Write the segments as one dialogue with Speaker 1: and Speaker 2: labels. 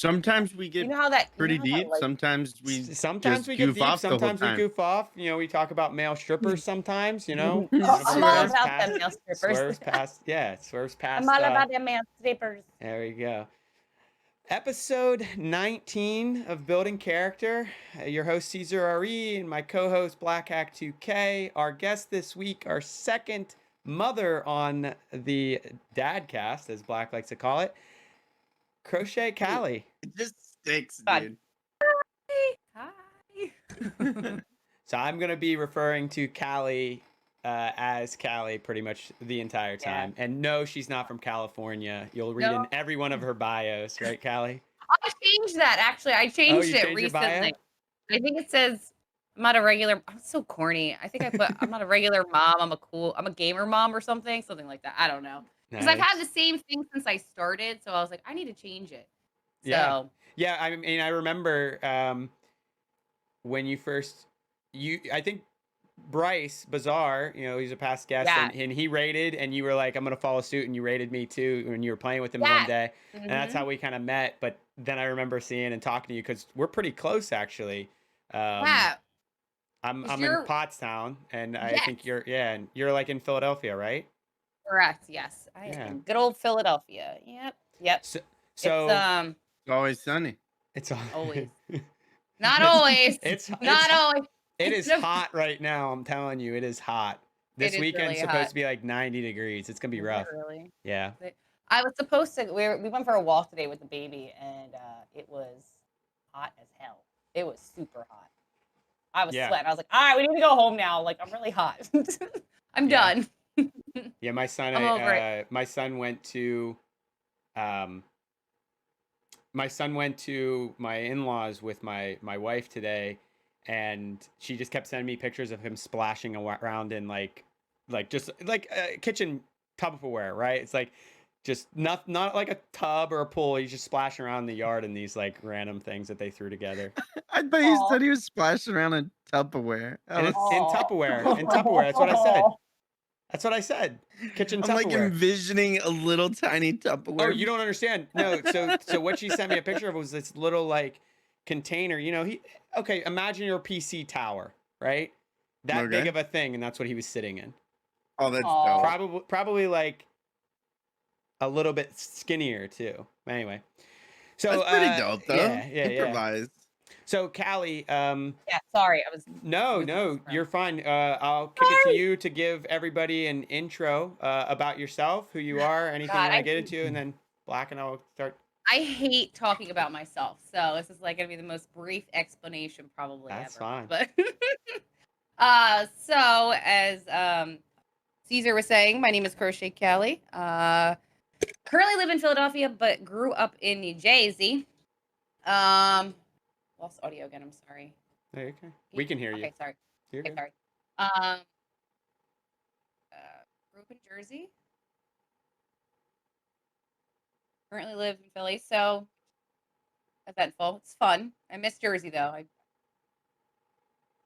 Speaker 1: Sometimes we
Speaker 2: You
Speaker 1: get
Speaker 2: know how that you know
Speaker 1: pretty
Speaker 2: how that
Speaker 1: deep.
Speaker 2: like
Speaker 1: Sometimes we
Speaker 3: Sometimes
Speaker 1: just
Speaker 3: we get
Speaker 1: goof
Speaker 3: deep,
Speaker 1: off the whole
Speaker 3: sometimes we
Speaker 1: time.
Speaker 3: goof off. We talk about male strippers sometimes,
Speaker 2: Oh,
Speaker 3: one of
Speaker 2: I'm
Speaker 3: our
Speaker 2: all
Speaker 3: girls
Speaker 2: about them
Speaker 3: passed,
Speaker 2: male strippers.
Speaker 3: swerves past, yeah, swerves
Speaker 2: I'm
Speaker 3: past,
Speaker 2: all about them male strippers.
Speaker 3: there we go. Episode 19 of Building Character. Your host, Caesar RE, and my co-host, Black Hack 2K. Our guest this week, our second mother on the Dadcast, as Black likes to call it, CrochetCali.
Speaker 1: It just sticks,
Speaker 2: Fun.
Speaker 1: dude.
Speaker 2: Hi.
Speaker 3: So I'm going to be referring to Callie as Callie pretty much the entire time.
Speaker 2: Yeah.
Speaker 3: And no, she's not from California. You'll read in every one of her bios, right, Callie?
Speaker 2: I changed that actually. I changed
Speaker 3: you
Speaker 2: it
Speaker 3: changed your bio?
Speaker 2: recently. I think it says I'm not a regular. I'm so corny. I think I put I'm not a regular mom. I'm a gamer mom or something like that. I don't know. Because I've had the same thing since I started, so I was like, I need to change it. So
Speaker 3: Yeah. I mean, I remember when you first, I think Bryce Bazaar, he's a past guest, and he rated, and you were like, I'm gonna follow suit, and you rated me too when you were playing with him one day, and that's how we kind of met. But then I remember seeing and talking to you because we're pretty close actually.
Speaker 2: yeah.
Speaker 3: I'm in Pottstown, and I think and you're like in Philadelphia, right?
Speaker 2: Correct. Yes, I am in good old Philadelphia. Yep.
Speaker 3: So
Speaker 2: it's
Speaker 1: always sunny.
Speaker 3: It's
Speaker 2: always not always.
Speaker 3: It's
Speaker 2: not always.
Speaker 3: It is hot right now. I'm telling you, it is hot. This weekend's really supposed to be like 90 degrees. It's gonna be rough.
Speaker 2: Really?
Speaker 3: Yeah.
Speaker 2: I was supposed to. We went for a walk today with the baby, and it was hot as hell. It was super hot. I was sweating. I was like, all right, we need to go home now. Like, I'm really hot. I'm done.
Speaker 3: Yeah, my son. My son went to, my in-laws with my wife today, and she just kept sending me pictures of him splashing around in like just like kitchen Tupperware, right? It's like just not like a tub or a pool. He's just splashing around in the yard in these like random things that they threw together.
Speaker 1: I bet you said he was splashing around in Tupperware.
Speaker 3: In Tupperware. In Tupperware. That's what I said. That's what I said. Kitchen Tupperware.
Speaker 1: I'm like envisioning a little tiny Tupperware.
Speaker 3: Oh, you don't understand. No, so what she sent me a picture of was this little like container. Imagine your PC tower, right? That big of a thing, and that's what he was sitting in.
Speaker 1: Oh, that's dope.
Speaker 3: Probably like a little bit skinnier too. Anyway. So
Speaker 1: that's pretty dope though.
Speaker 3: Yeah.
Speaker 1: Improvised.
Speaker 3: So Callie,
Speaker 2: sorry, I was
Speaker 3: No, you're fine. I'll kick it to you to give everybody an intro about yourself, who you are, anything you want to get into, and then Black and I will start.
Speaker 2: I hate talking about myself, so this is like gonna be the most brief explanation probably
Speaker 3: That's
Speaker 2: ever.
Speaker 3: fine.
Speaker 2: But so as Caesar was saying, my name is CrochetCali. Currently live in Philadelphia, but grew up in New Jersey. Lost audio again. I'm sorry.
Speaker 3: Hey, okay. We can hear you.
Speaker 2: Okay, sorry.
Speaker 3: You're good.
Speaker 2: Sorry. Grew up in Jersey. Currently live in Philly, so eventful. It's fun. I miss Jersey though. I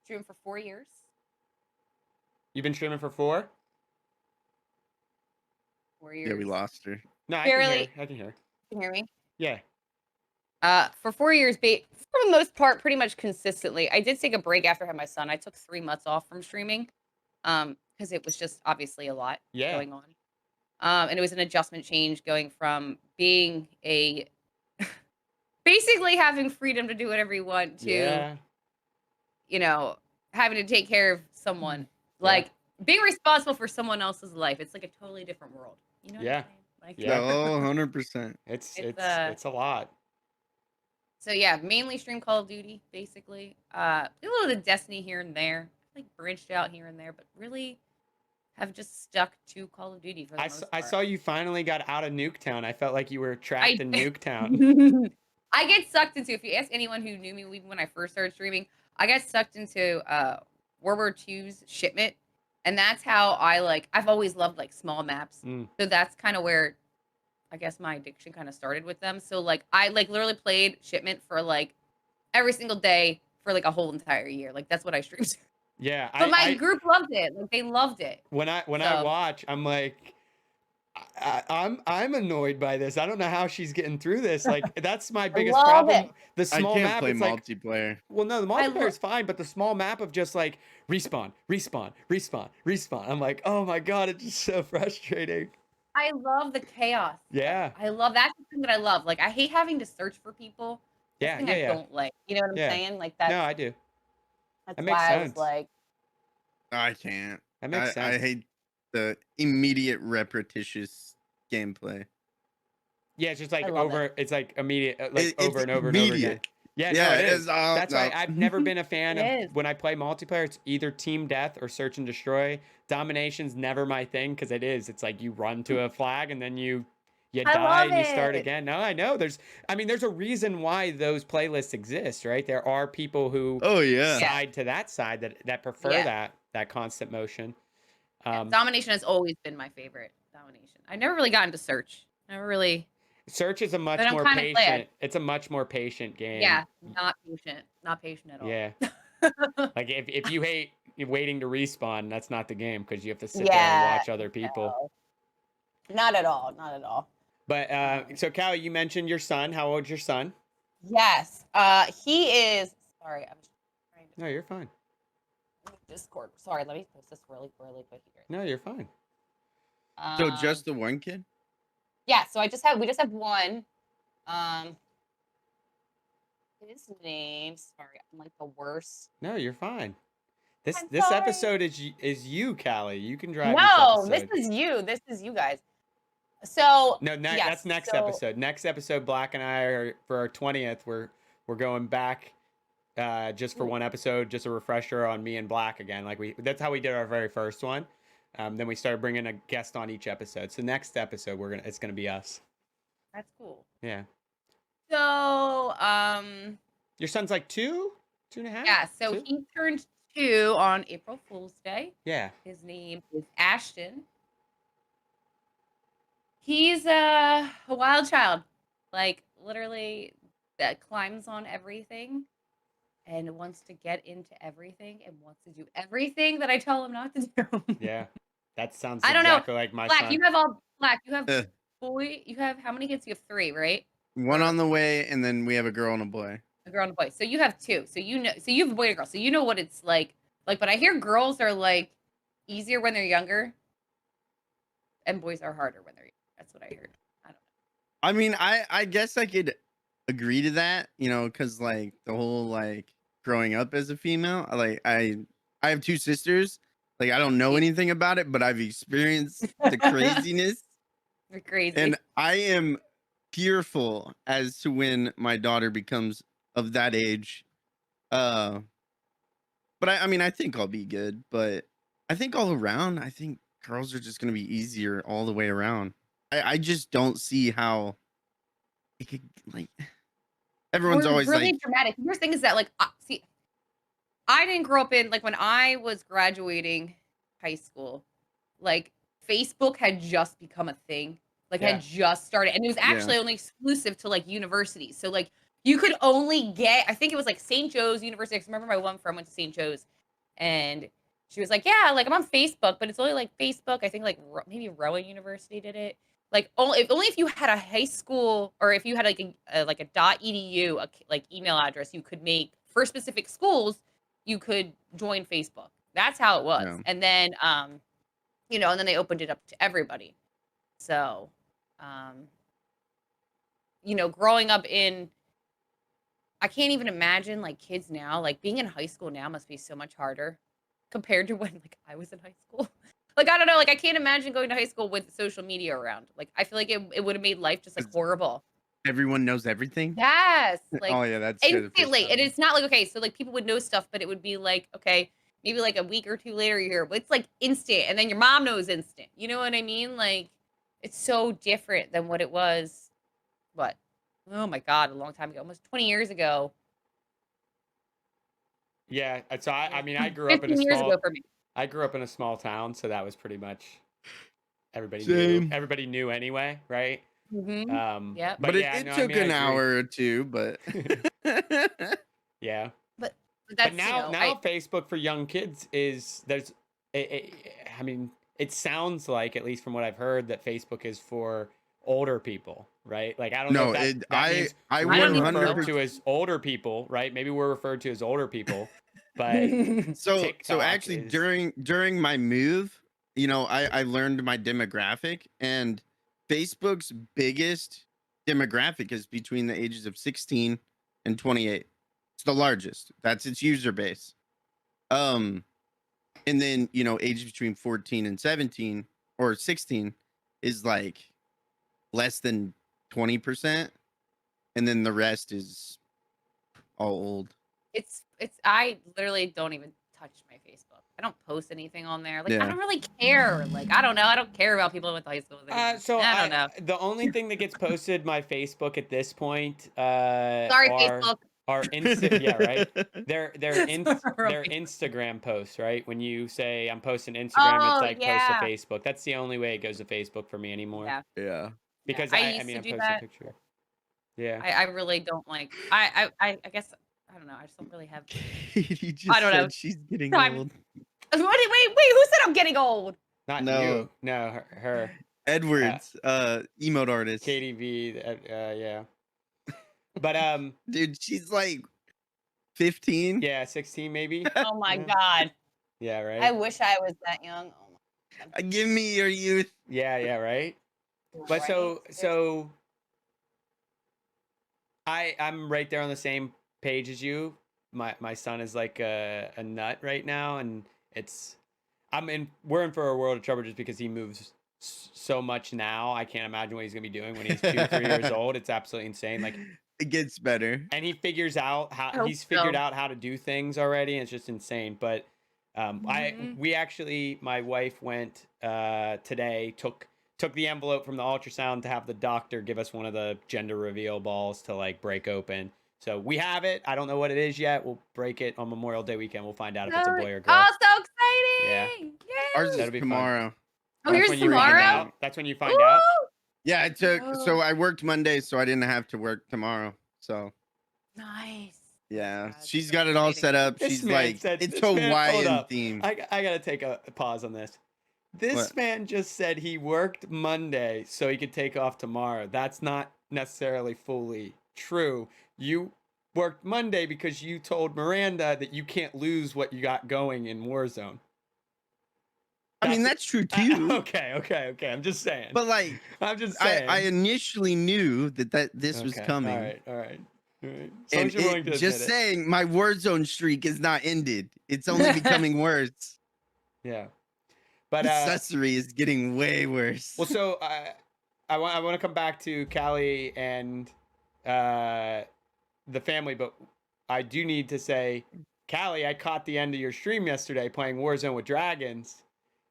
Speaker 2: streamed for 4 years.
Speaker 3: You've been streaming for 4?
Speaker 2: 4 years.
Speaker 1: Yeah, we lost her.
Speaker 3: No, I can hear.
Speaker 2: Can you hear me?
Speaker 3: Yeah.
Speaker 2: For 4 years, for the most part, pretty much consistently. I did take a break after I had my son. I took 3 months off from streaming, because it was just obviously a lot going on. And it was an adjustment change going from being basically having freedom to do whatever you want to, having to take care of someone, like being responsible for someone else's life. It's like a totally different world. You know what I'm saying? Like,
Speaker 1: 100%.
Speaker 3: It's a lot.
Speaker 2: So yeah, mainly stream Call of Duty, basically. A little bit of Destiny here and there, like branched out here and there, but really have just stuck to Call of Duty for the most part.
Speaker 3: I saw you finally got out of Nuketown. I felt like you were trapped in Nuketown.
Speaker 2: I get sucked into, if you ask anyone who knew me even when I first started streaming, I got sucked into World War II's Shipment. And that's how I've always loved like small maps. So that's kind of where I guess my addiction kind of started with them. So like I literally played Shipment for like every single day for like a whole entire year. Like that's what I streamed.
Speaker 3: Yeah.
Speaker 2: But my group loved it. Like they loved it.
Speaker 3: When I watch, I'm like, I'm annoyed by this. I don't know how she's getting through this. Like that's my
Speaker 2: I
Speaker 3: biggest
Speaker 2: love it.
Speaker 3: problem. The
Speaker 1: I
Speaker 3: small
Speaker 1: can't
Speaker 3: map,
Speaker 1: play
Speaker 3: it's like,
Speaker 1: multiplayer.
Speaker 3: well, no, the
Speaker 2: I
Speaker 3: multiplayer
Speaker 2: lo-
Speaker 3: is fine, but the small map of just like respawn, respawn, respawn, respawn. I'm like, oh my god, it's just so frustrating.
Speaker 2: I love the chaos.
Speaker 3: Yeah,
Speaker 2: I love that's the thing that I love. Like I hate having to search for people. That's the
Speaker 3: yeah,
Speaker 2: thing
Speaker 3: yeah,
Speaker 2: I
Speaker 3: yeah,
Speaker 2: don't like. You know what I'm
Speaker 3: yeah.
Speaker 2: saying? Like
Speaker 3: No, I do.
Speaker 2: that's
Speaker 3: That makes
Speaker 2: why I was
Speaker 3: sense.
Speaker 2: like,
Speaker 1: I can't.
Speaker 3: That makes
Speaker 1: I
Speaker 3: sense.
Speaker 1: hate the immediate repetitious gameplay.
Speaker 3: Yeah, it's just
Speaker 2: I
Speaker 3: like
Speaker 2: love it.
Speaker 3: over. It's like immediate, like
Speaker 1: It's
Speaker 3: over and over and over again.
Speaker 1: immediate.
Speaker 3: Yeah, no,
Speaker 1: Yeah,
Speaker 3: it
Speaker 1: it is.
Speaker 3: is. That's why
Speaker 1: No.
Speaker 3: I've never been a fan
Speaker 2: It
Speaker 3: of
Speaker 2: is.
Speaker 3: when I play multiplayer. It's either team death or search and destroy. Domination's never my thing because it is. It's like you run to a flag and then you
Speaker 2: I
Speaker 3: die
Speaker 2: love
Speaker 3: and you start
Speaker 2: it.
Speaker 3: again. No, I know. I mean, there's a reason why those playlists exist, right? There are people who
Speaker 1: Oh yeah.
Speaker 2: Yeah.
Speaker 3: side to that side that prefer
Speaker 2: Yeah.
Speaker 3: that constant motion.
Speaker 2: Yeah, Domination has always been my favorite. Domination. I never really got into Search. Never really.
Speaker 3: Search is a
Speaker 2: But
Speaker 3: much
Speaker 2: I'm
Speaker 3: more
Speaker 2: kind of glad.
Speaker 3: patient. It's a much more patient game.
Speaker 2: Yeah, not patient. Not patient at all.
Speaker 3: Yeah. Like if you hate waiting to respawn, that's not the game because you have to sit there and
Speaker 2: Yeah.
Speaker 3: watch other people.
Speaker 2: No. Not at all. Not at all.
Speaker 3: But so Callie, you mentioned your son. How old's your son?
Speaker 2: Yes. He is. Sorry, I'm just trying to
Speaker 3: No, you're fine.
Speaker 2: Discord. Sorry, let me post this really quick here.
Speaker 3: No, you're fine.
Speaker 1: So just the one kid?
Speaker 2: Yeah. So we just have one. His name. Sorry, I'm like the worst.
Speaker 3: No, you're fine.
Speaker 2: I'm
Speaker 3: This
Speaker 2: sorry.
Speaker 3: episode is you, Callie. You can drive
Speaker 2: No,
Speaker 3: this
Speaker 2: this
Speaker 3: episode.
Speaker 2: is you. This is you guys. So
Speaker 3: No,
Speaker 2: yes,
Speaker 3: that's next
Speaker 2: so-
Speaker 3: episode. Next episode, Black and I are for our 20th. We're going back just for one episode, just a refresher on me and Black again. Like that's how we did our very first one. Then we started bringing a guest on each episode. So next episode, it's gonna be us.
Speaker 2: That's cool.
Speaker 3: Yeah.
Speaker 2: So
Speaker 3: Your son's like 2.5.
Speaker 2: yeah. So
Speaker 3: Two?
Speaker 2: he turned 2 on April Fool's Day.
Speaker 3: Yeah.
Speaker 2: His name is Ashton. He's a wild child, like literally that climbs on everything and wants to get into everything and wants to do everything that I tell him not to do.
Speaker 3: Yeah. That sounds
Speaker 2: I don't know.
Speaker 3: exactly like my
Speaker 2: Black,
Speaker 3: son.
Speaker 2: you have all Black. You have
Speaker 1: Uh,
Speaker 2: boy. You have how many kids? You have 3, right?
Speaker 1: One on the way, and then we have a girl and a boy.
Speaker 2: A girl and a boy. So you have 2. So you know. So you have a boy and a girl. So you know what it's like. Like, but I hear girls are like easier when they're younger, and boys are harder when they're younger. That's what I heard. I don't know.
Speaker 1: I mean, I guess I could agree to that, because like the whole like growing up as a female, like I have 2 sisters. Like I don't know anything about it, but I've experienced the craziness,
Speaker 2: You're crazy.
Speaker 1: and I am fearful as to when my daughter becomes of that age. But I mean, I think I'll be good. But I think all around, I think girls are just gonna be easier all the way around. I just don't see how it could like. Everyone's
Speaker 2: We're
Speaker 1: always
Speaker 2: really
Speaker 1: like,
Speaker 2: dramatic. Here's the thing is that like see, I didn't grow up in like when I was graduating high school, like Facebook had just become a thing. Like
Speaker 3: Yeah.
Speaker 2: had just started, and it was
Speaker 1: Yeah.
Speaker 2: actually only exclusive to like universities. So like you could only get, I think it was like St. Joe's University. 'Cause I remember my one friend went to St. Joe's, and she was like, "Yeah, like I'm on Facebook, but it's only like Facebook." I think like maybe Rowan University did it. Like only if you had a high school or if you had like a .edu like email address, you could make for specific schools. You could join Facebook. That's how it was.
Speaker 1: Yeah.
Speaker 2: And then and then they opened it up to everybody. So, growing up I can't even imagine like kids now, like being in high school now must be so much harder compared to when like I was in high school. Like, I don't know, like I can't imagine going to high school with social media around. Like, I feel like it would have made life just like horrible.
Speaker 1: everyone knows everything.
Speaker 2: Yes. Like
Speaker 1: Oh yeah, that's good for
Speaker 2: instantly. And
Speaker 1: some.
Speaker 2: it's not like, okay, so like people would know stuff, but it would be like, okay, maybe like a week or 2 later you hear, but it's like instant. And then your mom knows instant. You know what I mean? Like, it's so different than what it was. What? Oh my God, a long time ago, almost 20 years ago.
Speaker 3: Yeah. So I mean, I grew up in
Speaker 2: 15
Speaker 3: a
Speaker 2: years
Speaker 3: small.
Speaker 2: ago for me.
Speaker 3: I grew up in a small town, so that was pretty much everybody
Speaker 1: Same.
Speaker 3: knew. Everybody knew anyway, right?
Speaker 2: Mm-hmm. Yep.
Speaker 1: But
Speaker 3: yeah,
Speaker 1: it
Speaker 3: no, I
Speaker 1: took
Speaker 3: mean, I
Speaker 1: an
Speaker 3: agree.
Speaker 1: hour or 2, but
Speaker 3: Yeah.
Speaker 2: But that's
Speaker 3: But now Facebook for young kids is I mean, it sounds like, at least from what I've heard, that Facebook is for older people, right? Like I don't know
Speaker 1: No,
Speaker 3: if that means
Speaker 1: I
Speaker 2: I
Speaker 3: we're
Speaker 2: don't even know.
Speaker 1: 100%.
Speaker 3: referred to as older people, right? Maybe we're referred to as older people, but
Speaker 1: So
Speaker 3: TikTok
Speaker 1: actually
Speaker 3: is
Speaker 1: during my move, you know, I learned my demographic, and Facebook's biggest demographic is between the ages of 16 and 28. It's the largest. That's its user base. Um and then, you know, ages between 14 and 17 or 16 is like less than 20%, and then the rest is all old.
Speaker 2: It's I literally don't even touch my Facebook. I don't post anything on there. Like I
Speaker 1: Yeah.
Speaker 2: don't really care. Like I don't know. I don't care about people with high school anymore.
Speaker 3: so
Speaker 2: I don't know.
Speaker 3: the only thing that gets posted my Facebook at this point
Speaker 2: Sorry, Facebook.
Speaker 3: are Insta yeah, right?
Speaker 2: Sorry,
Speaker 3: They're
Speaker 2: Facebook.
Speaker 3: Instagram posts, right? When you say I'm posting Instagram, it's
Speaker 2: Oh
Speaker 3: like post to
Speaker 2: yeah.
Speaker 3: Facebook. That's the only way it goes to Facebook for me anymore.
Speaker 2: Yeah.
Speaker 1: Yeah.
Speaker 2: Yeah.
Speaker 3: Because
Speaker 2: I
Speaker 3: I
Speaker 2: used
Speaker 3: mean
Speaker 2: to
Speaker 3: I
Speaker 2: do
Speaker 3: post a
Speaker 2: that.
Speaker 3: picture. Yeah.
Speaker 2: I really don't like I guess I don't know. I just don't really have
Speaker 1: Katie
Speaker 2: I
Speaker 1: just
Speaker 2: don't know.
Speaker 1: said she's getting
Speaker 2: Time.
Speaker 1: old.
Speaker 2: Wait, who said I'm getting old?
Speaker 3: Not
Speaker 1: No,
Speaker 3: you. No, her.
Speaker 1: Edwards, emote artist.
Speaker 3: KDV, yeah. But
Speaker 1: Dude, she's like 15.
Speaker 3: yeah, 16 maybe.
Speaker 2: Oh my
Speaker 3: Yeah.
Speaker 2: God.
Speaker 3: Yeah,
Speaker 2: I
Speaker 3: right.
Speaker 2: wish I was that young. Oh my God.
Speaker 1: Give me your youth.
Speaker 3: Yeah, right. But
Speaker 2: Right?
Speaker 3: so I'm right there on the same page as you. My son is like a nut right now, and we're in for a world of trouble just because he moves so much now. I can't imagine what he's gonna be doing when he's 2, 3 years old. It's absolutely insane. Like
Speaker 1: It gets better.
Speaker 3: and he figures out
Speaker 2: I
Speaker 3: how
Speaker 2: hope
Speaker 3: he's figured
Speaker 2: so.
Speaker 3: out how to do things already, and it's just insane. But
Speaker 2: Mhm.
Speaker 3: we actually, my wife went today, took the envelope from the ultrasound to have the doctor give us one of the gender reveal balls to like break open. So we have it. I don't know what it is yet. We'll break it on Memorial Day weekend. We'll find out if it's a boy or girl.
Speaker 2: Oh, so
Speaker 3: Yeah,
Speaker 2: exciting!
Speaker 1: Ours
Speaker 2: Yay!
Speaker 1: is
Speaker 3: that'll be fun.
Speaker 1: tomorrow.
Speaker 2: Oh,
Speaker 3: That's
Speaker 2: here's
Speaker 3: when you find
Speaker 2: tomorrow.
Speaker 3: out. That's when you find out.
Speaker 2: Ooh!
Speaker 1: Yeah, I took so
Speaker 2: Oh,
Speaker 1: I worked Monday, so I didn't have to work tomorrow. So
Speaker 2: nice.
Speaker 1: yeah,
Speaker 2: That's
Speaker 1: she's
Speaker 2: so
Speaker 1: got it all
Speaker 2: exciting.
Speaker 1: set up.
Speaker 3: This
Speaker 1: She's
Speaker 3: man
Speaker 1: like,
Speaker 3: said,
Speaker 1: it's
Speaker 3: this man, hold
Speaker 1: Hawaiian
Speaker 3: up.
Speaker 1: theme.
Speaker 3: I got to take a pause on this. This
Speaker 1: What?
Speaker 3: man just said he worked Monday so he could take off tomorrow. That's not necessarily fully true. You worked Monday because you told Miranda that you can't lose what you got going in Warzone.
Speaker 1: I mean, that's true too.
Speaker 3: Okay. I'm just saying.
Speaker 1: But like,
Speaker 3: I'm just saying.
Speaker 1: I initially knew that this was
Speaker 3: Okay,
Speaker 1: coming.
Speaker 3: All right. As long
Speaker 1: And
Speaker 3: as you're willing to
Speaker 1: just
Speaker 3: admit it.
Speaker 1: saying, my Warzone streak is not ended. It's only becoming worse.
Speaker 3: Yeah. But
Speaker 1: The sussery is getting way worse.
Speaker 3: well, so I want to come back to Callie and the family, but I do need to say, Callie, I caught the end of your stream yesterday playing Warzone with dragons,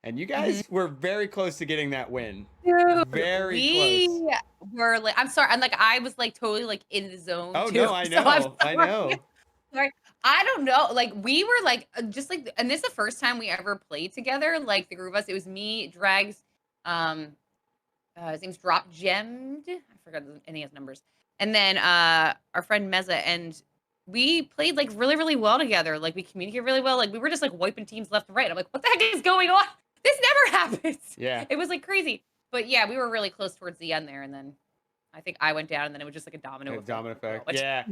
Speaker 3: and you guys were very close to getting that win.
Speaker 2: Dude,
Speaker 3: Very
Speaker 2: we
Speaker 3: close.
Speaker 2: were like, I'm sorry. I'm like, I was like totally like in the zone
Speaker 3: Oh
Speaker 2: too.
Speaker 3: no, I
Speaker 2: So I'm
Speaker 3: know, I
Speaker 2: sorry.
Speaker 3: know.
Speaker 2: Sorry. I don't know. Like we were like just like, and this is the first time we ever played together. Like the group of us. It was me, Drags, his name's Drop Gemmed. I forgot any of his numbers. And then our friend Meza, and we played like really, really well together. Like we communicated really well. Like we were just like wiping teams left and right. I'm like, what the heck is going on? This never happens.
Speaker 3: Yeah.
Speaker 2: It was like crazy. But yeah, we were really close towards the end there, and then I think I went down, and then it was just like a domino effect.
Speaker 3: Domino effect.
Speaker 2: Which,
Speaker 3: Yeah.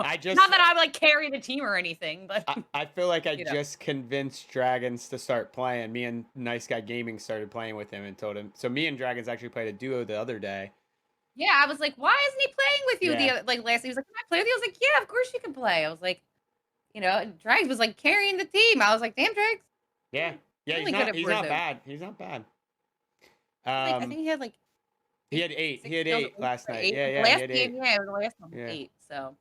Speaker 3: I just
Speaker 2: not that I'm like carrying the team or anything, but
Speaker 3: I feel like I
Speaker 2: you know.
Speaker 3: just convinced Dragons to start playing. Me and Nice Guy Gaming started playing with him and told him. So me and Dragons actually played a duo the other day.
Speaker 2: Yeah, I was like, why isn't he playing with you?
Speaker 3: Yeah.
Speaker 2: Like last, he was like, can I play with you? I was like, yeah, of course you can play. I was like, you know, and Drags was like carrying the team. I was like, damn, Drags.
Speaker 3: Yeah. Yeah,
Speaker 2: Really good at
Speaker 3: he's not
Speaker 2: Warzone.
Speaker 3: bad. He's not bad.
Speaker 2: Like, I think he had like
Speaker 3: he had 8.
Speaker 2: 6
Speaker 3: He had
Speaker 2: kills
Speaker 3: 8 last
Speaker 2: or
Speaker 3: night.
Speaker 2: 8.
Speaker 3: Yeah,
Speaker 2: The
Speaker 3: he
Speaker 2: last
Speaker 3: had 8.
Speaker 2: game, yeah, it was the last one,
Speaker 3: Yeah.
Speaker 2: 8. So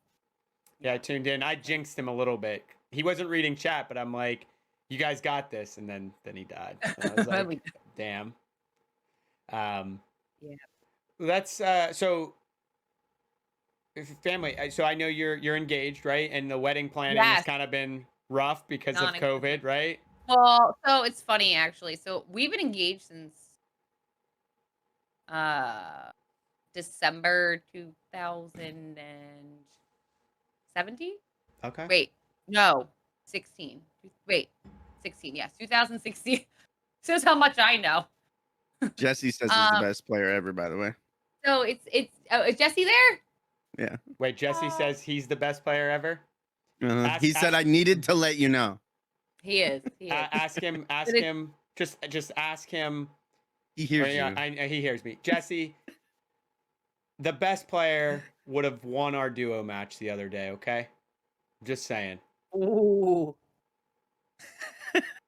Speaker 3: Yeah, I tuned in. I jinxed him a little bit. He wasn't reading chat, but I'm like, you guys got this, and then he died. And I was like, damn.
Speaker 2: Yeah.
Speaker 3: That's so family. So I know you're engaged, right? And the wedding planning has
Speaker 2: Yes.
Speaker 3: kind of been rough because of COVID, right?
Speaker 2: Well, so it's funny actually. So we've been engaged since December 2017.
Speaker 3: Okay.
Speaker 2: Wait, no, 16. Wait, 16. Yes, 2016. Shows how much I know.
Speaker 1: Jesse says he's the best player ever, by the way.
Speaker 2: So it's is Jesse there?
Speaker 1: Yeah.
Speaker 3: Wait, Jesse says he's the best player ever.
Speaker 1: He said I needed to let you know.
Speaker 2: He is. He is.
Speaker 3: Ask him. Ask him. Just ask him.
Speaker 1: He hears you.
Speaker 3: He hears me. Jesse, the best player would have won our duo match the other day. Okay, just saying.
Speaker 2: Ooh.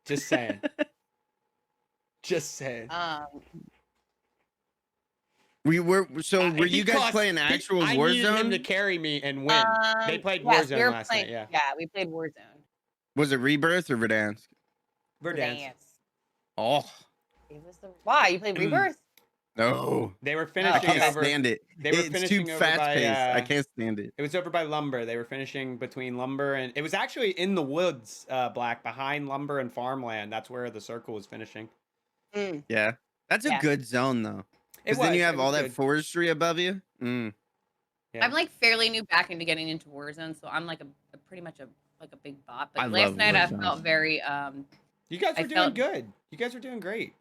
Speaker 3: Just saying. Just saying.
Speaker 1: Were you guys playing actual Warzone?
Speaker 3: I needed him to carry me and win. They played Warzone last night. Yeah.
Speaker 2: Yeah, we played Warzone.
Speaker 1: Was it Rebirth or Verdansk?
Speaker 3: Verdansk.
Speaker 1: Oh.
Speaker 2: It was why you played Rebirth?
Speaker 1: No.
Speaker 3: They were finishing.
Speaker 1: I can't stand it. It's too fast paced. I can't stand it.
Speaker 3: It was over by Lumber. They were finishing between Lumber and it was actually in the woods, Black, behind Lumber and Farmland. That's where the circle was finishing.
Speaker 1: Yeah. That's a good zone though. Because then you have all that forestry above you. Yeah.
Speaker 2: I'm like fairly new back into getting into Warzone, so I'm like a pretty much a big bot. But last night I felt very
Speaker 3: you guys were doing good. You guys were doing great.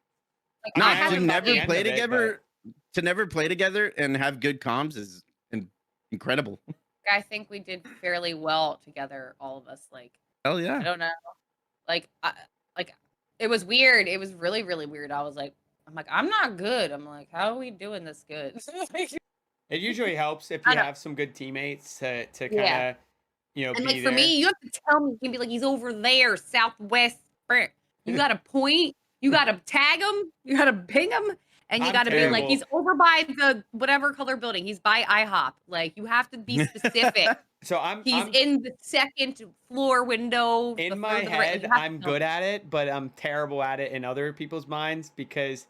Speaker 2: Like,
Speaker 1: to never play together and have good comms is incredible.
Speaker 2: I think we did fairly well together, all of us. Like,
Speaker 1: hell yeah.
Speaker 2: I don't know. Like, it was weird. It was really, really weird. I'm like, I'm not good. I'm like, how are we doing this good?
Speaker 3: It usually helps if you have some good teammates to kind of,
Speaker 2: and
Speaker 3: be
Speaker 2: like for
Speaker 3: there.
Speaker 2: me, you have to tell me. You can be like, he's over there, southwest. You got to point. You got to tag him. You got to ping him. And you got to be like, he's over by the whatever color building. He's by IHOP. Like, you have to be specific.
Speaker 3: So
Speaker 2: he's in the second floor window.
Speaker 3: In my head, I'm good at it, but I'm terrible at it in other people's minds because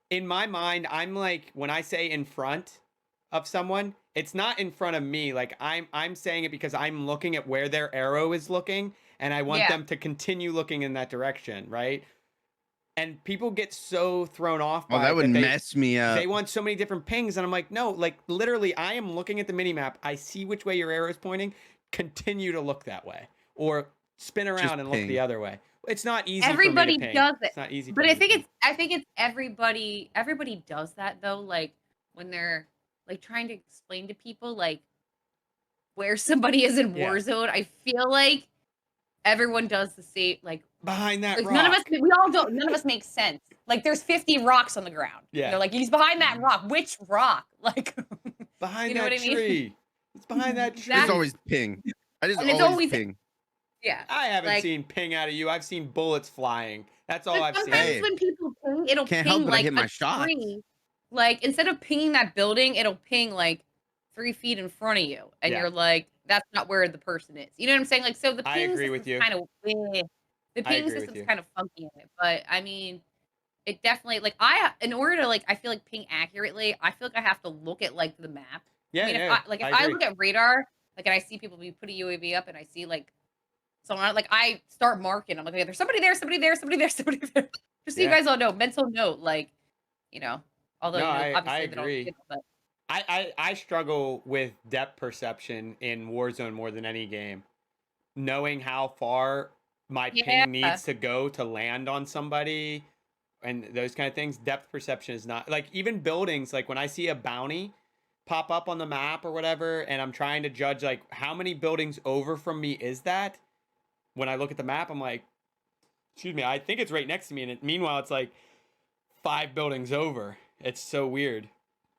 Speaker 3: in my mind, I'm like, when I say in front of someone, it's not in front of me. Like I'm saying it because I'm looking at where their arrow is looking and I want them to continue looking in that direction, right? And people get so thrown off by
Speaker 1: that would mess me up.
Speaker 3: They want so many different pings and I'm like, no, like literally I am looking at the mini map. I see which way your arrow is pointing. Continue to look that way or spin around and look the other way. It's not easy.
Speaker 2: Everybody
Speaker 3: for me to ping.
Speaker 2: does it.
Speaker 3: It's not easy.
Speaker 2: But I think it's everybody does that though. Like when they're like trying to explain to people like where somebody is in Warzone, I feel like everyone does the same, like
Speaker 3: behind that rock.
Speaker 2: None of us make sense. Like there's 50 rocks on the ground.
Speaker 3: Yeah.
Speaker 2: They're like, he's behind that rock. Which rock? Like
Speaker 3: behind
Speaker 2: you know
Speaker 3: that
Speaker 2: what I mean?
Speaker 3: tree. It's behind that tree.
Speaker 1: It's always ping. It's always ping.
Speaker 2: Yeah.
Speaker 3: I haven't seen ping out of you. I've seen bullets flying. That's all I've seen.
Speaker 2: Sometimes when people ping, it'll
Speaker 1: Can't
Speaker 2: ping
Speaker 1: help but I
Speaker 2: like
Speaker 1: hit my
Speaker 2: a
Speaker 1: shot.
Speaker 2: tree. Like instead of pinging that building, it'll ping like 3 feet in front of you. And you're like, that's not where the person is. You know what I'm saying? Like, so the ping system's kind of weird. The ping system's kind of funky in it. But I mean, it definitely, like, in order to, like, I feel like ping accurately, I feel like I have to look at, like, the map.
Speaker 3: Yeah,
Speaker 2: I mean, if I look at radar, like, and I see people put a UAV up and I see, like, someone, like, I start marking. I'm like, okay, there's somebody there, somebody there, somebody there, somebody there. Just so you guys all know, mental note, like, you know, although obviously
Speaker 3: I
Speaker 2: they don't
Speaker 3: agree.
Speaker 2: see it, but.
Speaker 3: I struggle with depth perception in Warzone more than any game. Knowing how far my ping needs to go to land on somebody and those kind of things, depth perception is not, like, even buildings, like when I see a bounty pop up on the map or whatever, and I'm trying to judge, like, how many buildings over from me is that? When I look at the map, I'm like, excuse me, I think it's right next to me, and meanwhile, it's like 5 buildings over. It's so weird.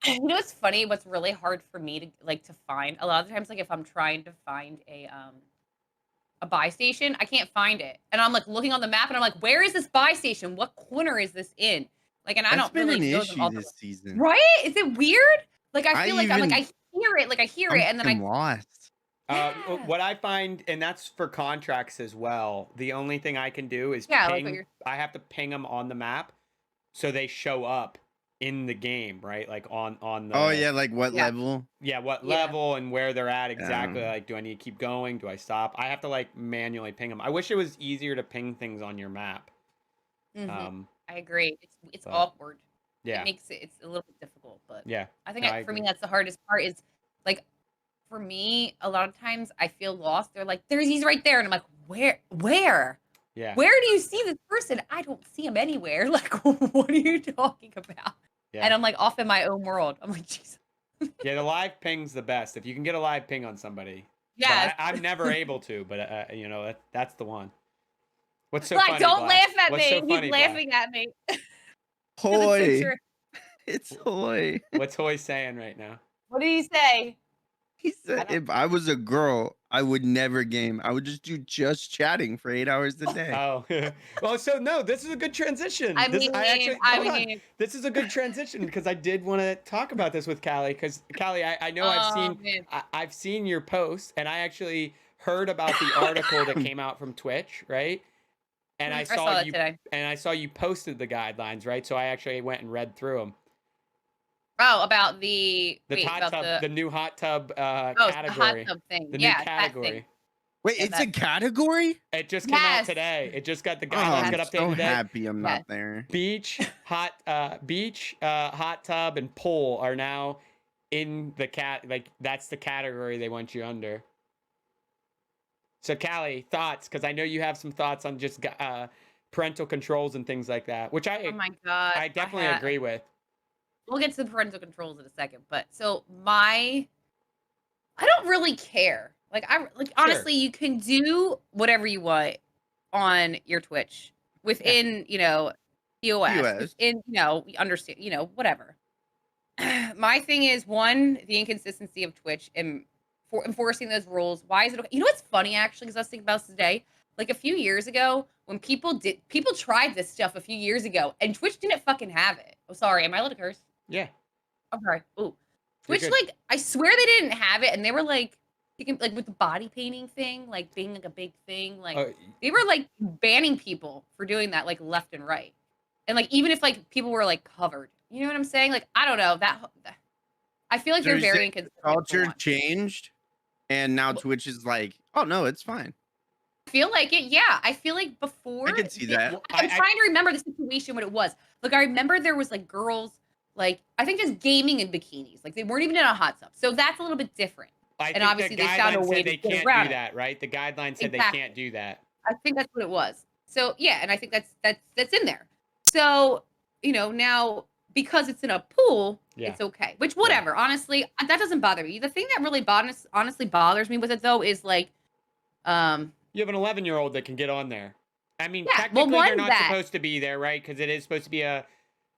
Speaker 2: You know what's funny? What's really hard for me to find a lot of the times, like if I'm trying to find a buy station, I can't find it, and I'm like looking on the map, and I'm like, where is this buy station? What corner is this in? Like, and I don't really know them all
Speaker 1: this season,
Speaker 2: right? Is it weird? Like I feel like I'm like I hear it, and then I'm
Speaker 1: lost.
Speaker 3: What I find, and that's for contracts as well. The only thing I can do is ping.
Speaker 2: Like
Speaker 3: I have to ping them on the map, so they show up in the game, right? Like on the.
Speaker 1: Oh yeah, like what level?
Speaker 3: Yeah, what level and where they're at exactly. Like, do I need to keep going? Do I stop? I have to like manually ping them. I wish it was easier to ping things on your map.
Speaker 2: I agree. It's awkward.
Speaker 3: Yeah,
Speaker 2: it makes it's a little bit difficult, but
Speaker 3: yeah,
Speaker 2: I think for me that's the hardest part. Is like for me, a lot of times I feel lost. They're like, he's right there, and I'm like, where?
Speaker 3: Yeah.
Speaker 2: Where do you see this person? I don't see him anywhere. Like, what are you talking about?
Speaker 3: Yeah.
Speaker 2: And I'm like off in my own world. I'm like, Jesus.
Speaker 3: Yeah, the live ping's the best. If you can get a live ping on somebody.
Speaker 2: Yes.
Speaker 3: But I'm never able to, but you know, that's the one. What's so
Speaker 2: Like,
Speaker 3: funny,
Speaker 2: don't
Speaker 3: Black?
Speaker 2: laugh at
Speaker 3: What's
Speaker 2: me.
Speaker 3: so
Speaker 2: He's
Speaker 3: funny, Black?
Speaker 2: laughing at me. 'Cause it's so
Speaker 1: Hoy.
Speaker 2: true.
Speaker 1: It's Hoy.
Speaker 3: What's Hoy saying right now?
Speaker 2: What did he say?
Speaker 1: He said, if I was a girl, I would never game. I would just do chatting for 8 hours a day.
Speaker 3: Oh, well, so no, this is a good transition.
Speaker 2: I
Speaker 3: This,
Speaker 2: mean,
Speaker 3: hold on. This is a good transition because I did want to talk about this with Callie. Because Callie, I know I've seen your post, and I actually heard about the article that came out from Twitch, right? And I saw
Speaker 2: that
Speaker 3: you
Speaker 2: today.
Speaker 3: and I saw you posted the guidelines, right? So I actually went and read through them.
Speaker 2: Oh, about the
Speaker 3: hot tub, the new hot tub
Speaker 2: category. The hot tub thing.
Speaker 3: The new category.
Speaker 1: Wait, it's a category?
Speaker 3: It just came out today. It just got the guidelines got updated
Speaker 1: so
Speaker 3: today.
Speaker 1: Happy I'm not there.
Speaker 3: Beach, hot tub, and pool are now in the that's the category they want you under. So Callie, thoughts? Because I know you have some thoughts on just parental controls and things like that, which
Speaker 2: oh my God,
Speaker 3: I definitely agree with.
Speaker 2: We'll get to the parental controls in a second, but so I don't really care. Like honestly, you can do whatever you want on your Twitch within, you know, POS. Within, you know, understand, you know, whatever. My thing is one, the inconsistency of Twitch and for enforcing those rules. Why is it okay? You know what's funny actually, because I was thinking about this today. Like a few years ago, when people tried this stuff a few years ago, and Twitch didn't fucking have it. Oh, sorry, am I allowed to curse?
Speaker 3: Yeah.
Speaker 2: I'm sorry. Ooh. Twitch, like, I swear they didn't have it, and they were like, with the body painting thing, like being like a big thing, like they were like banning people for doing that, like left and right, and like even if like people were like covered, you know what I'm saying? Like I don't know that I feel like they're very inconsistent.
Speaker 1: Culture changed, and now Twitch is like, oh no, it's fine.
Speaker 2: I feel like it. Yeah, I feel like before.
Speaker 1: I can see that.
Speaker 2: I'm trying to remember the situation what it was. Like I remember there was like girls. Like, I think just gaming in bikinis. Like, they weren't even in a hot tub. So that's a little bit different. And obviously, they found a way to get around
Speaker 3: do that, right? The guidelines said they can't do that.
Speaker 2: I think that's what it was. So, yeah, and I think that's in there. So, you know, now, because it's in a pool, it's okay. Which, whatever. Honestly, that doesn't bother me. The thing that really honestly bothers me with it, though, is, like...
Speaker 3: you have an 11-year-old that can get on there. I mean, technically, they're not supposed to be there, right? Because it is supposed to be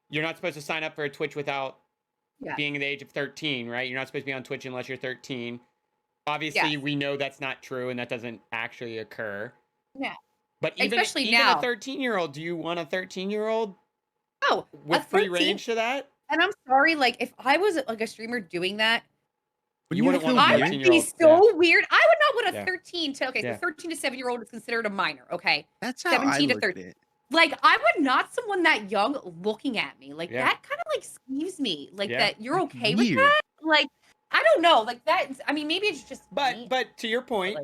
Speaker 3: you're not supposed to sign up for a Twitch without being the age of 13, right? You're not supposed to be on Twitch unless you're 13. Obviously, we know that's not true and that doesn't actually occur.
Speaker 2: Yeah.
Speaker 3: But even a 13-year-old, do you want a 13-year-old?
Speaker 2: Oh,
Speaker 3: with free range to that?
Speaker 2: And I'm sorry, like if I was like a streamer doing that,
Speaker 3: you wouldn't want
Speaker 2: I would be so weird. I would not want a 13 to 13 to 7-year-old is considered a minor. Okay,
Speaker 1: that's how 17 to 13.
Speaker 2: Like, I would not someone that young looking at me. Like, that kind of, like, skeeves me. Like, that you're okay with that? Like, I don't know. Like, that, I mean, maybe it's just
Speaker 3: But to your point,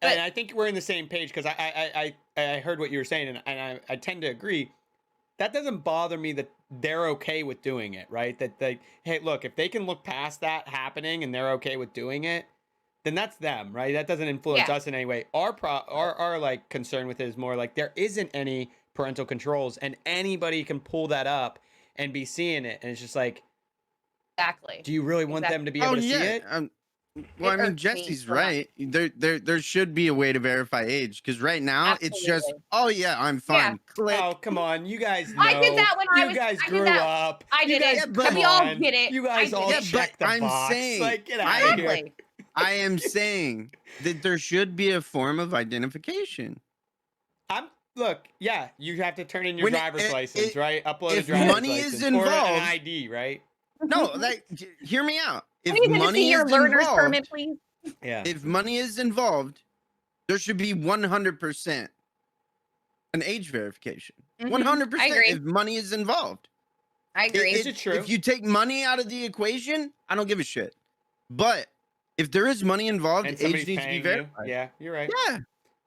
Speaker 3: and I think we're in the same page, because I heard what you were saying, and I tend to agree. That doesn't bother me that they're okay with doing it, right? That they, hey, look, if they can look past that happening and they're okay with doing it, then that's them, right? That doesn't influence us in any way. Our like concern with it is more like there isn't any parental controls, and anybody can pull that up and be seeing it, and it's just like,
Speaker 2: exactly.
Speaker 3: Do you really want them to be able to see it?
Speaker 1: Well, I mean, Jesse's right. There should be a way to verify age, because right now it's just, oh yeah, I'm fine. Click.
Speaker 3: Oh, come on, you guys know.
Speaker 2: I did that when I was.
Speaker 3: You guys grew up.
Speaker 2: I did it. But we all get it.
Speaker 3: You guys all check the box.
Speaker 1: I'm saying,
Speaker 3: like, get out of here.
Speaker 1: I am saying that there should be a form of identification.
Speaker 3: Look, yeah, you have to turn in your driver's license, right? Upload a driver's license. If money is involved, or an ID, right?
Speaker 1: No, hear me out. If
Speaker 2: money is learner's involved, permit, please.
Speaker 3: Yeah.
Speaker 1: If money is involved, there should be 100% an age verification. 100%. If money is involved,
Speaker 2: I agree.
Speaker 3: Is it true?
Speaker 1: If you take money out of the equation, I don't give a shit. But if there is money involved, age needs to be verified.
Speaker 3: Yeah, you're right.
Speaker 1: Yeah,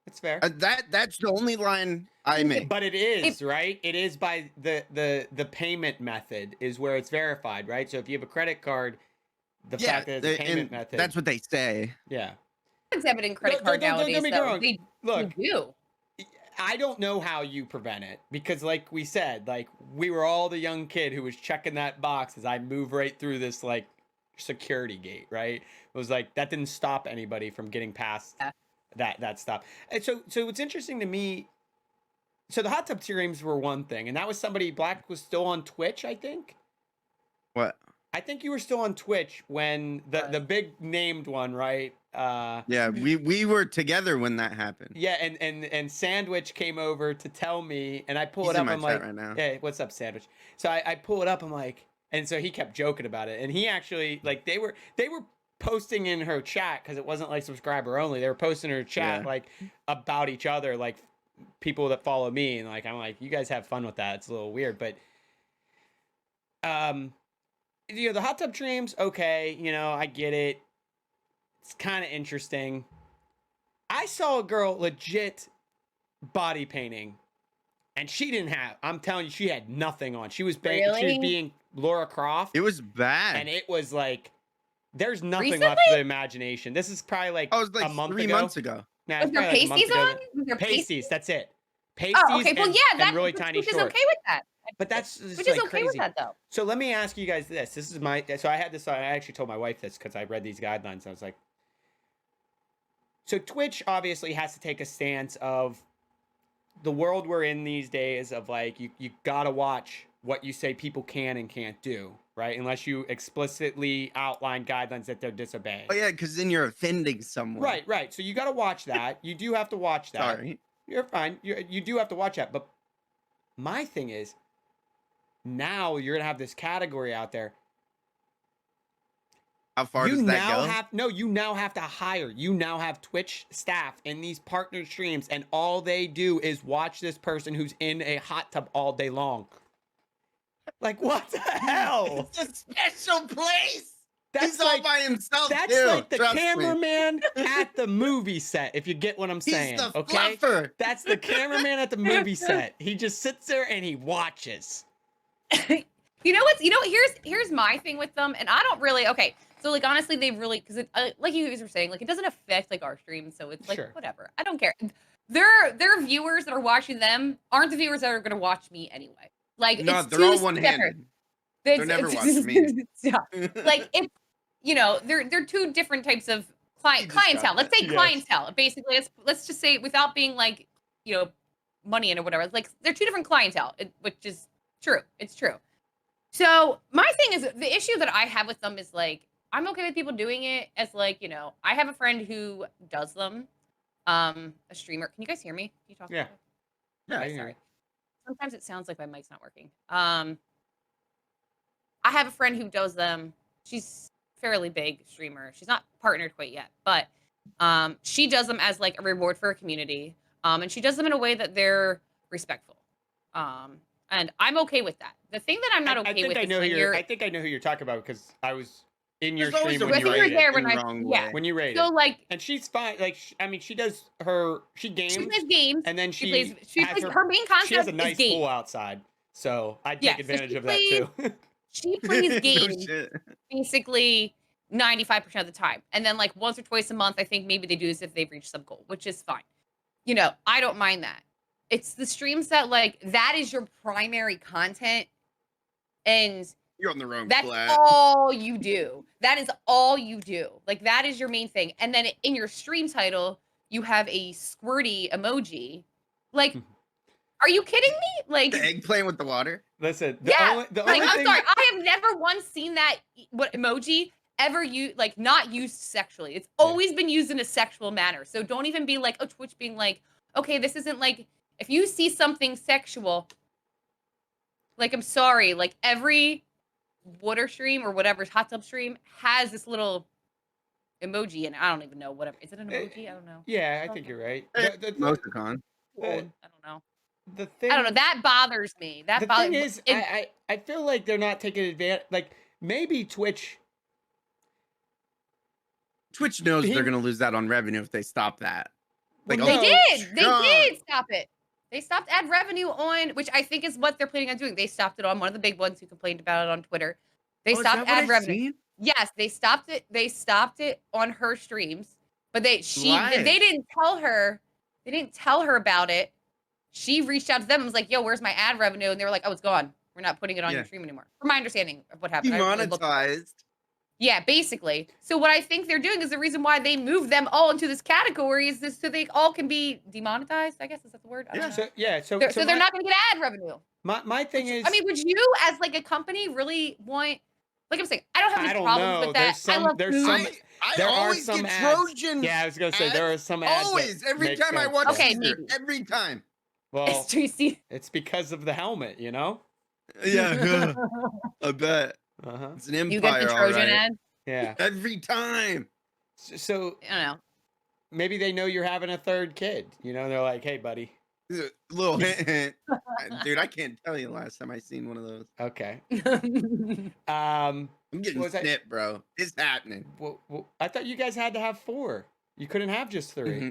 Speaker 3: that's fair.
Speaker 1: That's the only line I make.
Speaker 3: But it is right. It is by the payment method is where it's verified, right? So if you have a credit card, the fact that it's a payment method.
Speaker 1: That's what they say.
Speaker 3: Yeah.
Speaker 2: It's evident credit card nowadays.
Speaker 3: Don't get me wrong.
Speaker 2: Look,
Speaker 3: I don't know how you prevent it because, like we said, like we were all the young kid who was checking that box as I move right through this like security gate, right? It was like that didn't stop anybody from getting past that stuff. And so what's interesting to me, so the hot tub streams were one thing, and that was somebody Black was still on Twitch, I think.
Speaker 1: What?
Speaker 3: I think you were still on Twitch when the big named one, right?
Speaker 1: Yeah, we were together when that happened.
Speaker 3: Yeah, and Sandwich came over to tell me, and I pull
Speaker 1: He's
Speaker 3: it
Speaker 1: in
Speaker 3: up.
Speaker 1: my
Speaker 3: I'm
Speaker 1: chat
Speaker 3: like,
Speaker 1: right now.
Speaker 3: hey, what's up, Sandwich? So I pull it up. I'm like, and so he kept joking about it, and he actually like they were posting in her chat because it wasn't like subscriber only. They were posting in her chat like about each other, like people that follow me, and like I'm like, you guys have fun with that. It's a little weird, but you know, the hot tub streams, okay, you know, I get it. It's kind of interesting. I saw a girl legit body painting, and she didn't have. I'm telling you, she had nothing on. She was she was being Laura Croft.
Speaker 1: It was bad,
Speaker 3: and it was like there's nothing
Speaker 2: Recently?
Speaker 3: left to the imagination. This is probably like,
Speaker 1: like
Speaker 3: a month
Speaker 1: 3
Speaker 3: ago.
Speaker 1: months ago.
Speaker 3: Nah,
Speaker 2: Was there
Speaker 3: probably like a month
Speaker 2: pasties
Speaker 3: ago.
Speaker 2: on? Was there
Speaker 3: Pasties, that's it. Pasties.
Speaker 2: Oh, okay. Well,
Speaker 3: and,
Speaker 2: yeah,
Speaker 3: and really tiny
Speaker 2: which is
Speaker 3: shorts.
Speaker 2: okay with that.
Speaker 3: But that's just
Speaker 2: which is
Speaker 3: like
Speaker 2: okay
Speaker 3: crazy.
Speaker 2: with that though.
Speaker 3: So let me ask you guys this. This is my. So I had this. I actually told my wife this because I read these guidelines. I was like, so Twitch obviously has to take a stance of the world we're in these days of like you gotta watch what you say people can and can't do, right? Unless you explicitly outline guidelines that they're disobeying.
Speaker 1: Oh yeah, because then you're offending someone.
Speaker 3: Right. So you gotta watch that. You do have to watch that.
Speaker 1: Sorry.
Speaker 3: You're fine. You do have to watch that. But my thing is, now you're gonna have this category out there.
Speaker 1: How far does that go?
Speaker 3: You now have to hire. You now have Twitch staff in these partner streams, and all they do is watch this person who's in a hot tub all day long. Like, what the hell?
Speaker 1: It's a special place.
Speaker 3: That's
Speaker 1: He's
Speaker 3: like,
Speaker 1: all by himself.
Speaker 3: That's
Speaker 1: too,
Speaker 3: like the
Speaker 1: trust me.
Speaker 3: cameraman at the movie set, if you get what I'm saying.
Speaker 1: He's the
Speaker 3: okay?
Speaker 1: fluffer.
Speaker 3: That's the cameraman at the movie set. He just sits there and he watches.
Speaker 2: You know what's? Here's my thing with them, and I don't really. Okay, so like honestly, they really because like you guys were saying, like it doesn't affect like our stream, so it's like whatever. I don't care. Their viewers that are watching them aren't the viewers that are going to watch me anyway. Like
Speaker 1: No,
Speaker 2: it's
Speaker 1: they're all one-handed. They're never watching me.
Speaker 2: Like it's they're two different types of clientele. Let's say clientele. Basically, let's just say without being like money in or whatever. Like they're two different clientele, which is true. It's true. So my thing is the issue that I have with them is like I'm okay with people doing it as like I have a friend who does them, a streamer. Can you guys hear me? Can you talk?
Speaker 3: Yeah.
Speaker 2: Yeah. Okay, sorry. Sometimes it sounds like my mic's not working. I have a friend who does them. She's fairly big streamer. She's not partnered quite yet, but she does them as like a reward for a community. And she does them in a way that they're respectful. And I'm okay with that. The thing that I'm not okay with is
Speaker 3: I think I know who you're talking about because I was in your
Speaker 1: There's
Speaker 3: stream
Speaker 1: always
Speaker 3: when
Speaker 1: a
Speaker 3: you
Speaker 1: way
Speaker 3: rated
Speaker 1: in the wrong way.
Speaker 3: when you rated.
Speaker 2: So like,
Speaker 3: and she's fine. Like, I mean, she games.
Speaker 2: She plays games,
Speaker 3: and then
Speaker 2: she plays her main concept.
Speaker 3: She has a nice
Speaker 2: is game.
Speaker 3: pool outside, so I take advantage of that too.
Speaker 2: She plays games basically 95% of the time, and then like once or twice a month, I think maybe they do this if they've reached some goal, which is fine. I don't mind that. It's the streams that like that is your primary content, and
Speaker 1: you're on the wrong
Speaker 2: that's
Speaker 1: flat.
Speaker 2: all you do. That is all you do. Like that is your main thing. And then in your stream title, you have a squirty emoji. Like, are you kidding me? Like
Speaker 1: the egg playing with the water.
Speaker 3: Listen,
Speaker 2: I'm sorry. I have never once seen that emoji ever not used sexually. It's always been used in a sexual manner. So don't even be like, Twitch being like, okay, this isn't like, if you see something sexual, like, I'm sorry, like every water stream or whatever hot tub stream has this little emoji, and I don't even know whatever. Is it an emoji? I don't know.
Speaker 3: Yeah, I think you're right.
Speaker 1: Emoticon.
Speaker 2: I don't know.
Speaker 3: The thing,
Speaker 2: I don't know. That bothers me.
Speaker 3: The thing is, I feel like they're not taking advantage. Like maybe Twitch
Speaker 1: knows they're gonna lose out on revenue if they stop that.
Speaker 2: Like, they did stop it. They stopped ad revenue on, which I think is what they're planning on doing. They stopped it on one of the big ones who complained about it on Twitter. They stopped ad revenue. Yes, they stopped it. They stopped it on her streams, but they didn't tell her. They didn't tell her about it she reached out to them and was like, yo, where's my ad revenue? And they were like, oh, it's gone. We're not putting it on your
Speaker 1: Yeah.
Speaker 2: stream anymore. From my understanding of what happened.
Speaker 1: Demonetized.
Speaker 2: Yeah, basically. So what I think they're doing is the reason why they moved them all into this category is this so they all can be demonetized. I guess is that the word? I don't know.
Speaker 3: So
Speaker 2: they're not going to get ad revenue.
Speaker 3: My thing is,
Speaker 2: I mean, would you as like a company really want? Like I'm saying, I don't have any problems with that. I love food.
Speaker 1: I always get Trojans.
Speaker 3: Yeah, I was gonna say there are some ads.
Speaker 1: Always, every time I watch Caesar, every time.
Speaker 3: Well,
Speaker 2: Tracy.
Speaker 3: It's because of the helmet, you know.
Speaker 1: Yeah, I bet. It's an empire.
Speaker 2: You get the Trojan ad.
Speaker 3: Yeah,
Speaker 1: every time.
Speaker 3: So
Speaker 2: I don't know.
Speaker 3: Maybe they know you're having a third kid. You know, they're like, "Hey, buddy."
Speaker 1: A little hint. Dude, I can't tell you the last time I seen one of those.
Speaker 3: Okay.
Speaker 1: I'm getting snipped, bro. It's happening.
Speaker 3: Well, I thought you guys had to have 4. You couldn't have just 3.
Speaker 1: Mm-hmm.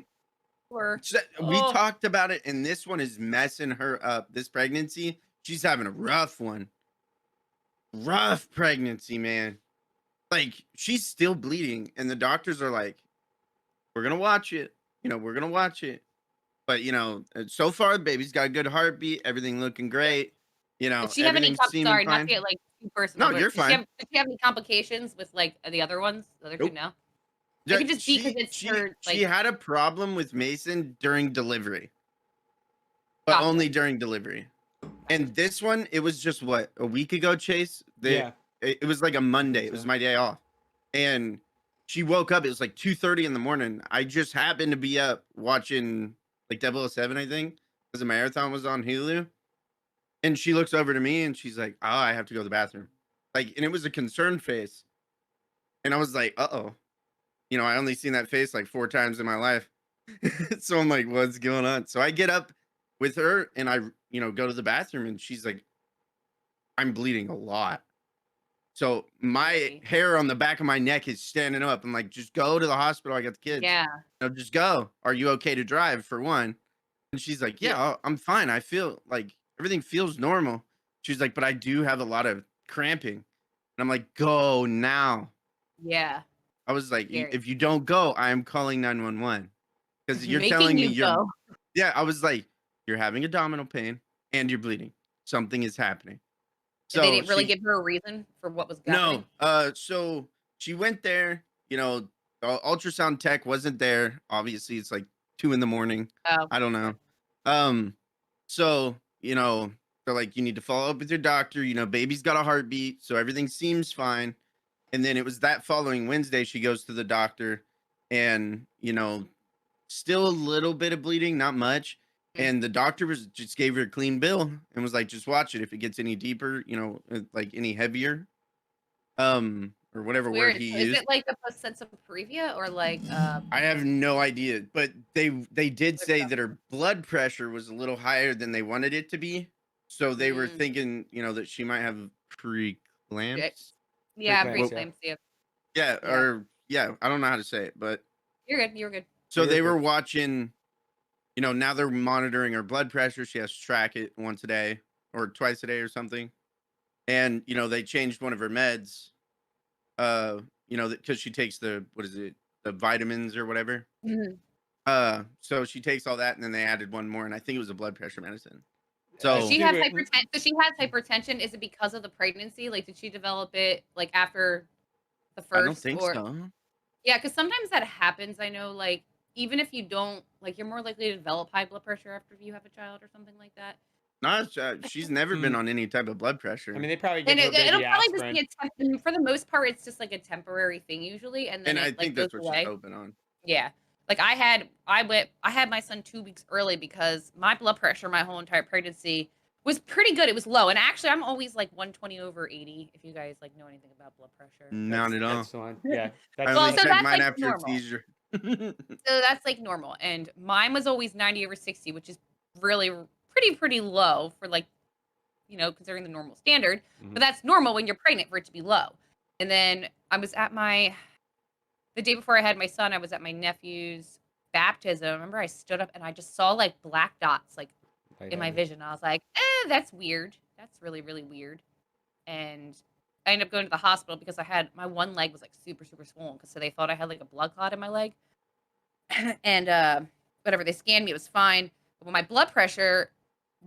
Speaker 2: 4.
Speaker 1: So, we talked about it, and this one is messing her up. This pregnancy, she's having a rough one. Rough pregnancy, man. Like, she's still bleeding, and the doctors are like, we're going to watch it. You know, we're going to watch it. But, you know, so far, the baby's got a good heartbeat. Everything looking great. You know,
Speaker 2: did she have any sorry, not to get like too personal.
Speaker 1: No, you're fine.
Speaker 2: Did she have any complications with like the other ones? The other two now? It could just be because it's her. Like,
Speaker 1: she had a problem with Mason during delivery. But only during delivery. And this one, it was just what, a week ago, Chase? It was like a Monday. It was my day off. And she woke up. It was like 2:30 in the morning. I just happened to be up watching like 007, I think, because the marathon was on Hulu. And she looks over to me and she's like, oh, I have to go to the bathroom. Like, and it was a concerned face. And I was like, uh-oh. You know, I only seen that face like 4 times in my life. So I'm like, what's going on? So I get up with her and I, you know, go to the bathroom and she's like, I'm bleeding a lot. So my hair on the back of my neck is standing up. I'm like, just go to the hospital. I got the kids.
Speaker 2: Yeah.
Speaker 1: No, just go. Are you okay to drive, for one? And she's like, yeah, I'm fine. I feel like everything feels normal. She's like, but I do have a lot of cramping. And I'm like, go now.
Speaker 2: Yeah.
Speaker 1: I was like, if you don't go, I am calling 911. Because you're telling me
Speaker 2: you're.
Speaker 1: Yeah, I was like, you're having abdominal pain and you're bleeding. Something is happening. So
Speaker 2: they didn't really give her a reason for what was happening?
Speaker 1: No. So she went there, you know, the ultrasound tech wasn't there. Obviously, it's like 2 a.m.
Speaker 2: Oh.
Speaker 1: I don't know. So, you know, they're like, you need to follow up with your doctor. You know, baby's got a heartbeat, so everything seems fine. And then it was that following Wednesday, she goes to the doctor and, you know, still a little bit of bleeding, not much. And the doctor just gave her a clean bill and was like, just watch it. If it gets any deeper, you know, like any heavier, or whatever word he used.
Speaker 2: Is it like a placenta previa or like?
Speaker 1: I have no idea, but they did say that her blood pressure was a little higher than they wanted it to be. So they were thinking, you know, that she might have preeclampsia.
Speaker 2: Yeah, preeclampsia.
Speaker 1: Yeah, or I don't know how to say it, but
Speaker 2: you're good. You're good.
Speaker 1: So they were watching. You know, now they're monitoring her blood pressure. She has to track it once a day or twice a day or something. And, you know, they changed one of her meds, you know, because she takes the vitamins or whatever. So she takes all that and then they added one more. And I think it was a blood pressure medicine. So
Speaker 2: she has hypertension. So she has hypertension. Is it because of the pregnancy? Like, did she develop it like after the first?
Speaker 1: I don't think so.
Speaker 2: Yeah, because sometimes that happens. I know, like, even if you don't, like, you're more likely to develop high blood pressure after you have a child or something like that.
Speaker 1: No, she's never been on any type of blood pressure.
Speaker 3: I mean, they probably get
Speaker 2: it'll probably just be for the most part, it's just like a temporary thing usually, and then
Speaker 1: I think that's what she's hoping on.
Speaker 2: Yeah, like I had my son 2 weeks early because my blood pressure my whole entire pregnancy was pretty good. It was low, and actually, I'm always like 120/80. If you guys like know anything about blood pressure,
Speaker 1: not at all.
Speaker 3: Yeah,
Speaker 1: I checked mine after a seizure.
Speaker 2: So that's like normal, and mine was always 90/60, which is really pretty low for, like, you know, considering the normal standard. But that's normal when you're pregnant for it to be low. And then I was at the day before I had my son, I was at my nephew's baptism. I remember I stood up and I just saw like black dots like in my vision. I was like, that's weird. That's really weird. And I ended up going to the hospital because my one leg was like super swollen, so they thought I had like a blood clot in my leg. And whatever, they scanned me, it was fine. Well, my blood pressure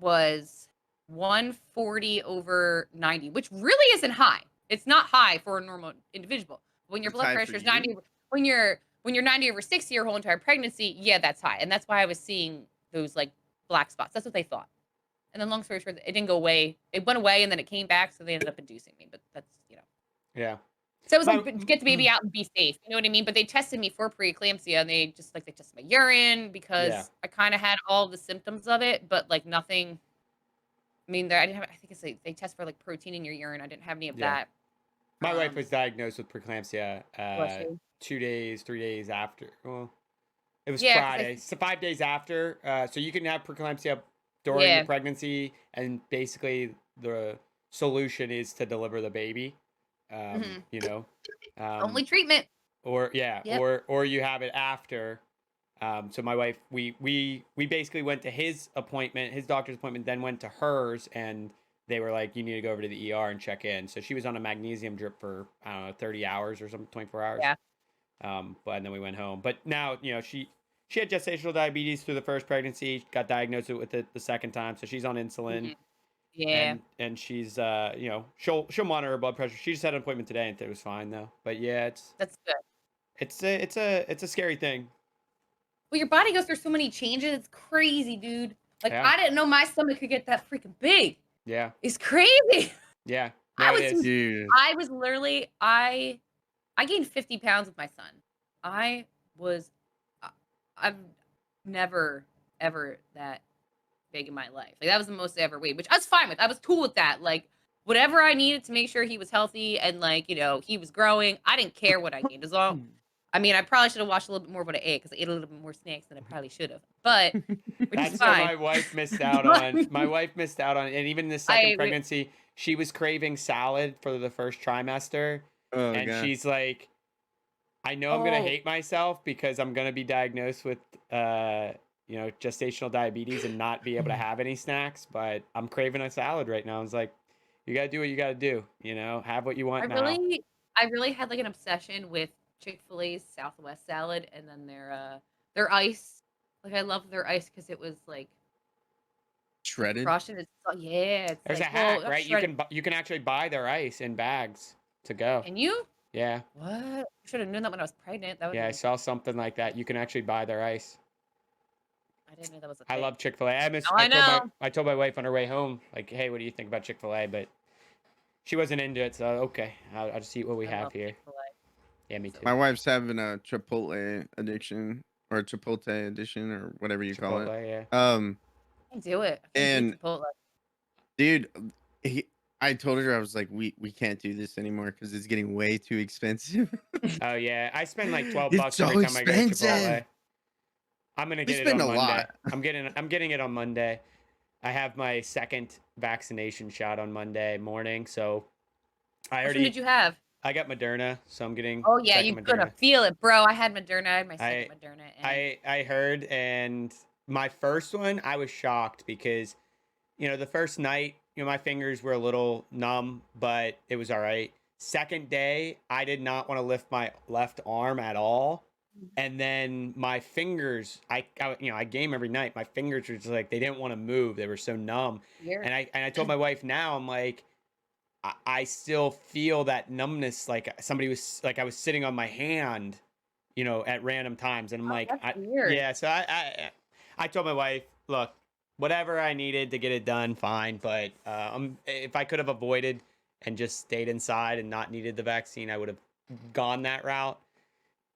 Speaker 2: was 140/90, which really isn't high. It's not high for a normal individual. When your
Speaker 1: It's
Speaker 2: blood
Speaker 1: high
Speaker 2: pressure
Speaker 1: for
Speaker 2: is
Speaker 1: you?
Speaker 2: 90, when you're 90/60 your whole entire pregnancy, yeah, that's high. And that's why I was seeing those like black spots. That's what they thought. And then long story short, it didn't go away. It went away and then it came back, so they ended up inducing me. But that's,
Speaker 3: Yeah.
Speaker 2: So it was like, get the baby out and be safe. You know what I mean? But they tested me for preeclampsia, and they tested my urine because I kind of had all the symptoms of it, but like nothing. I mean, I didn't have. I think it's like they test for like protein in your urine. I didn't have any of that.
Speaker 3: My wife was diagnosed with preeclampsia
Speaker 2: Bless you.
Speaker 3: 3 days after. Well, it was
Speaker 2: 'cause
Speaker 3: Friday, so 5 days after. So you can have preeclampsia during the pregnancy, and basically the solution is to deliver the baby. You know,
Speaker 2: only treatment.
Speaker 3: or or you have it after. So my wife, we basically went to his appointment, his doctor's appointment, then went to hers, and they were like, you need to go over to the ER and check in. So she was on a magnesium drip for, I don't know, 30 hours or something, 24 hours.
Speaker 2: Yeah.
Speaker 3: But and then we went home. But now, she had gestational diabetes through the first pregnancy, got diagnosed with it the second time, so she's on insulin.
Speaker 2: Yeah.
Speaker 3: And she's she'll monitor her blood pressure. She just had an appointment today and it was fine though. But yeah,
Speaker 2: That's good.
Speaker 3: it's a scary thing.
Speaker 2: Well, your body goes through so many changes. It's crazy, dude. Like
Speaker 3: Yeah.
Speaker 2: I didn't know my stomach could get that freaking big.
Speaker 3: Yeah.
Speaker 2: It's crazy.
Speaker 3: Yeah.
Speaker 2: No,
Speaker 3: it is.
Speaker 1: Dude.
Speaker 2: I was literally I gained 50 pounds with my son. I've never ever that big in my life. Like that was the most I ever weighed, which I was fine with. I was cool with that. Like whatever I needed to make sure he was healthy and like, he was growing. I didn't care what I gained as long. I mean, I probably should have watched a little bit more what I ate because I ate a little bit more snacks than I probably should have. But which
Speaker 3: That's
Speaker 2: is
Speaker 3: what
Speaker 2: fine.
Speaker 3: my wife missed out on. My wife missed out on, and even the second pregnancy, she was craving salad for the first trimester, and
Speaker 1: God.
Speaker 3: she's like, I know I'm gonna hate myself because I'm gonna be diagnosed with gestational diabetes and not be able to have any snacks, but I'm craving a salad right now. I was like, you gotta do what you gotta do, have what you want now.
Speaker 2: I really had like an obsession with Chick-fil-A's Southwest salad and then their ice. Like I love their ice because it was like
Speaker 1: shredded.
Speaker 2: crushed and it's
Speaker 3: There's
Speaker 2: like,
Speaker 3: a hack, right? You can actually buy their ice in bags to go.
Speaker 2: Can you?
Speaker 3: Yeah.
Speaker 2: What? I should have known that when I was pregnant. That would
Speaker 3: I saw something like that. You can actually buy their ice.
Speaker 2: I didn't know that was a thing.
Speaker 3: I love Chick-fil-A. I told my wife on her way home, like, hey, what do you think about Chick-fil-A? But she wasn't into it, so okay, I'll just eat what we have here.
Speaker 2: Chick-fil-A.
Speaker 3: Yeah, me too.
Speaker 1: My wife's having a Chipotle addiction or a Chipotle addiction or whatever you call it.
Speaker 3: Yeah.
Speaker 2: I can do it.
Speaker 1: And
Speaker 2: Chipotle.
Speaker 1: Dude, I told her, I was like, we can't do this anymore because it's getting way too expensive.
Speaker 3: Oh yeah, I spend like $12
Speaker 1: It's so
Speaker 3: every time I go to
Speaker 1: expensive.
Speaker 3: Chipotle. I'm gonna get it on
Speaker 1: spend a
Speaker 3: Monday.
Speaker 1: lot.
Speaker 3: I'm getting it on Monday. I have my second vaccination shot on Monday morning, so
Speaker 2: Which one did you have?
Speaker 3: I got Moderna, so I'm getting.
Speaker 2: Oh yeah, you're
Speaker 3: Moderna.
Speaker 2: gonna feel it, bro. I had Moderna. I had my second Moderna. And
Speaker 3: I heard, and my first one, I was shocked because, the first night, my fingers were a little numb, but it was all right. Second day, I did not want to lift my left arm at all. And then my fingers, I game every night. My fingers were just like, they didn't want to move. They were so numb. And I told my wife now, I'm like, I still feel that numbness. Like somebody was like, I was sitting on my hand, at random times. And I'm like,
Speaker 2: that's weird.
Speaker 3: Yeah. So I told my wife, look, whatever I needed to get it done, fine. But if I could have avoided and just stayed inside and not needed the vaccine, I would have gone that route.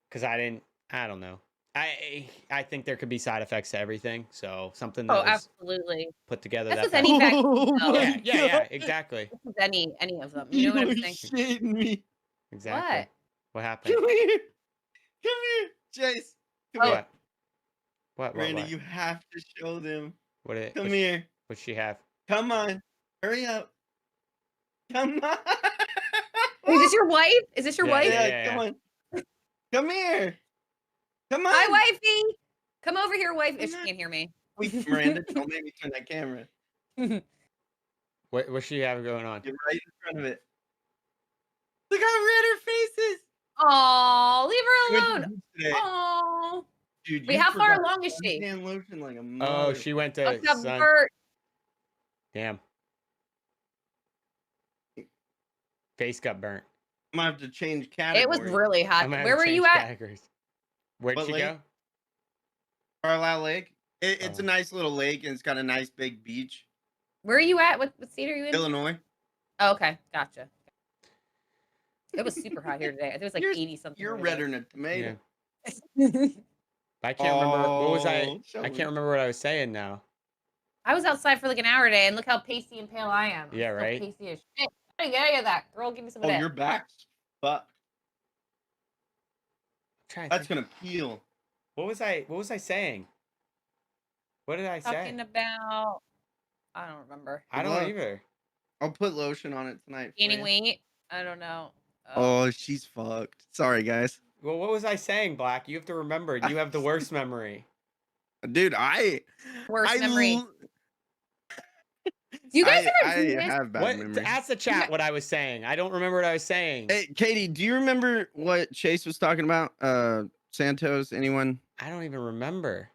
Speaker 3: Because I don't know. I think there could be side effects to everything. So something that was
Speaker 2: absolutely
Speaker 3: put together.
Speaker 2: That's with any vaccine.
Speaker 3: Yeah, exactly.
Speaker 2: This is any of them. You know what I'm saying?
Speaker 1: Shitting me.
Speaker 3: Exactly. What happened?
Speaker 1: Come here, Jace. Come here.
Speaker 3: What?
Speaker 1: Randy, you have to show them.
Speaker 3: Come
Speaker 1: here.
Speaker 3: What's she have?
Speaker 1: Come on. Hurry up. Come on.
Speaker 2: Is this your wife? Is this your wife?
Speaker 1: Yeah, come on. Come here. Come on.
Speaker 2: Hi, wifey. Come over here, wife. If she can't hear me.
Speaker 1: Wait, Miranda, don't make me turn that camera.
Speaker 3: What's she have going on?
Speaker 1: Get right in front of it. Look how red her face is.
Speaker 2: Oh, leave her alone.
Speaker 1: Oh. Dude,
Speaker 2: Wait,
Speaker 1: you
Speaker 2: how far
Speaker 1: forgot
Speaker 2: along is she?
Speaker 1: hand lotion like a
Speaker 3: Oh,
Speaker 1: mother.
Speaker 3: she went
Speaker 2: What's
Speaker 3: to
Speaker 2: up,
Speaker 3: sun.
Speaker 2: Bert?
Speaker 3: Damn. Face got burnt.
Speaker 1: I'm gonna have to change
Speaker 2: It was
Speaker 1: category.
Speaker 2: really
Speaker 3: I'm
Speaker 2: hot.
Speaker 3: gonna have
Speaker 2: Where
Speaker 3: to
Speaker 2: were
Speaker 3: change
Speaker 2: you at?
Speaker 3: categories. Where'd
Speaker 1: What
Speaker 3: she
Speaker 1: lake?
Speaker 3: go?
Speaker 1: Carlisle Lake. It's a
Speaker 3: Oh.
Speaker 1: nice little lake and it's got a nice big beach.
Speaker 2: Where are you at? What state are you in?
Speaker 1: Illinois.
Speaker 2: Oh, okay, gotcha. It was super hot here today. I think it was like 80 something.
Speaker 1: You're
Speaker 2: over
Speaker 1: redder
Speaker 2: there.
Speaker 1: than a tomato.
Speaker 3: I can't remember. What was I?
Speaker 1: Oh, show
Speaker 3: I
Speaker 1: me.
Speaker 3: can't remember what I was saying now.
Speaker 2: I was outside for like an hour today, and look how pasty and pale I am.
Speaker 3: Yeah,
Speaker 2: I'm
Speaker 3: right?
Speaker 2: still pasty as shit. I didn't get any of that. Girl, give me some of
Speaker 1: Oh,
Speaker 2: that.
Speaker 1: your back's fucked.
Speaker 3: Trying to
Speaker 1: That's
Speaker 3: think.
Speaker 1: gonna peel.
Speaker 3: What was I saying? What did I
Speaker 2: Talking
Speaker 3: say?
Speaker 2: about, I don't remember.
Speaker 3: I don't
Speaker 1: luck.
Speaker 3: either.
Speaker 1: I'll put lotion on it tonight. For
Speaker 2: Gaining
Speaker 1: you.
Speaker 2: weight. I don't know.
Speaker 1: Oh, she's fucked. Sorry, guys.
Speaker 3: Well, what was I saying, Black? You have to remember. You have the worst memory.
Speaker 1: Dude,
Speaker 2: Worst memory. Do you guys ever do
Speaker 1: I
Speaker 2: this?
Speaker 1: have bad
Speaker 3: What?
Speaker 1: memory.
Speaker 3: Ask the chat what I was saying. I don't remember what I was saying.
Speaker 1: Hey, Katie, do you remember what Chase was talking about? Santos, anyone?
Speaker 3: I don't even remember.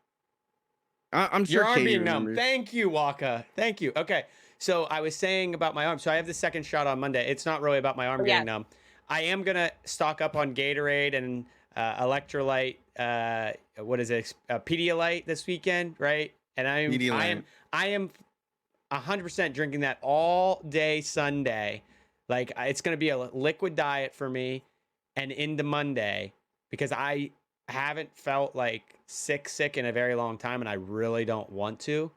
Speaker 1: I'm sure
Speaker 3: Your arm
Speaker 1: Katie
Speaker 3: being numb.
Speaker 1: remembers.
Speaker 3: Thank you, Waka. Thank you. Okay. So I was saying about my arm. So I have the second shot on Monday. It's not really about my arm being numb. I am going to stock up on Gatorade and electrolyte. What is it? Pedialyte this weekend, right? And I am 100% drinking that all day Sunday. Like it's going to be a liquid diet for me and into Monday because I haven't felt like sick in a very long time and I really don't want to.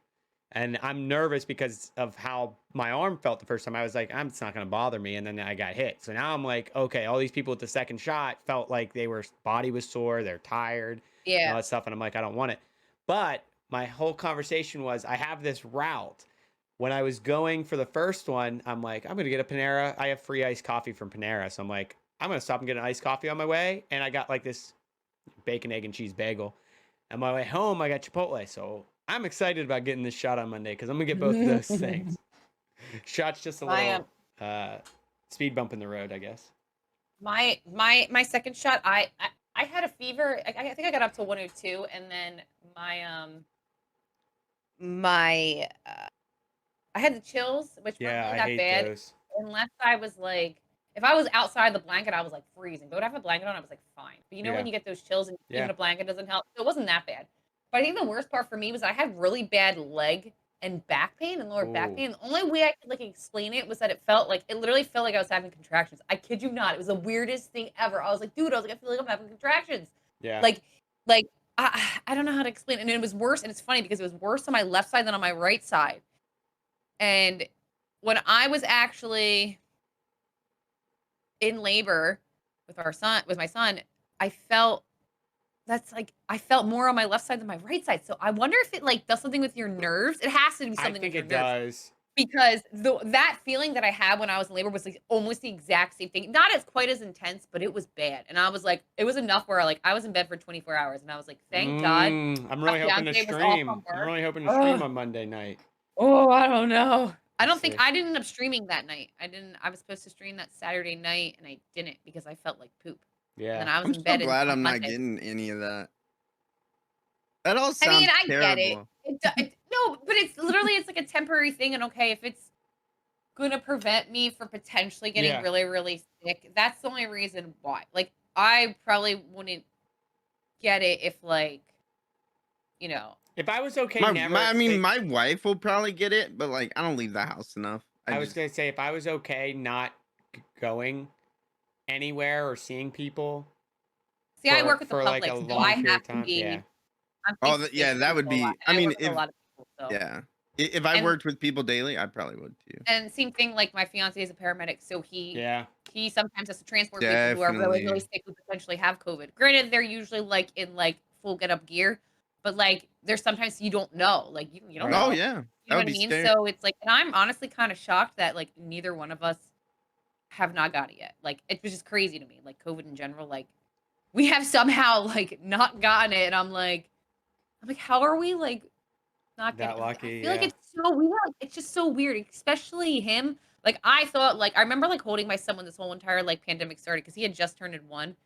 Speaker 3: And I'm nervous because of how my arm felt the first time. I was like, it's not going to bother me. And then I got hit. So now I'm like, okay, all these people with the second shot felt like body was sore. They're tired. And all that stuff. And I'm like, I don't want it. But my whole conversation was I have this route. When I was going for the first one, I'm like, I'm going to get a Panera. I have free iced coffee from Panera. So I'm like, I'm going to stop and get an iced coffee on my way. And I got like this bacon, egg, and cheese bagel. On my way home, I got Chipotle. So I'm excited about getting this shot on Monday because I'm going to get both of those things. Shot's just a little speed bump in the road, I guess.
Speaker 2: My second shot, I had a fever. I think I got up to 102, and then I had the chills, which weren't really that bad. Those. Unless I was like, if I was outside the blanket, I was like freezing. But when I have a blanket on, I was like fine. But you know when you get those chills and even a blanket doesn't help, so it wasn't that bad. But I think the worst part for me was I had really bad leg and back pain and lower back pain. The only way I could like explain it was that it literally felt like I was having contractions. I kid you not. It was the weirdest thing ever. I was like, dude, I feel like I'm having contractions.
Speaker 3: Yeah.
Speaker 2: Like I don't know how to explain it. And it was worse. And it's funny because it was worse on my left side than on my right side. And when I was actually in labor with my son, I felt more on my left side than my right side. So I wonder if it like does something with your nerves. It has to do something with your nerves. I think it does. Because that feeling that I had when I was in labor was like almost the exact same thing. Not as quite as intense, but it was bad. And I was like, it was enough where I was in bed for 24 hours and I was like, thank God.
Speaker 3: I'm really hoping to stream. I'm really hoping to stream on Monday night.
Speaker 2: Oh, I don't know. I didn't end up streaming that night. I was supposed to stream that Saturday night and I didn't because I felt like poop.
Speaker 3: Yeah.
Speaker 2: And then I was in bed.
Speaker 1: I'm glad I'm not getting any of that. That all sounds terrible.
Speaker 2: Get it. No, but it's like a temporary thing. And okay, if it's going to prevent me from potentially getting really, really sick, that's the only reason why. Like, I probably wouldn't get it if
Speaker 3: if I was okay,
Speaker 1: my wife will probably get it, but like I don't leave the house enough.
Speaker 3: I was gonna say if I was okay not going anywhere or seeing people.
Speaker 2: See, I work with the public, so I have to be.
Speaker 1: Yeah. That would be. I mean, if
Speaker 2: a lot of people, so.
Speaker 1: Yeah, if I worked with people daily, I probably would too.
Speaker 2: And same thing, like my fiance is a paramedic, so he sometimes has to transport people who are really, really sick who potentially have COVID. Granted, they're usually like in like full get up gear. But like, there's sometimes you don't know, like you don't know.
Speaker 1: Oh yeah,
Speaker 2: you know what I mean. So it's like, and I'm honestly kind of shocked that like neither one of us have not got it yet. Like it was just crazy to me, like COVID in general. Like we have somehow like not gotten it, and I'm like, how are we like not getting lucky? I feel like it's so weird. Like, it's just so weird, especially him. Like I thought, like I remember like holding my son when this whole entire like pandemic started because he had just turned 1.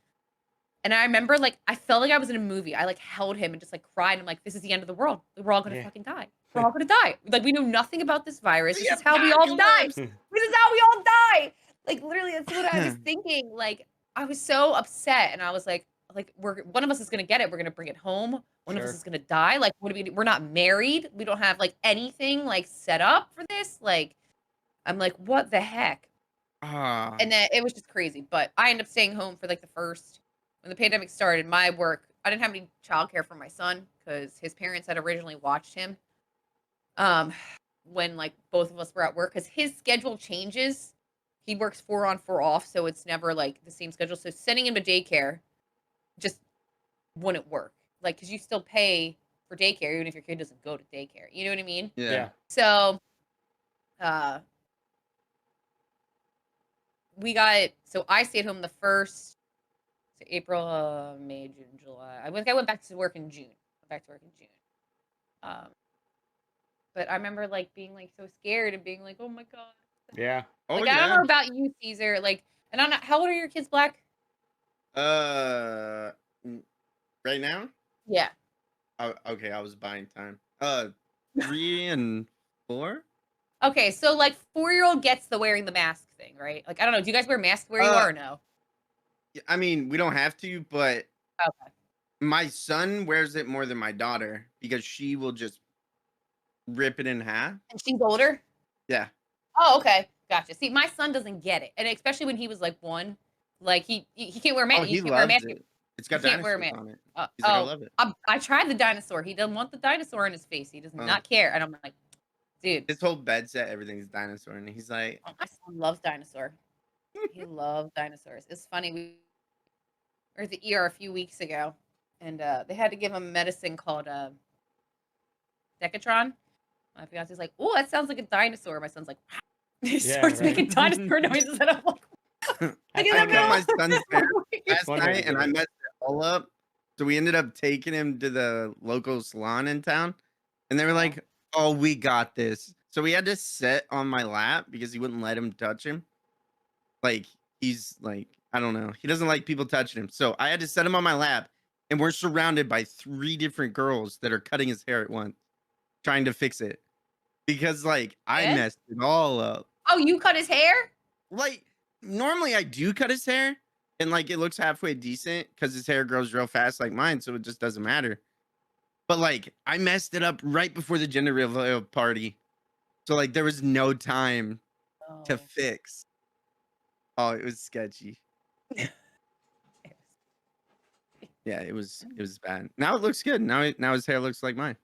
Speaker 2: And I remember, like, I felt like I was in a movie. I, like, held him and just, like, cried. I'm like, "This is the end of the world. We're all gonna
Speaker 3: Yeah.
Speaker 2: fucking die. We're all gonna die. Like, we know nothing about this virus. This
Speaker 1: We
Speaker 2: is
Speaker 1: have
Speaker 2: how we
Speaker 1: time
Speaker 2: all
Speaker 1: to
Speaker 2: die.
Speaker 1: live.
Speaker 2: This is how we all die." Like, literally, that's what I was thinking. Like, I was so upset, and I was like, "We're one of us is gonna get it. We're gonna bring it home. One of us
Speaker 3: Sure.
Speaker 2: is gonna die. Like, what do we do? We're not married. We don't have, like, anything, like, set up for this." Like, I'm like, "What the heck?"
Speaker 1: Ah,
Speaker 2: And then it was just crazy, but I ended up staying home for, like, the first when the pandemic started, my work I didn't have any childcare for my son because his parents had originally watched him, um, when, like, both of us were at work because his schedule changes. He works 4 on, 4 off, so it's never, like, the same schedule, so sending him to daycare just wouldn't work, like, because you still pay for daycare even if your kid doesn't go to daycare, you know what I mean?
Speaker 1: yeah.
Speaker 3: Yeah.
Speaker 2: So, so I stayed home the first so April, May, June, July. I went back to work in June. Went back to work in June. Um, but I remember like being like so scared and being like, "Oh my god!"
Speaker 3: Yeah.
Speaker 1: Oh
Speaker 2: Like I don't
Speaker 1: yeah.
Speaker 2: know about you, Caesar. Like, and I'm not. How old are your kids, Black?
Speaker 1: Uh, right now.
Speaker 2: Yeah.
Speaker 1: Okay, I was buying time. 3 and 4.
Speaker 2: Okay, so like 4-year-old gets the wearing the mask thing, right? Like I don't know. Do you guys wear masks where you
Speaker 1: Uh,
Speaker 2: are or no?
Speaker 1: I mean, we don't have to, but
Speaker 2: Okay.
Speaker 1: my son wears it more than my daughter because she will just rip it in half.
Speaker 2: And she's older.
Speaker 1: Yeah.
Speaker 2: Oh, okay, gotcha. See, my son doesn't get it, and especially when he was like 1, like he can't wear a
Speaker 1: Oh,
Speaker 2: mask. He
Speaker 1: he
Speaker 2: can't wear a
Speaker 1: loves
Speaker 2: mask.
Speaker 1: it. It's
Speaker 2: He
Speaker 1: got
Speaker 2: can't wear a
Speaker 1: dinosaurs
Speaker 2: mask.
Speaker 1: on it.
Speaker 2: Uh,
Speaker 1: He's like, I
Speaker 2: oh,
Speaker 1: love it.
Speaker 2: I tried the dinosaur. He doesn't want the dinosaur in his face. He does
Speaker 1: Oh,
Speaker 2: not care. And I'm like, dude,
Speaker 1: his whole bed set, everything's dinosaur, and he's like,
Speaker 2: my son loves dinosaur. He loves dinosaurs. It's funny. We were at the ER a few weeks ago, and they had to give him medicine called Decatron. My fiance's like, "Oh, that sounds like a dinosaur." My son's like, he
Speaker 3: Yeah,
Speaker 2: starts
Speaker 3: right.
Speaker 2: making dinosaur noises, and I'm like,
Speaker 1: I
Speaker 2: look at
Speaker 1: cut my
Speaker 2: that
Speaker 1: son's hair last
Speaker 3: One way to
Speaker 1: night, and
Speaker 3: do
Speaker 1: I
Speaker 3: it.
Speaker 1: messed it all up. So we ended up taking him to the local salon in town, and they were like, "Oh, we got this." So we had to sit on my lap because he wouldn't let him touch him. Like he's like, I don't know, he doesn't like people touching him. So I had to set him on my lap, and we're surrounded by 3 different girls that are cutting his hair at once, trying to fix it because like I
Speaker 2: Good.
Speaker 1: messed it all up.
Speaker 2: Oh, you cut his hair?
Speaker 1: Like normally I do cut his hair and like it looks halfway decent because his hair grows real fast like mine, so it just doesn't matter. But like I messed it up right before the gender reveal party. So like there was no time to
Speaker 2: Oh.
Speaker 1: fix. Oh, it was sketchy. Yeah, it was bad. Now it looks good. Now his hair looks like mine.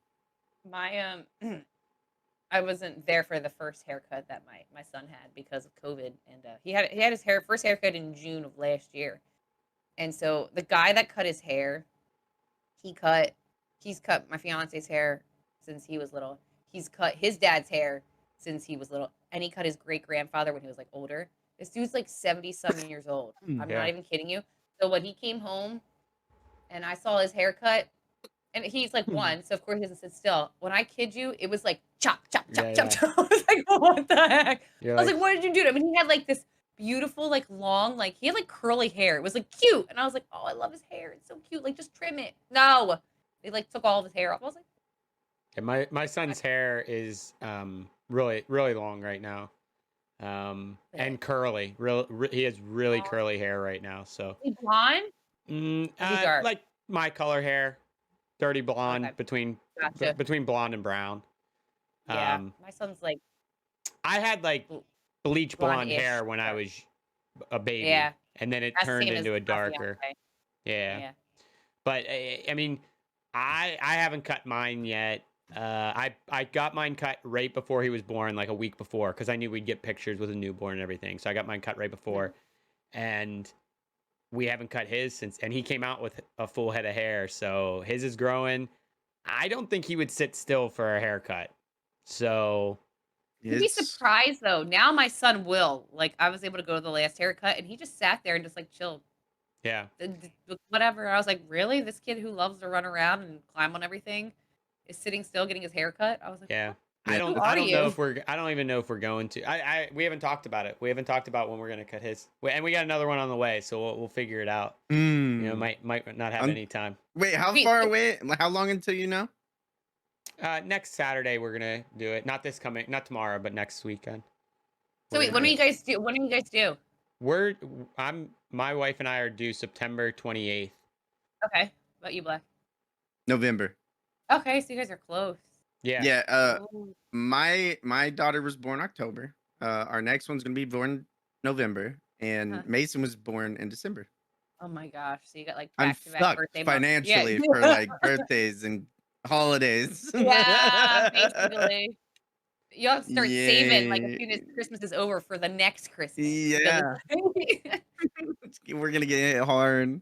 Speaker 2: My I wasn't there for the first haircut that my son had because of COVID, and he had his first haircut in June of last year, and so the guy that cut his hair, he cut he's cut my fiance's hair since he was little. He's cut his dad's hair since he was little, and he cut his great grandfather when he was like older. This dude's like 70-something years old. I'm
Speaker 3: Yeah.
Speaker 2: not even kidding you. So when he came home and I saw his haircut, and he's like 1, so of course he doesn't sit still. When I kid you, it was like chop, chop, chop,
Speaker 3: Yeah,
Speaker 2: chop,
Speaker 3: yeah.
Speaker 2: chop. I was like, what the heck?
Speaker 3: You're
Speaker 2: I was
Speaker 3: like,
Speaker 2: like, what did you do? I mean, he had like this beautiful, like long, like he had like curly hair. It was like cute. And I was like, oh, I love his hair. It's so cute. Like just trim it. No. They like took all of his hair off. I was like,
Speaker 3: and my son's hair is really really long right now, and curly. He has really
Speaker 2: oh,
Speaker 3: curly hair right now. So
Speaker 2: is he blonde? Is he dark?
Speaker 3: like my color hair, dirty
Speaker 2: Okay,
Speaker 3: blonde between
Speaker 2: gotcha.
Speaker 3: between blonde and brown.
Speaker 2: Yeah. My son's like
Speaker 3: I had like bleach blonde
Speaker 2: blonde-ish.
Speaker 3: hair when I was a baby,
Speaker 2: Yeah.
Speaker 3: and then it
Speaker 2: That's
Speaker 3: turned
Speaker 2: same as
Speaker 3: into a
Speaker 2: my
Speaker 3: darker.
Speaker 2: fiance.
Speaker 3: Yeah.
Speaker 2: Yeah.
Speaker 3: But I mean, I haven't cut mine yet. I got mine cut right before he was born, like a week before, because I knew we'd get pictures with a newborn and everything. So I got mine cut right before, and we haven't cut his since. And he came out with a full head of hair, so his is growing. I don't think he would sit still for a haircut. So
Speaker 2: You'd be
Speaker 1: It's
Speaker 2: surprised though. Now my son will. Like I was able to go to the last haircut and he just sat there and just like chilled.
Speaker 3: yeah,
Speaker 2: Whatever. I was like, really? This kid who loves to run around and climb on everything is sitting still getting his hair cut? I was like,
Speaker 3: yeah.
Speaker 2: what? Who
Speaker 3: I
Speaker 2: are
Speaker 3: don't know
Speaker 2: you?
Speaker 3: if I don't even know if we're going to. We haven't talked about it. We haven't talked about when we're gonna cut his. And we got another one on the way, so we'll figure it out. You know, might not have any time.
Speaker 1: Wait, how
Speaker 2: Wait,
Speaker 1: far
Speaker 2: so-
Speaker 1: away? How long until you know?
Speaker 3: Next Saturday we're gonna do it. Not tomorrow, but next weekend.
Speaker 2: So wait, when do you guys do? When do you guys do?
Speaker 3: My wife and I are due September 28th.
Speaker 2: Okay. What about you, Black?
Speaker 1: November.
Speaker 2: Okay, so you guys are close.
Speaker 3: Yeah.
Speaker 1: Yeah.
Speaker 2: Ooh.
Speaker 1: My daughter was born October. Our next one's gonna be born November, and
Speaker 2: Uh-huh.
Speaker 1: Mason was born in December.
Speaker 2: Oh my gosh! So you got like
Speaker 1: I'm
Speaker 2: back-to-back
Speaker 1: fucked
Speaker 2: birthday months.
Speaker 1: financially
Speaker 2: Yeah.
Speaker 1: for like birthdays and holidays.
Speaker 2: Yeah, basically. You have to start saving like as
Speaker 1: Yay.
Speaker 2: soon as Christmas is over for the next Christmas.
Speaker 1: Yeah. We're gonna get hit hard.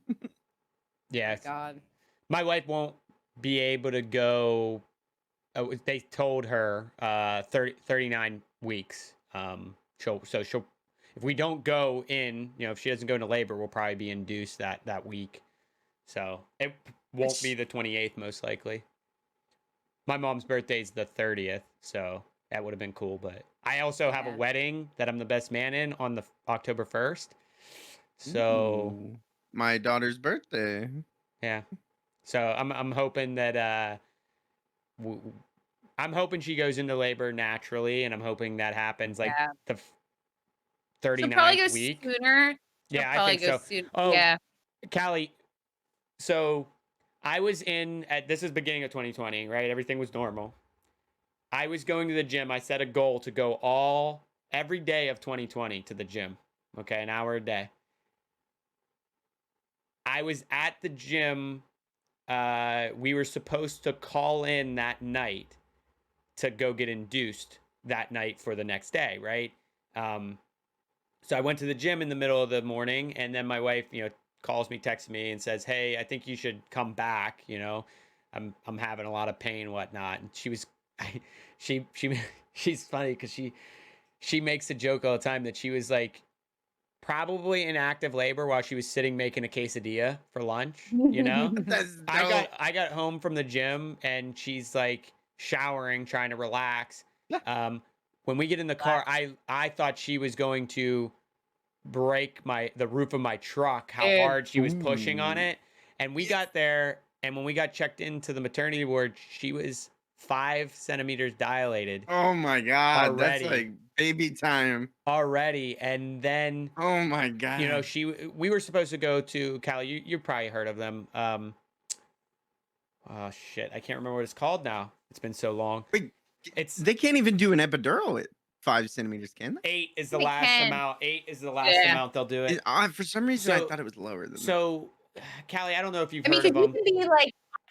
Speaker 3: Yeah.
Speaker 2: God.
Speaker 3: My wife won't be able to go. They told her 39 weeks. She'll if we don't go in, you know, if she doesn't go into labor, we'll probably be induced that week. So it won't be the 28th most likely. My mom's birthday is the 30th, so that would have been cool. But I also have a wedding that I'm the best man in on the October 1st. So
Speaker 1: Ooh, my daughter's birthday.
Speaker 3: yeah. So I'm hoping that I'm hoping she goes into labor naturally, and I'm hoping that happens like the 39th
Speaker 2: She'll probably go
Speaker 3: week.
Speaker 2: sooner.
Speaker 3: Yeah, I think so. Oh,
Speaker 2: yeah.
Speaker 3: Callie, so I was this is beginning of 2020, right? Everything was normal. I was going to the gym. I set a goal to go every day of 2020 to the gym. Okay, an hour a day. I was at the gym. We were supposed to call in that night to go get induced that night for the next day, right? So I went to the gym in the middle of the morning, and then my wife, you know, calls me, texts me, and says, "Hey, I think you should come back. You know, I'm having a lot of pain, and whatnot." And she's funny because she makes a joke all the time that she was like probably in active labor while she was sitting making a quesadilla for lunch. You know, I got home from the gym and she's like showering, trying to relax. When we get in the car, I thought she was going to break the roof of my truck, how hard she was pushing on it. And we got there, and when we got checked into the maternity ward, she was 5 centimeters dilated.
Speaker 1: Oh my God.
Speaker 3: Already.
Speaker 1: That's like baby time.
Speaker 3: Already. And then,
Speaker 1: oh my God.
Speaker 3: You know, we were supposed to go to Cali. You probably heard of them. Oh shit. I can't remember what it's called now. It's been so long.
Speaker 1: Wait, they can't even do an epidural at 5 centimeters, can they?
Speaker 3: 8 is the last amount. 8 is the last amount they'll do it.
Speaker 1: For some reason, I thought it was lower than that.
Speaker 3: So, Callie, I don't know if you've heard of them.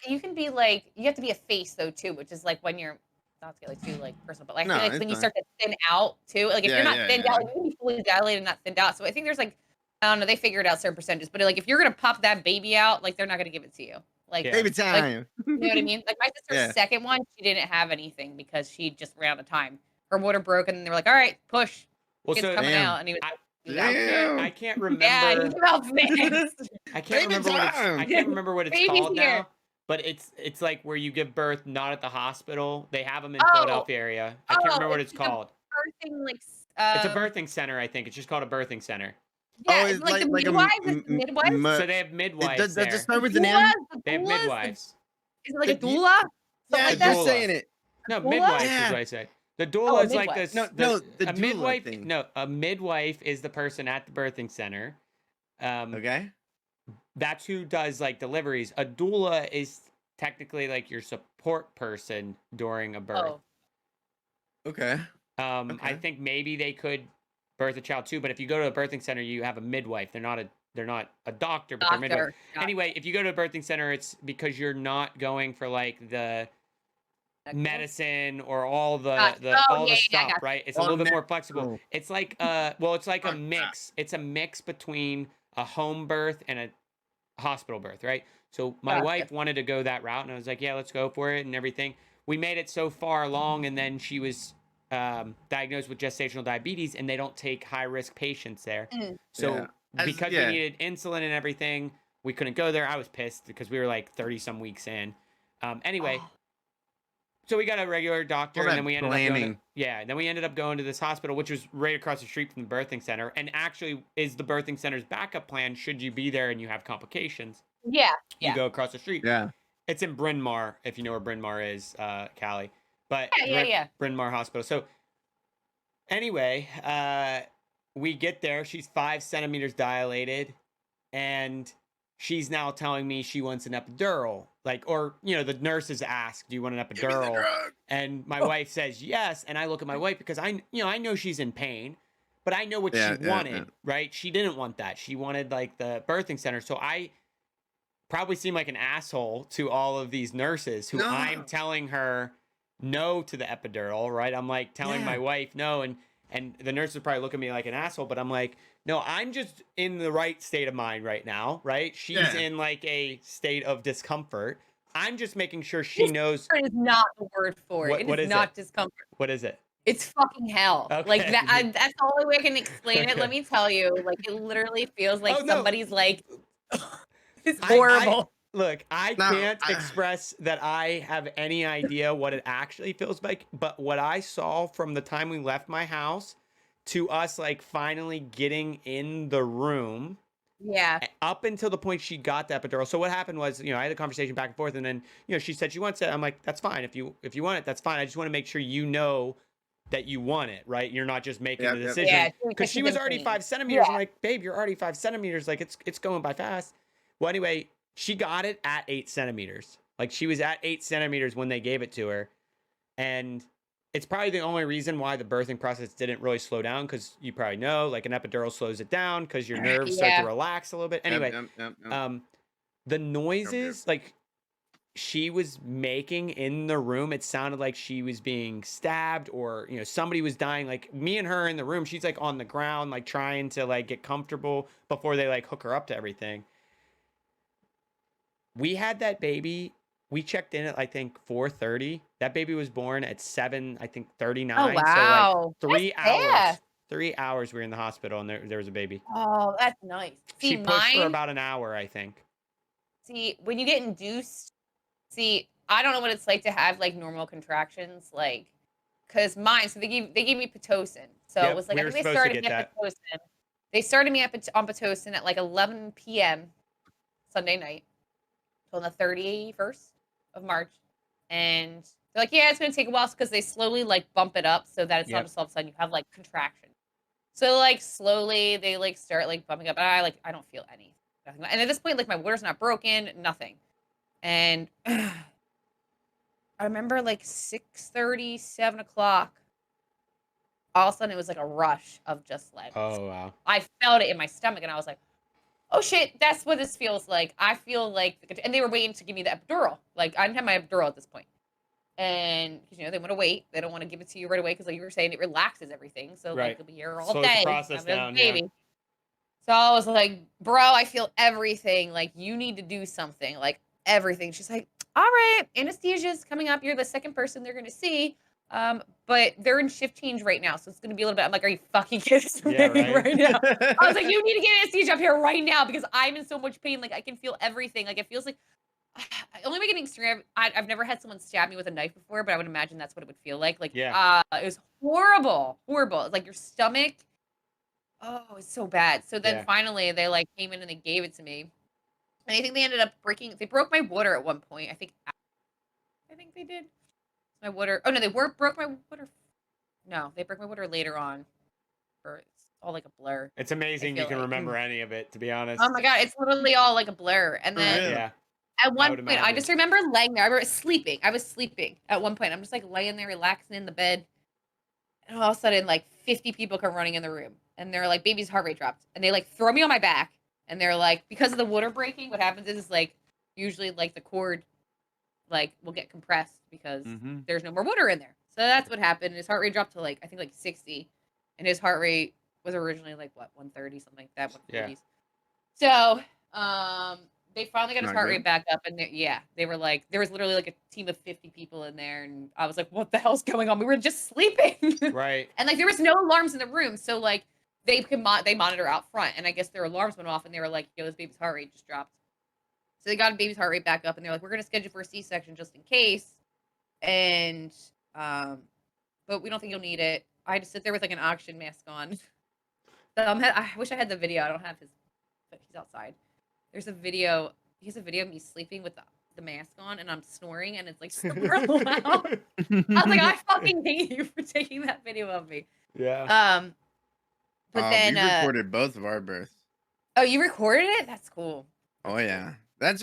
Speaker 2: You can be like, you have to be a face though too, which is like when you're not to get like too like personal, but like, I feel like when you start to thin out too, like if you're not thinned out, like, you can be fully dilated and not thinned out. So I think there's like, I don't know, they figured out certain percentages, but like if you're gonna pop that baby out, like they're not gonna give it to you. Like
Speaker 1: baby time.
Speaker 2: Like, you know what I mean? Like my sister's second one, she didn't have anything because she just ran out of time. Her water broke, and they were like, "All right, push."
Speaker 3: Well,
Speaker 2: Kid's coming out, and he was.
Speaker 3: I can't remember.
Speaker 2: Yeah, he's about fixed.
Speaker 3: I can't remember what it's called now. But it's like where you give birth not at the hospital. They have them in Philadelphia area. I can't remember what it's called.
Speaker 2: Birthing, like,
Speaker 3: it's a birthing center, I think. It's just called a birthing center.
Speaker 2: Yeah, it's like the midwives.
Speaker 3: So they have midwives.
Speaker 1: Does it start with an M?
Speaker 3: They have midwives.
Speaker 2: Is it like a doula?
Speaker 1: Yeah,
Speaker 2: like
Speaker 1: you're saying it.
Speaker 3: No, midwives is what I said. The doula is like this.
Speaker 1: The
Speaker 3: midwife
Speaker 1: thing.
Speaker 3: No, a midwife is the person at the birthing center.
Speaker 1: Okay.
Speaker 3: That's who does like deliveries. A doula is technically like your support person during a birth.
Speaker 1: Okay.
Speaker 3: I think maybe they could birth a child too, but if you go to a birthing center, you have a midwife. They're not a doctor, but they're midwife. Anyway, if you go to a birthing center, it's because you're not going for like the medicine or all the stuff, right? It's a little bit more flexible. It's like it's like a mix. It's a mix between a home birth and a hospital birth, right? So my wife wanted to go that route, and I was like, yeah, let's go for it and everything. We made it so far along, and then she was diagnosed with gestational diabetes, and they don't take high risk patients there. So because we needed insulin and everything, we couldn't go there. I was pissed because we were like 30 some weeks in. Anyway. So we got a regular doctor,
Speaker 1: All
Speaker 3: and
Speaker 1: that
Speaker 3: then we ended up going
Speaker 1: planning.
Speaker 3: then we ended up going to this hospital, which was right across the street from the birthing center, and actually is the birthing center's backup plan should you be there and you have complications.
Speaker 2: Yeah.
Speaker 3: You go across the street.
Speaker 1: Yeah.
Speaker 3: It's in Bryn Mawr, if you know where Bryn Mawr is, Cali. But
Speaker 2: Yeah.
Speaker 3: Bryn Mawr Hospital. So anyway, we get there. She's 5 centimeters dilated, and she's now telling me she wants an epidural. Like, or, you know, the nurses ask, do you want an
Speaker 1: Give me the
Speaker 3: epidural?
Speaker 1: drug.
Speaker 3: And my wife says yes. And I look at my wife because I know she's in pain, but I know what she wanted, right? She didn't want that. She wanted like the birthing center. So I probably seem like an asshole to all of these nurses who I'm telling her no to the epidural, right? I'm like telling my wife no. And the nurses probably look at me like an asshole, but I'm like, no, I'm just in the right state of mind right now, right? She's in like a state of discomfort. I'm just making sure she knows.
Speaker 2: Discomfort is not the word for it. It is not discomfort.
Speaker 3: What is it?
Speaker 2: It's fucking hell.
Speaker 3: Okay.
Speaker 2: Like that. That's the only way I can explain it. Let me tell you. Like it literally feels like somebody's like. It's horrible.
Speaker 3: Look, I can't express that I have any idea what it actually feels like, but what I saw from the time we left my house to us like finally getting in the room, up until the point she got the epidural. So what happened was, you know, I had a conversation back and forth, and then, you know, she said she wants it. I'm like, that's fine. If you want it, that's fine. I just want to make sure you know that you want it, right? You're not just making the decision. Because she was already 5 centimeters. I'm like, babe, you're already 5 centimeters. Like it's going by fast. Well, anyway, she got it at 8 centimeters. Like she was at 8 centimeters when they gave it to her. And it's probably the only reason why the birthing process didn't really slow down, because you probably know, like an epidural slows it down because your nerves start to relax a little bit. Anyway, the noises like she was making in the room, it sounded like she was being stabbed, or, you know, somebody was dying. Like me and her in the room, she's like on the ground, like trying to like get comfortable before they like hook her up to everything. We had that baby. We checked in at, I think, 4:30. That baby was born at 7, I think, 39.
Speaker 2: Oh, wow.
Speaker 3: So like 3 hours. 3 hours we were in the hospital, and there was a baby.
Speaker 2: Oh, that's nice.
Speaker 3: She pushed for about an hour, I think.
Speaker 2: See, when you get induced, I don't know what it's like to have like normal contractions, like, because mine. So they gave me Pitocin. So it was like I think they started me at Pitocin. They started me on Pitocin at like 11 p.m. Sunday night. On the 31st of March, and they're like, yeah, it's gonna take a while because they slowly like bump it up so that it's not just all of a sudden you have like contraction. So like slowly they like start like bumping up, and I don't feel anything. And at this point, like my water's not broken, nothing. And I remember like 6:30, 7 o'clock. All of a sudden, it was like a rush of just like,
Speaker 3: oh wow,
Speaker 2: I felt it in my stomach, and I was like, oh shit, that's what this feels like. I feel like, and they were waiting to give me the epidural. Like I didn't have my epidural at this point. And you know, they want to wait. They don't want to give it to you right away because like you were saying, it relaxes everything. So like you'll be here all
Speaker 3: slows
Speaker 2: day.
Speaker 3: The process down,
Speaker 2: baby. So I was like, bro, I feel everything. Like you need to do something. Like everything. She's like, all right, anesthesia's coming up. You're the second person they're gonna see. But they're in shift change right now, so it's gonna be a little bit. I'm like, are you fucking kidding me right now? I was like, you need to get anesthesia up here right now because I'm in so much pain. Like I can feel everything. Like it feels like only way getting extreme. I've never had someone stab me with a knife before, but I would imagine that's what it would feel like. Like it was horrible. It's like your stomach. Oh, it's so bad. So then finally they like came in and they gave it to me, and I think they ended up breaking. They broke my water at one point. I think they did. My water. Oh no, they broke my water. No, they broke my water later on. Or it's all like a blur.
Speaker 3: It's amazing you can remember any of it, to be honest.
Speaker 2: Oh my god, it's literally all like a blur. And then at one point, I just remember laying there. I remember sleeping. I was sleeping at one point. I'm just like laying there, relaxing in the bed, and all of a sudden, like 50 people come running in the room, and they're like, "Baby's heart rate dropped," and they like throw me on my back, and they're like, because of the water breaking, what happens is like usually like the cord like will get compressed because there's no more water in there. So that's what happened. His heart rate dropped to like I think like 60, and his heart rate was originally like what 130, something like that, 140s. So they finally got his heart rate back up, and they were like, there was literally like a team of 50 people in there, and I was like, what the hell's going on? We were just sleeping,
Speaker 3: right?
Speaker 2: And like there was no alarms in the room, so like they monitor out front, and I guess their alarms went off, and they were like, yo, this baby's heart rate just dropped. So they got a baby's heart rate back up, and they're like, we're going to schedule for a C-section just in case. and but we don't think you'll need it. I had to sit there with like an oxygen mask on. I wish I had the video. I don't have his, but he's outside. There's a video. He has a video of me sleeping with the mask on, and I'm snoring, and it's like super loud. I was like, I fucking hate you for taking that video of me.
Speaker 3: Yeah.
Speaker 2: But then
Speaker 1: we recorded both of our births.
Speaker 2: Oh, you recorded it? That's cool.
Speaker 1: Oh yeah,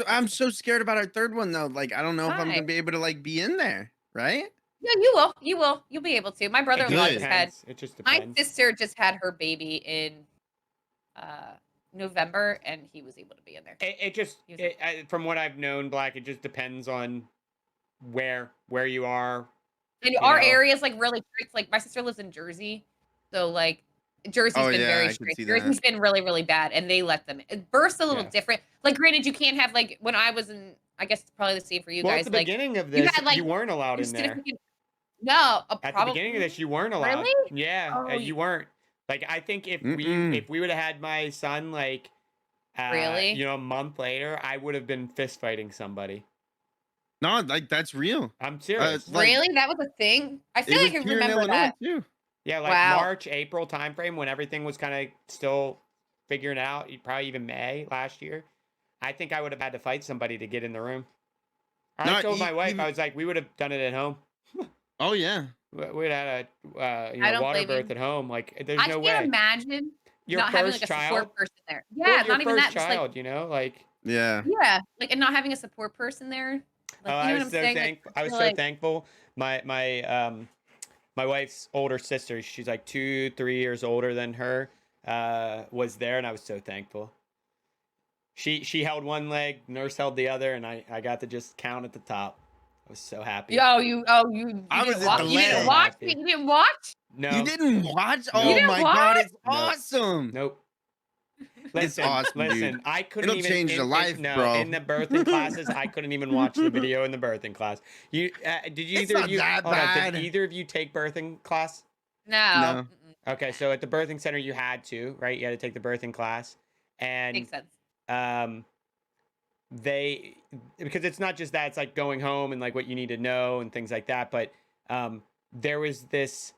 Speaker 1: I'm so scared about our third one though. Like I don't know if I'm
Speaker 2: Why?
Speaker 1: gonna be able to like be in there, right?
Speaker 2: Yeah, you will. You will. You'll be able to. My brother-in-law
Speaker 1: Good.
Speaker 2: just had.
Speaker 3: It just
Speaker 2: My
Speaker 3: depends.
Speaker 2: sister just had her baby in November, and he was able to be in there.
Speaker 3: From what I've known, Black, it just depends on where you are.
Speaker 2: And our area is like really strict. Like my sister lives in Jersey, so like Jersey's been very strict. Jersey's been really, really bad, and they let them. Birth's a little different. Like, granted, you can't have like when I was in. I guess it's probably the same for you guys.
Speaker 3: At the beginning of this, you weren't allowed in there.
Speaker 2: No,
Speaker 3: at the beginning of this, you weren't allowed.
Speaker 2: Really?
Speaker 3: Yeah, you weren't. Like, I think if we would have had my son like,
Speaker 2: really,
Speaker 3: a month later, I would have been fist fighting somebody.
Speaker 1: No, like that's real.
Speaker 3: I'm serious.
Speaker 2: Really, that was a thing. I feel like I remember that.
Speaker 1: Too.
Speaker 3: Yeah, like March, April timeframe when everything was kind of still figuring out. Probably even May last year. I think I would have had to fight somebody to get in the room. I told my wife, I was like, we would have done it at home.
Speaker 1: Oh yeah,
Speaker 3: we'd had a water birth at home. Like, there's no way.
Speaker 2: I can't imagine
Speaker 3: your
Speaker 2: not having like a support person there. Yeah, not even that.
Speaker 3: Child, like, like
Speaker 1: yeah,
Speaker 2: like, and not having a support person there. Like,
Speaker 3: I was so thankful. I was so thankful. My wife's older sister, she's like 2-3 years older than her, was there, and I was so thankful. She held one leg, nurse held the other, and I got to just count at the top. I was so happy.
Speaker 1: I was at the
Speaker 2: You didn't watch? You didn't watch?
Speaker 3: No.
Speaker 1: You didn't watch? Oh my god, it's awesome.
Speaker 3: Nope. Listen, listen. I couldn't
Speaker 1: It'll
Speaker 3: even
Speaker 1: change your life, bro.
Speaker 3: In the birthing classes, I couldn't even watch the video in the birthing class. Did either of you take birthing class?
Speaker 2: No.
Speaker 3: Okay, so at the birthing center, you had to, right? You had to take the birthing class, and
Speaker 2: makes sense.
Speaker 3: Because it's not just that, it's like going home and like what you need to know and things like that, but there was this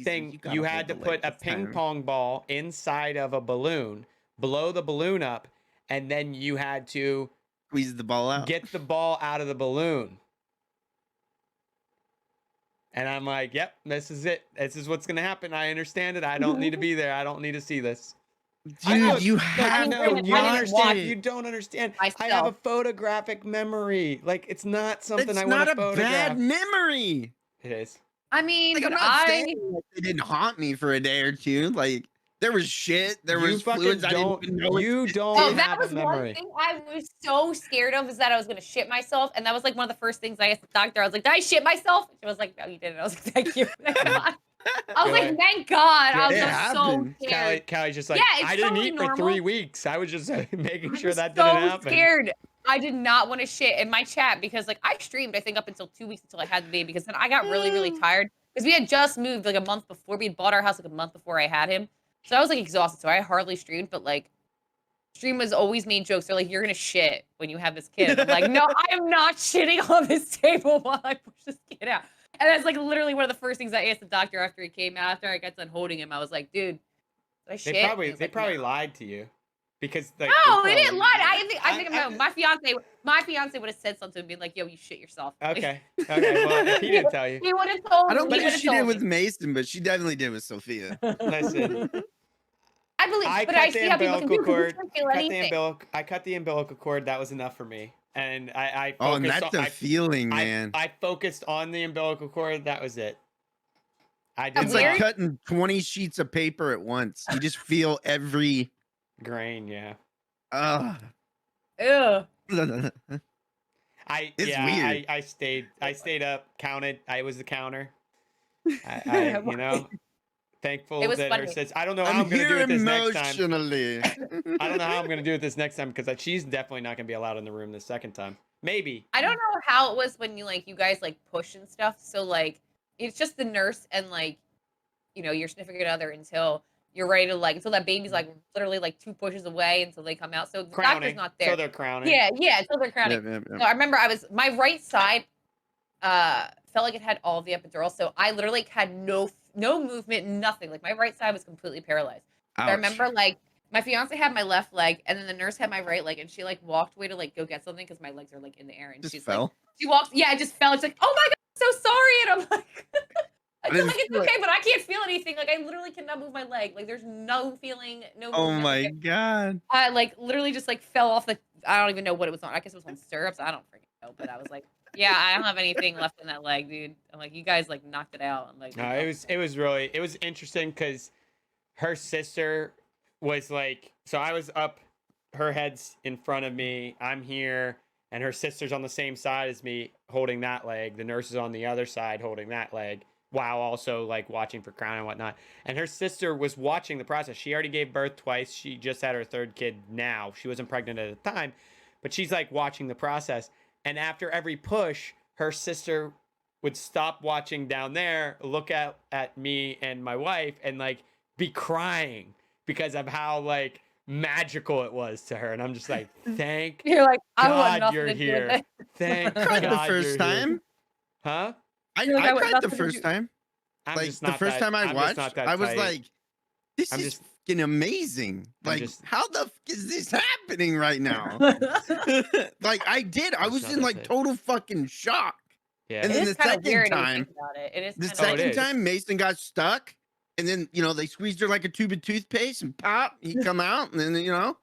Speaker 3: thing you had to put a ping pong ball inside of a balloon, blow the balloon up, and then you had to
Speaker 1: squeeze the ball out,
Speaker 3: get the ball out of the balloon. And I'm like, yep, this is it. This is what's gonna happen. I understand it. I don't need to be there. I don't need to see this.
Speaker 1: Dude, you have to watch it.
Speaker 3: You don't understand. I have a photographic memory. Like, it's not something I want to photograph.
Speaker 1: It's not a bad memory.
Speaker 3: It is.
Speaker 2: I mean,
Speaker 1: like,
Speaker 2: but
Speaker 1: I'm not saying it didn't haunt me for a day or two. Like, there was shit. There was fluids I didn't even know.
Speaker 3: You don't
Speaker 2: that
Speaker 3: have
Speaker 2: was
Speaker 3: a memory.
Speaker 2: One thing I was so scared of is that I was going to shit myself. And that was like one of the first things I asked the doctor. I was like, did I shit myself? She was like, no, you didn't. I was like, thank you. I was like, thank God. I was so scared.
Speaker 3: Callie's just like, I didn't eat for 3 weeks. I was just making sure that didn't happen.
Speaker 2: So scared. I did not want to shit in my chat because like I streamed, I think up until 2 weeks until I had the baby because then I got really, really tired because we had just moved like a month before. We had bought our house like a month before I had him. So I was like exhausted. So I hardly streamed, but like stream was always made jokes. They're like, you're going to shit when you have this kid. I'm like, no, I am not shitting on this table while I push this kid out. And that's like literally one of the first things I asked the doctor after he came out. After I got done holding him, I was like, dude, did I shit?
Speaker 3: They probably lied to you. Because like,
Speaker 2: no, they didn't lie. I think my fiance would have said something and been like, "Yo, you shit yourself."
Speaker 3: Okay. Well, if he didn't tell you,
Speaker 2: he would have told.
Speaker 1: I don't
Speaker 2: think
Speaker 1: she did with Mason, but she definitely did with Sophia.
Speaker 3: Listen,
Speaker 2: I believe, I see how people can do
Speaker 3: cord. I cut the umbilical cord. That was enough for me, and I focused
Speaker 1: and that's the feeling, man.
Speaker 3: I focused on the umbilical cord. That was it.
Speaker 1: It's like cutting 20 sheets of paper at once. You just feel every
Speaker 3: grain, yeah.
Speaker 2: Ew.
Speaker 1: Weird.
Speaker 3: I stayed up, counted. I was the counter. I thankful that her says I don't know how I'm gonna do it this next time. I don't know how I'm gonna do it this next time because she's definitely not gonna be allowed in the room the second time. Maybe.
Speaker 2: I don't know how it was when you guys like push and stuff. So like it's just the nurse and like your significant other until you're ready to until that baby's like literally like 2 pushes away until they come out. So the doctor's not there.
Speaker 3: So they're crowning.
Speaker 2: Yeah, until they're crowning.
Speaker 1: Yep.
Speaker 2: So I remember my right side felt like it had all the epidural. So I literally had no movement, nothing. Like my right side was completely paralyzed. So I
Speaker 1: Ouch.
Speaker 2: remember like my fiance had my left leg, and then the nurse had my right leg, and she like walked away to like go get something because my legs are like in the air, and
Speaker 1: Just
Speaker 2: she's
Speaker 1: fell.
Speaker 2: like, she walks, yeah, I just fell. She's like, oh my god, I'm so sorry, and I'm like, I feel
Speaker 1: didn't
Speaker 2: like it's
Speaker 1: feel it.
Speaker 2: okay, but I can't feel anything. Like I literally cannot move my leg. Like there's no feeling, no
Speaker 1: Oh
Speaker 2: movement.
Speaker 1: my
Speaker 2: Like,
Speaker 1: god.
Speaker 2: I like literally just like fell off the. I don't even know what it was on. I guess it was on stirrups. I don't freaking know. But I was like, yeah, I don't have anything left in that leg, dude. I'm like, you guys like knocked it out. I'm like,
Speaker 3: No, it was interesting because her sister was like, so I was up, her head's in front of me, I'm here, and her sister's on the same side as me holding that leg. The nurse is on the other side holding that leg, while also like watching for crown and whatnot. And her sister was watching the process. She already gave birth twice. She just had her third kid now. She wasn't pregnant at the time, but she's like watching the process. And after every push, her sister would stop watching down there, look at me and my wife, and like be crying because of how like magical it was to her. And I'm just like, thank
Speaker 2: you're like, I want
Speaker 3: God
Speaker 2: nothing
Speaker 3: you're
Speaker 2: to do with
Speaker 3: here.
Speaker 2: it.
Speaker 3: Thank
Speaker 1: I cried the
Speaker 3: God
Speaker 1: first
Speaker 3: you're here.
Speaker 1: time.
Speaker 3: Huh?
Speaker 2: You're like,
Speaker 1: I
Speaker 2: want
Speaker 1: cried the
Speaker 2: nothing to
Speaker 1: first
Speaker 2: do.
Speaker 1: time.
Speaker 3: I'm
Speaker 1: Like
Speaker 3: just
Speaker 1: the
Speaker 3: not
Speaker 1: first
Speaker 3: that,
Speaker 1: time I
Speaker 3: I'm just not
Speaker 1: watched,
Speaker 3: that
Speaker 1: I was
Speaker 3: tight.
Speaker 1: like, this
Speaker 3: I'm
Speaker 1: is
Speaker 3: just-
Speaker 1: fucking amazing.
Speaker 3: I'm
Speaker 1: Like,
Speaker 3: just-
Speaker 1: how the fuck is this happening right now? Like I
Speaker 3: Just
Speaker 1: was
Speaker 3: not
Speaker 1: in
Speaker 3: that
Speaker 1: like
Speaker 3: tight.
Speaker 1: total fucking shock.
Speaker 3: Yeah.
Speaker 1: And
Speaker 2: It
Speaker 1: then
Speaker 2: is
Speaker 1: the
Speaker 2: kind of
Speaker 1: second
Speaker 2: weird when you
Speaker 1: time,
Speaker 2: think about it. It is
Speaker 1: the
Speaker 2: kind
Speaker 3: Oh, it
Speaker 1: second
Speaker 3: is.
Speaker 1: time Mason got stuck, and then they squeezed her like a tube of toothpaste and pop, he come out, and then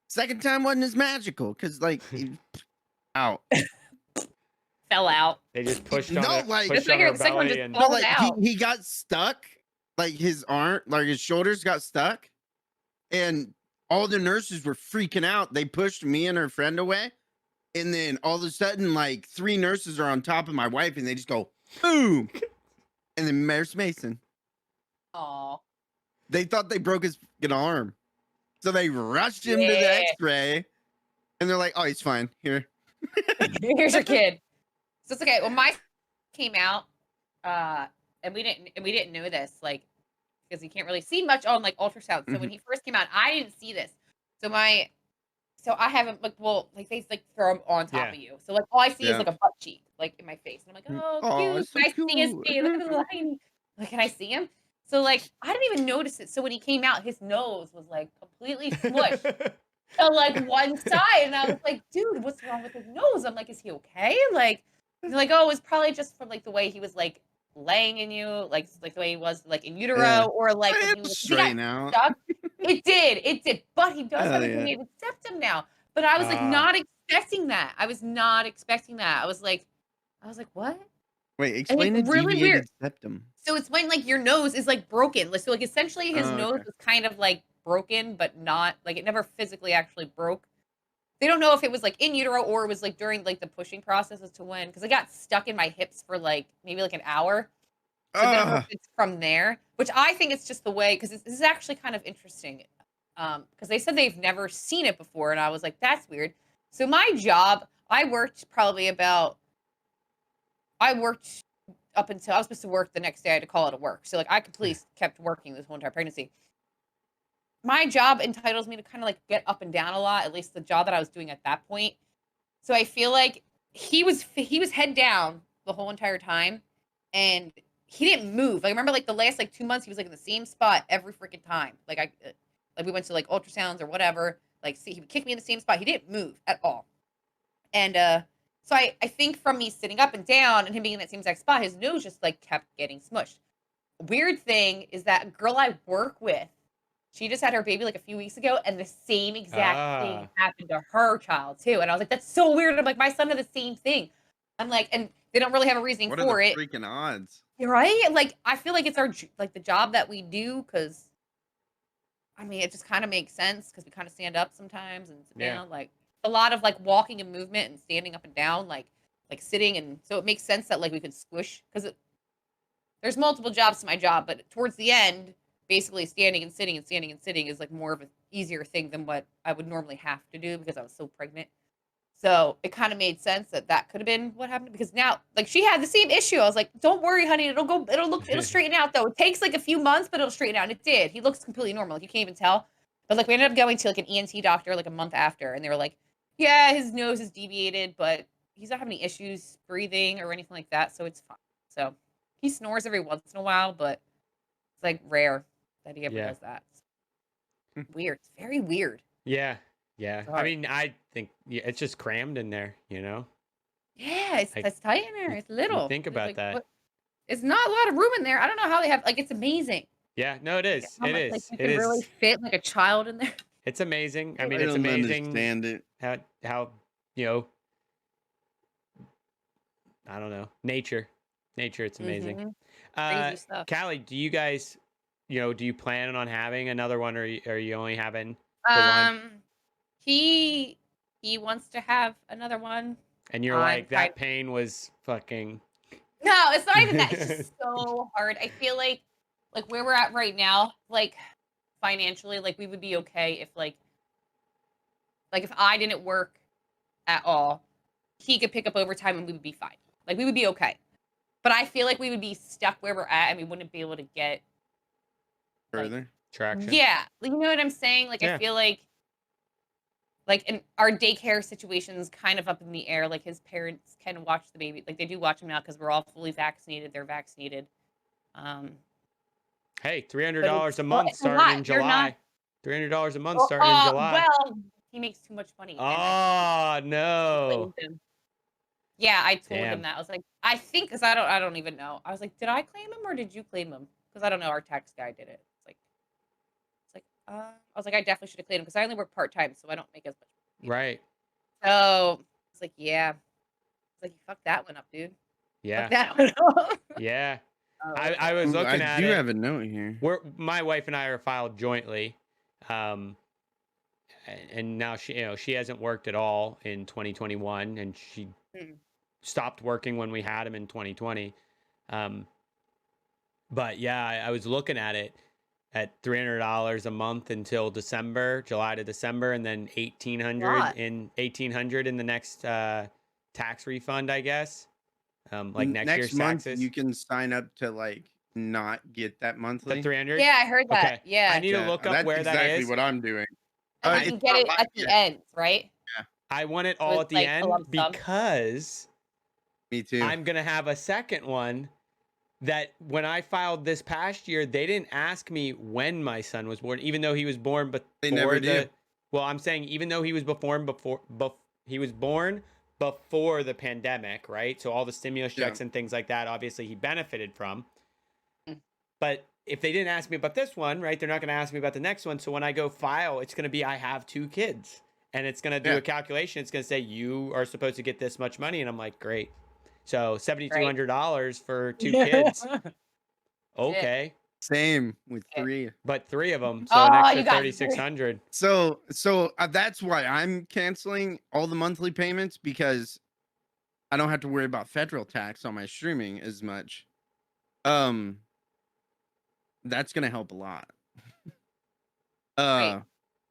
Speaker 1: second time wasn't as magical because like he out.
Speaker 2: fell out.
Speaker 3: They just pushed
Speaker 1: No,
Speaker 3: on it,
Speaker 1: like-
Speaker 3: pushed
Speaker 2: Just like
Speaker 3: on her
Speaker 2: the second one
Speaker 3: belly
Speaker 2: just
Speaker 3: and
Speaker 2: fell
Speaker 1: No, like
Speaker 2: out.
Speaker 1: he got stuck, like his arm, like his shoulders got stuck, and all the nurses were freaking out. They pushed me and her friend away, and then all of a sudden, like 3 nurses are on top of my wife, and they just go boom, and then there's Mason.
Speaker 2: Aw.
Speaker 1: They thought they broke his fucking arm, so they rushed him to the
Speaker 2: Yeah.
Speaker 1: X-ray, and they're like, "Oh, he's fine. Here."
Speaker 2: Here's your kid. So it's okay. Well, my came out, and we didn't know this, like, because you can't really see much on like ultrasound. So when he first came out, I didn't see this. So I haven't like they like throw him on top of you. So like all I see is like a butt cheek like in my face, and I'm like, oh,
Speaker 1: Oh,
Speaker 2: cute.
Speaker 1: it's so
Speaker 2: Can I see his
Speaker 1: cute.
Speaker 2: face? Look at the line. Like, can I see him? So like I didn't even notice it. So when he came out, his nose was like completely smushed to like one side, and I was like, dude, what's wrong with his nose? I'm like, is he okay? Like, they're like, oh, it was probably just from like the way he was like laying in you, like the way he was like in utero,
Speaker 1: Yeah.
Speaker 2: or like when he
Speaker 1: It'll
Speaker 2: was
Speaker 1: straighten out.
Speaker 2: stuck. It did. But he does have
Speaker 1: Hell
Speaker 2: a
Speaker 1: yeah.
Speaker 2: herniated septum now. But I was like not expecting that. I was not expecting that. I was like, what?
Speaker 1: Wait, explain the
Speaker 2: really
Speaker 1: deviated
Speaker 2: weird.
Speaker 1: septum.
Speaker 2: So it's when like your nose is like broken. So like essentially his
Speaker 1: Oh,
Speaker 2: nose
Speaker 1: okay.
Speaker 2: was kind of like broken, but not like it never physically actually broke. They don't know if it was like in utero or it was like during like the pushing process as to when, because it got stuck in my hips for like maybe like an hour. So they don't know if it's from there, which I think it's just the way, because this is actually kind of interesting. Because they said they've never seen it before, and I was like, that's weird. So my job, I worked up until I was supposed to work the next day. I had to call it a work. So like I completely kept working this whole entire pregnancy. My job entitles me to kind of like get up and down a lot, at least the job that I was doing at that point. So I feel like he was head down the whole entire time, and he didn't move. Like I remember like the last like 2 months he was like in the same spot every freaking time. Like we went to like ultrasounds or whatever. Like he would kick me in the same spot. He didn't move at all. And so I think from me sitting up and down and him being in that same exact spot, his nose just like kept getting smushed. Weird thing is that girl I work with, she just had her baby like a few weeks ago, and the same exact thing happened to her child too. And I was like, that's so weird. I'm like, my son had the same thing. I'm like, and they don't really have a reasoning
Speaker 1: What
Speaker 2: for
Speaker 1: are the
Speaker 2: it.
Speaker 1: freaking odds?
Speaker 2: You're right. Like, I feel like it's our like the job that we do, because I mean, it just kind of makes sense because we kind of stand up sometimes and sit down. Like a lot of like walking and movement and standing up and down, like sitting, and so it makes sense that like we could squish, because there's multiple jobs to my job, but towards the end, basically standing and sitting and standing and sitting is like more of an easier thing than what I would normally have to do because I was so pregnant. So it kind of made sense that that could have been what happened, because now like she had the same issue. I was like, don't worry, honey, it'll straighten out though. It takes like a few months, but it'll straighten out. And it did. He looks completely normal. Like you can't even tell. But like we ended up going to like an ENT doctor like a month after, and they were like, yeah, his nose is deviated, but he's not having any issues breathing or anything like that, so it's fine. So he snores every once in a while, but it's like rare that he ever does that. Weird. It's very weird.
Speaker 3: Yeah. Yeah. I
Speaker 2: Sorry.
Speaker 3: mean, I think it's just crammed in there, you know?
Speaker 2: Yeah, it's tight in there. It's little.
Speaker 3: Think about that.
Speaker 2: It's not a lot of room in there. I don't know how they have, like, it's amazing.
Speaker 3: Yeah, no, it is.
Speaker 2: How
Speaker 3: It
Speaker 2: much,
Speaker 3: is.
Speaker 2: like, you
Speaker 3: It
Speaker 2: can really
Speaker 3: is.
Speaker 2: fit like a child in there.
Speaker 3: It's amazing. I mean,
Speaker 1: I
Speaker 3: it's
Speaker 1: don't
Speaker 3: amazing
Speaker 1: understand it.
Speaker 3: how, you know, I don't know. Nature. It's amazing.
Speaker 2: Crazy stuff.
Speaker 3: Callie, do you guys, do you plan on having another one, or are you only having the one?
Speaker 2: He wants to have another one.
Speaker 3: And you're like, that pain was fucking.
Speaker 2: No, it's not even that. It's just so hard. I feel like where we're at right now, like financially, like we would be okay if like if I didn't work at all, he could pick up overtime and we would be fine. Like we would be okay. But I feel like we would be stuck where we're at and we wouldn't be able to get
Speaker 1: further
Speaker 3: traction.
Speaker 2: Yeah. You know what I'm saying? Like I feel like in our daycare situation's kind of up in the air. Like his parents can watch the baby. Like they do watch him now because we're all fully vaccinated. They're vaccinated.
Speaker 3: Hey, $300 a month starting in July. $300 a month starting in July.
Speaker 2: Well, he makes too much money.
Speaker 3: Oh no.
Speaker 2: Yeah, I told him that. I was like, I think because I don't even know. I was like, did I claim him or did you claim him? Because I don't know. Our tax guy did it. I was like, I definitely should have claimed him because I only work part time, so I don't make as much money.
Speaker 3: Right.
Speaker 2: So it's like, yeah. It's like, you fucked that one up, dude.
Speaker 3: Yeah.
Speaker 2: Fuck that one up.
Speaker 3: Yeah. I was looking at it.
Speaker 1: I do have a note here.
Speaker 3: My wife and I are filed jointly. And now she hasn't worked at all in 2021, and she stopped working when we had him in 2020. But yeah, I was looking at it at $300 a month until July to December, and then $1,800 in the next tax refund, I guess. Like next year's
Speaker 1: month,
Speaker 3: taxes.
Speaker 1: you can sign up to like not get that monthly.
Speaker 3: The 300.
Speaker 2: Yeah, I heard that.
Speaker 3: Okay.
Speaker 2: Yeah,
Speaker 3: I need to look up where that is.
Speaker 1: That's exactly what I'm doing.
Speaker 2: And you can get it at the end, right?
Speaker 1: Yeah.
Speaker 3: I want it all at the end because
Speaker 1: me too.
Speaker 3: I'm gonna have a second one. That when I filed this past year, they didn't ask me when my son was born, even though he was born before
Speaker 1: they never do.
Speaker 3: Well, I'm saying even though he was born before the pandemic, right? So all the stimulus checks and things like that, obviously he benefited from. But if they didn't ask me about this one, right, they're not going to ask me about the next one. So when I go file, it's going to be I have 2 kids, and it's going to do a calculation. It's going to say you are supposed to get this much money, and I'm like, great. So $7,200 for 2 kids. Okay.
Speaker 1: Same with 3.
Speaker 3: But 3 of them, so an extra $3,600.
Speaker 1: So that's why I'm canceling all the monthly payments, because I don't have to worry about federal tax on my streaming as much. That's gonna help a lot.
Speaker 2: Wait,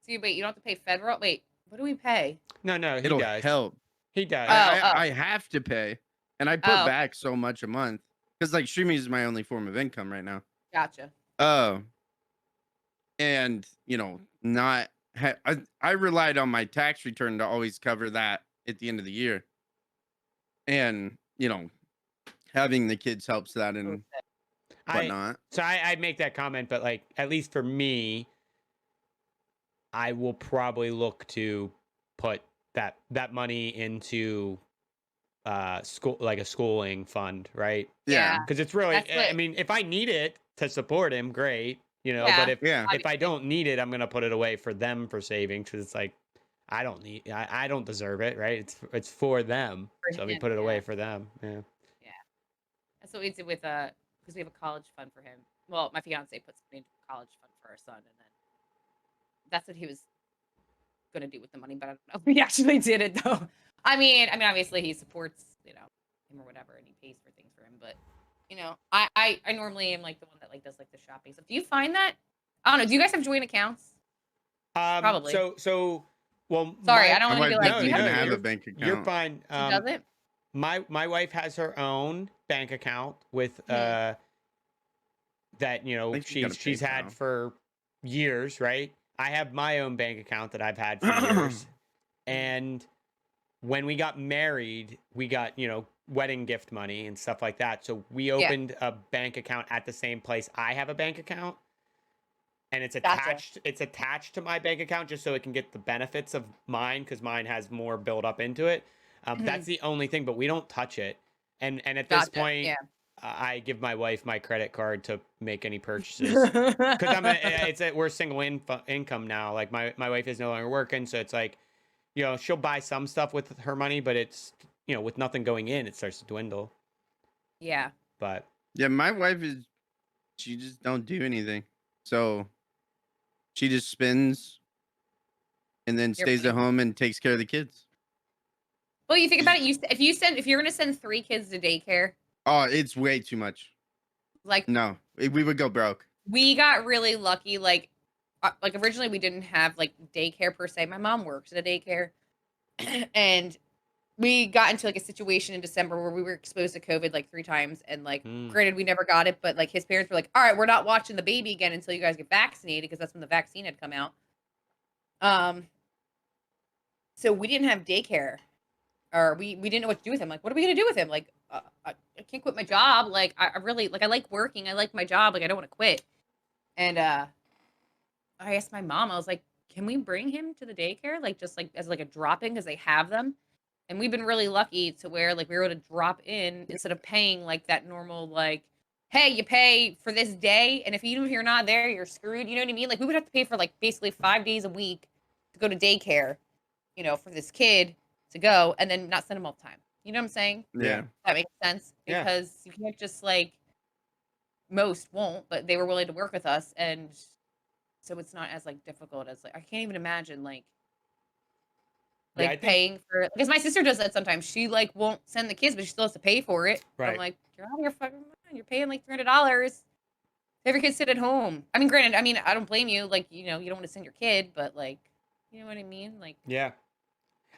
Speaker 2: you don't have to pay federal. Wait, what do we pay?
Speaker 3: No, he
Speaker 1: it'll
Speaker 3: does.
Speaker 1: help.
Speaker 3: He does.
Speaker 1: I have to pay, and I put back so much a month because like streaming is my only form of income right now.
Speaker 2: Gotcha.
Speaker 1: And not I relied on my tax return to always cover that at the end of the year, and having the kids helps that and whatnot.
Speaker 3: I make that comment, but like at least for me, I will probably look to put that money into school, like a schooling fund, right?
Speaker 1: Yeah,
Speaker 3: because it's really I mean, if I need it to support him, great, but if I don't need it, I'm gonna put it away for them for savings, because it's like I don't deserve it, right? It's for them, so let me put it away for them.
Speaker 2: That's what we did with because we have a college fund for him. Well, my fiance puts money into a college fund for our son, and then that's what he was gonna do with the money, but I don't know if he actually did it though. I mean, obviously he supports, him or whatever, and he pays for things for him. But I normally am like the one that like does like the shopping stuff. Do you find that? I don't know. Do you guys have joint accounts? Probably.
Speaker 3: So well.
Speaker 2: Sorry, I don't want to be like.
Speaker 1: No,
Speaker 2: do you
Speaker 1: have a bank account?
Speaker 3: You're fine.
Speaker 2: She doesn't.
Speaker 3: My wife has her own bank account with that she's had for years, right? I have my own bank account that I've had for years, and when we got married, we got, wedding gift money and stuff like that. So we opened a bank account at the same place I have a bank account. And it's
Speaker 2: Gotcha.
Speaker 3: attached to my bank account just so it can get the benefits of mine, because mine has more build up into it. That's the only thing, but we don't touch it. And at this
Speaker 2: Gotcha.
Speaker 3: point,
Speaker 2: Yeah.
Speaker 3: I give my wife my credit card to make any purchases, because we're single income now. Like my wife is no longer working, so it's like, she'll buy some stuff with her money, but it's, with nothing going in, it starts to dwindle.
Speaker 2: Yeah.
Speaker 3: But
Speaker 1: yeah, my wife she just don't do anything. So she just spends and then stays at home and takes care of the kids.
Speaker 2: Well, you think about it. If you're gonna send 3 kids to daycare,
Speaker 1: Oh, it's way too much.
Speaker 2: like
Speaker 1: No, we would go broke.
Speaker 2: we got really lucky. Like originally we didn't have like daycare per se. My mom works at a daycare, and we got into like a situation in December where we were exposed to COVID like 3 times, and like granted we never got it, but like his parents were like, all right, we're not watching the baby again until you guys get vaccinated, because that's when the vaccine had come out. So we didn't have daycare, or we didn't know what to do with him. Like, what are we gonna do with him? Like, I can't quit my job. Like, I really like, I like working. I like my job. Like, I don't want to quit. And I asked my mom. I was like, can we bring him to the daycare? Like, just like as like a drop in, because they have them. And we've been really lucky to where like we were able to drop in instead of paying like that normal, like, hey, you pay for this day, and if you're not there, you're screwed. You know what I mean? Like, we would have to pay for like basically 5 days a week to go to daycare, for this kid to go, and then not send him all the time. You know what I'm saying?
Speaker 1: Yeah.
Speaker 2: That makes sense,
Speaker 3: Yeah.
Speaker 2: because you can't just like, most won't, but they were willing to work with us, and so it's not as like difficult as like, I can't even imagine like
Speaker 3: Yeah, I think-
Speaker 2: paying for, because my sister does that sometimes. She like won't send the kids, but she still has to pay for it.
Speaker 3: Right.
Speaker 2: I'm like, you're out of your fucking mind. You're paying like $300. Have your kids sit at home. I mean, granted, I don't blame you. Like, you don't want to send your kid, but like, you know what I mean? Like,
Speaker 3: yeah.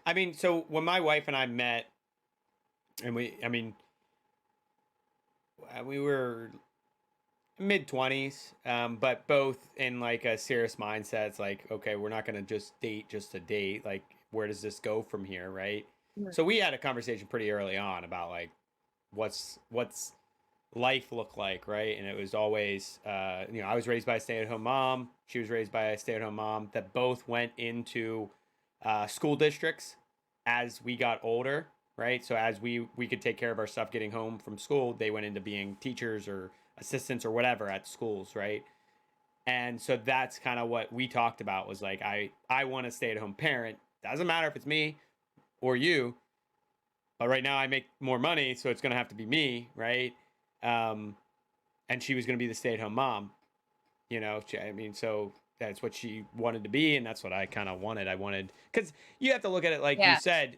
Speaker 3: I mean, so when my wife and I met, and we were mid-20s, but both in like a serious mindset. It's like, okay, we're not going to just date just to date. Like, where does this go from here, right? So we had a conversation pretty early on about like what's life look like, right? And it was always, I was raised by a stay-at-home mom. She was raised by a stay-at-home mom that both went into school districts as we got older, right? So as we could take care of our stuff getting home from school, they went into being teachers or assistants or whatever at schools, right? And so that's kind of what we talked about, was like, I want a stay-at-home parent. Doesn't matter if it's me or you, but right now I make more money, so it's going to have to be me, right? And she was going to be the stay-at-home mom, so that's what she wanted to be, and that's what I kind of wanted. Because you have to look at it like you said,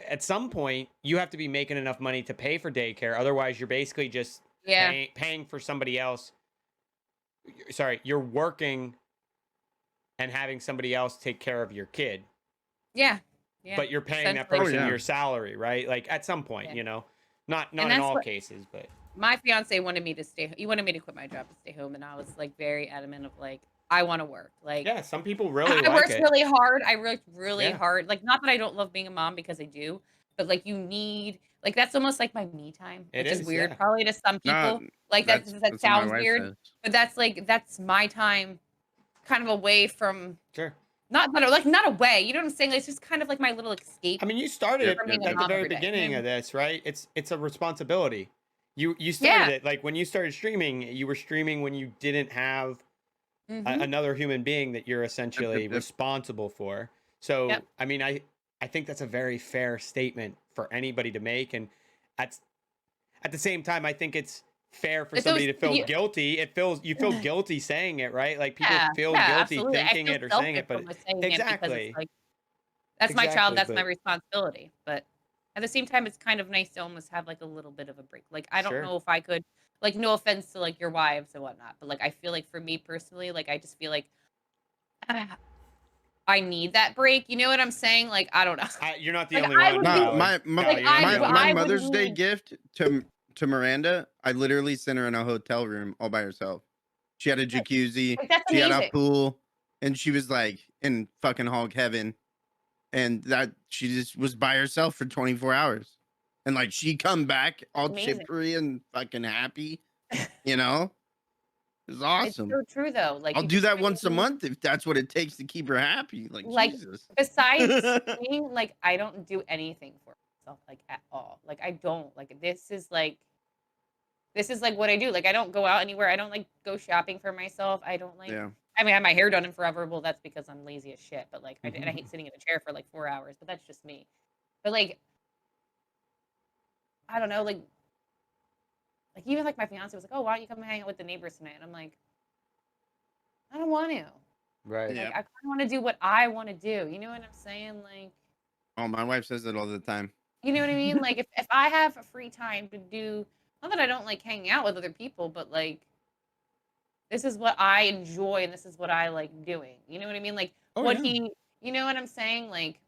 Speaker 3: at some point you have to be making enough money to pay for daycare. Otherwise, you're basically just paying for somebody else. Sorry, you're working and having somebody else take care of your kid.
Speaker 2: Yeah.
Speaker 3: But you're paying that person your salary, right? Like at some point, not in all cases, but
Speaker 2: my fiance wanted me to stay. He wanted me to quit my job to stay home, and I was like very adamant of like, I want to work. Like,
Speaker 3: yeah, some people really
Speaker 2: I
Speaker 3: like
Speaker 2: worked
Speaker 3: it.
Speaker 2: really hard. I worked really hard. Like, not that I don't love being a mom, because I do, but like you need, like, that's almost like my me time, which is weird probably to some people. Like that sounds weird, but that's my time, kind of away from.
Speaker 3: Sure.
Speaker 2: Not away. You know what I'm saying? It's just kind of like my little escape.
Speaker 3: I mean, you started it at the very beginning of this, right? It's a responsibility. You started it like when you started streaming. You were streaming when you didn't have another human being that you're essentially responsible for. So I mean, I think that's a very fair statement for anybody to make, and at the same time, I think it's fair for somebody to feel guilty. You feel guilty saying it, right? Like people feel guilty thinking it or saying it, but exactly.
Speaker 2: That's my child. That's my responsibility. But at the same time, it's kind of nice to almost have like a little bit of a break. Like, I don't know if I could, like, no offense to like your wives and whatnot, but like, I feel like for me personally, like, I just feel like I need that break. You know what I'm saying? Like, I don't know.
Speaker 3: You're not the only one.
Speaker 1: No, my Mother's Day gift to Miranda, I literally sent her in a hotel room all by herself. She had a jacuzzi, she had a pool, and she was like in fucking hog heaven. and that she just was by herself for 24 hours, and like she come back all
Speaker 2: Amazing.
Speaker 1: chippery and fucking happy, you know. It was
Speaker 2: It's
Speaker 1: awesome.
Speaker 2: so true though. Like
Speaker 1: I'll
Speaker 2: you
Speaker 1: do
Speaker 2: just
Speaker 1: that once a
Speaker 2: really
Speaker 1: month if that's what it takes to keep her happy. Like
Speaker 2: like
Speaker 1: Jesus.
Speaker 2: besides streaming, like I don't do anything for myself like at all. Like I don't like this is like what I do. Like I don't go out anywhere. I don't like go shopping for myself. I don't like
Speaker 1: Yeah.
Speaker 2: I mean I have my hair done in forever. Well, that's because I'm lazy as shit. But like and I hate sitting in a chair for like 4 hours, but that's just me. But like I don't know, like even like my fiance was like, "Oh, why don't you come hang out with the neighbors tonight?" And I'm like, I don't want to.
Speaker 3: Right.
Speaker 2: Like
Speaker 1: Yeah.
Speaker 2: I kind of want to do what I want to do. You know what I'm saying? Like
Speaker 1: Oh, my wife says it all the time.
Speaker 2: you know what I mean? Like if I have a free time to do, not that I don't like hanging out with other people, but like this is what I enjoy and this is what I like doing. You know what I mean? Like
Speaker 1: Oh
Speaker 2: what
Speaker 1: yeah.
Speaker 2: you know what I'm saying? Like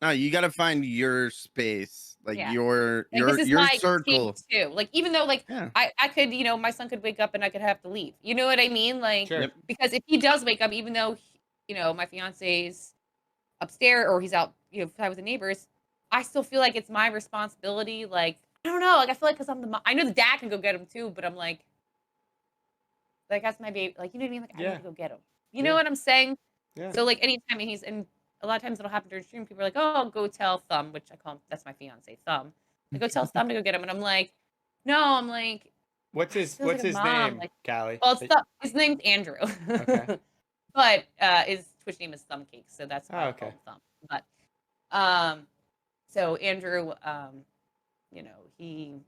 Speaker 1: No, you got to find your space, like
Speaker 2: yeah.
Speaker 1: your
Speaker 2: Like this is
Speaker 1: your
Speaker 2: my escape
Speaker 1: circle.
Speaker 2: too. Like even though like
Speaker 1: Yeah.
Speaker 2: I could, you know, my son could wake up and I could have to leave. You know what I mean? Like
Speaker 3: Sure.
Speaker 1: Yep.
Speaker 2: because if he does wake up, even though you know my fiance's upstairs or he's out, you know, with the neighbors, I still feel like it's my responsibility. Like I don't know. Like I feel like because I'm the mom, I know the dad can go get him too, but I'm like that's my baby. Like you know what I mean? Like I need
Speaker 3: Yeah.
Speaker 2: to go get him. You know
Speaker 3: Yeah.
Speaker 2: what I'm saying?
Speaker 3: Yeah.
Speaker 2: So like anytime he's and a lot of times it'll happen during stream. People are like, "Oh, go tell Thumb," which I call him. That's my fiance, Thumb. I go tell Thumb to go get him, and I'm like, "No," I'm like,
Speaker 3: What's
Speaker 2: I just
Speaker 3: his
Speaker 2: feel like
Speaker 3: What's
Speaker 2: a
Speaker 3: his
Speaker 2: mom.
Speaker 3: name,
Speaker 2: Like,
Speaker 3: Callie?
Speaker 2: well, it's Thumb. His name's Andrew,
Speaker 3: Okay.
Speaker 2: but his Twitch name is Thumb Cake, so that's why
Speaker 3: Oh,
Speaker 2: I call
Speaker 3: okay.
Speaker 2: him Thumb. But so Andrew, you know, he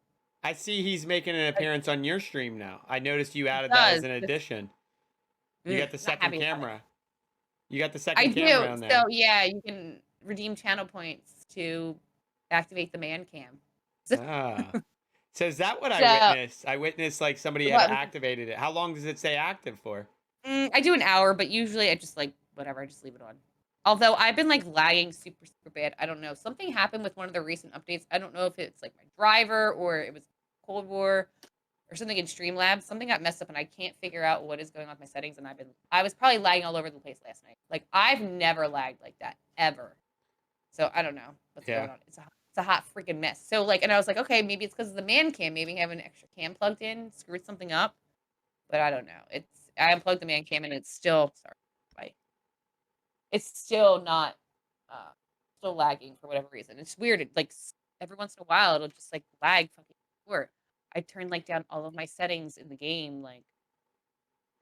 Speaker 3: I see he's making an appearance on your stream now. I noticed you added that as
Speaker 2: does.
Speaker 3: an addition. You got the
Speaker 2: Not
Speaker 3: second
Speaker 2: happy about it.
Speaker 3: camera. You got the
Speaker 2: I
Speaker 3: second camera
Speaker 2: do.
Speaker 3: on there.
Speaker 2: So yeah, you can redeem channel points to activate the man cam.
Speaker 3: Ah. So is that what I
Speaker 2: So
Speaker 3: witnessed? I witnessed like somebody had
Speaker 2: what?
Speaker 3: activated it. How long does it say active for?
Speaker 2: I do an hour, but usually I just like whatever. I just leave it on. Although I've been like lagging super super bad. I don't know. Something happened with one of the recent updates. I don't know if it's like my driver or it was Cold War or something in Streamlabs. Something got messed up and I can't figure out what is going on with my settings. And I was probably lagging all over the place last night. Like I've never lagged like that ever. So I don't know what's
Speaker 3: Yeah.
Speaker 2: going on. It's a hot freaking mess. So like, and I was like, okay, maybe it's because of the man cam. Maybe I have an extra cam plugged in, screwed something up, but I don't know. I unplugged the man cam and it's still it's still not still lagging for whatever reason. It's weird. It like every once in a while it'll just like lag fucking or I turn like down all of my settings in the game. Like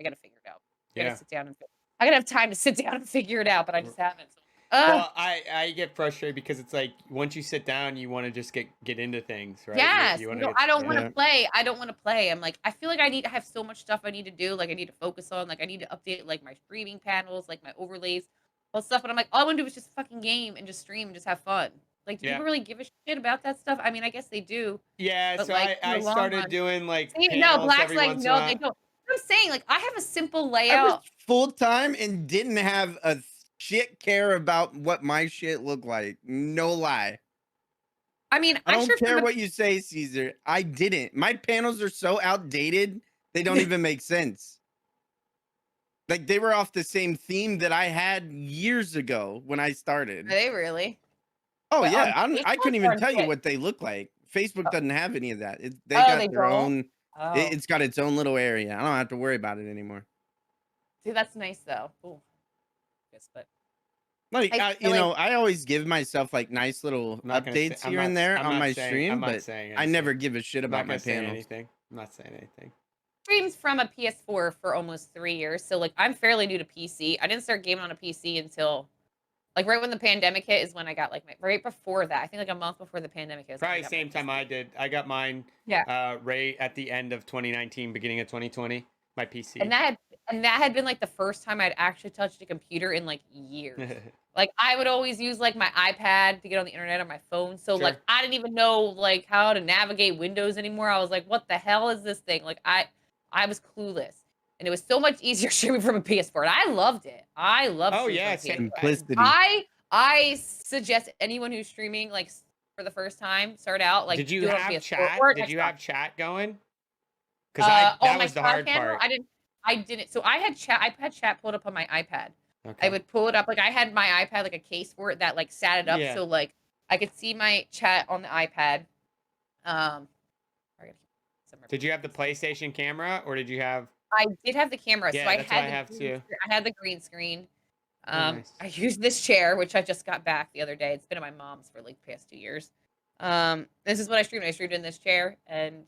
Speaker 2: I gotta figure it out. I gotta
Speaker 3: Yeah.
Speaker 2: sit down and I gotta have time to sit down and figure it out, but I just haven't. So,
Speaker 3: Well, I get frustrated because it's like once you sit down, you want to just get into things, right?
Speaker 2: yes,
Speaker 3: You
Speaker 2: you
Speaker 3: want
Speaker 2: know,
Speaker 3: to
Speaker 2: I don't want
Speaker 3: yeah.
Speaker 2: to play. I don't want to play. I'm like, I feel like I have so much stuff I need to do. Like I need to focus on. Like I need to update like my streaming panels, like my overlays, all stuff. But I'm like, all I want to do is just fucking game and just stream and just have fun. Like, do
Speaker 3: Yeah.
Speaker 2: people really give a shit about that stuff? I mean, I guess they do.
Speaker 3: Yeah,
Speaker 2: But
Speaker 3: so
Speaker 2: like in
Speaker 3: I
Speaker 2: the long
Speaker 3: started
Speaker 2: run,
Speaker 3: doing like
Speaker 2: see, no,
Speaker 3: panels
Speaker 2: Black's
Speaker 3: every
Speaker 2: like,
Speaker 3: once in a
Speaker 2: no, they
Speaker 3: while.
Speaker 2: don't. I'm saying like I have a simple
Speaker 1: I was
Speaker 2: layout.
Speaker 1: full time and didn't have a shit care about what my shit looked like. No lie.
Speaker 2: I mean,
Speaker 1: I
Speaker 2: I
Speaker 1: don't
Speaker 2: sure
Speaker 1: care
Speaker 2: for
Speaker 1: what you say, Caesar. I didn't. My panels are so outdated, they don't even make sense. Like they were off the same theme that I had years ago when I started.
Speaker 2: Are they really?
Speaker 1: Oh
Speaker 2: But
Speaker 1: yeah,
Speaker 2: on
Speaker 1: I
Speaker 2: Facebook
Speaker 1: couldn't
Speaker 2: or
Speaker 1: even
Speaker 2: on
Speaker 1: tell you
Speaker 2: Twitch?
Speaker 1: what they look like. Facebook
Speaker 2: Oh,
Speaker 1: doesn't have any of that. They
Speaker 2: oh, they
Speaker 1: got their
Speaker 2: don't.
Speaker 1: own.
Speaker 2: Oh,
Speaker 1: It's got its own little area. I don't have to worry about it anymore.
Speaker 2: see, that's nice though. Ooh, yes, but
Speaker 1: Like
Speaker 2: I feel
Speaker 1: you
Speaker 2: like
Speaker 1: know, I always give myself like nice little
Speaker 3: I'm not gonna say
Speaker 1: updates here and there on my
Speaker 3: I'm
Speaker 1: stream,
Speaker 3: not
Speaker 1: but
Speaker 3: saying
Speaker 1: I
Speaker 3: anything.
Speaker 1: never give a shit
Speaker 3: I'm not
Speaker 1: about my
Speaker 3: gonna say
Speaker 1: panels.
Speaker 3: anything. I'm not saying anything.
Speaker 2: streams from a PS4 for almost 3 years. So like I'm fairly new to PC. I didn't start gaming on a PC until like right when the pandemic hit is when I got like my right before that. I think like a month before the pandemic hit is when I
Speaker 3: Probably
Speaker 2: got my
Speaker 3: same time
Speaker 2: PC.
Speaker 3: I did. I got mine
Speaker 2: Yeah.
Speaker 3: right at the end of 2019, beginning of 2020. My PC.
Speaker 2: And that had been like the first time I'd actually touched a computer in like years. Like I would always use like my iPad to get on the internet on my phone. So like
Speaker 3: Sure.
Speaker 2: I didn't even know like how to navigate Windows anymore. I was like, what the hell is this thing? Like I was clueless. And it was so much easier streaming from a PS4. And I loved it. I love
Speaker 3: Oh
Speaker 2: streaming
Speaker 3: yeah,
Speaker 2: from a PS4.
Speaker 1: Simplicity.
Speaker 2: I suggest anyone who's streaming like for the first time, start out like
Speaker 3: Did you
Speaker 2: do it on
Speaker 3: have
Speaker 2: PS4
Speaker 3: chat?
Speaker 2: or an
Speaker 3: Did you
Speaker 2: Xbox.
Speaker 3: have chat going? Because I
Speaker 2: On
Speaker 3: that
Speaker 2: my
Speaker 3: was the
Speaker 2: side
Speaker 3: hard
Speaker 2: panel,
Speaker 3: part.
Speaker 2: I didn't. So I had chat. I had chat pulled up on my iPad. I
Speaker 3: Okay.
Speaker 2: would pull it up. Like I had my iPad, like a case for it that like sat it up.
Speaker 3: Yeah.
Speaker 2: So like I could see my chat on the iPad. Um,
Speaker 3: Did you have the PlayStation camera or did you have?
Speaker 2: I did have the camera, so
Speaker 3: Yeah,
Speaker 2: I
Speaker 3: that's what
Speaker 2: had
Speaker 3: I
Speaker 2: the
Speaker 3: have too.
Speaker 2: I had the green screen.
Speaker 3: Oh, nice.
Speaker 2: I used this chair, which I just got back the other day. It's been at my mom's for like the past 2 years. This is what I streamed. I streamed in this chair, and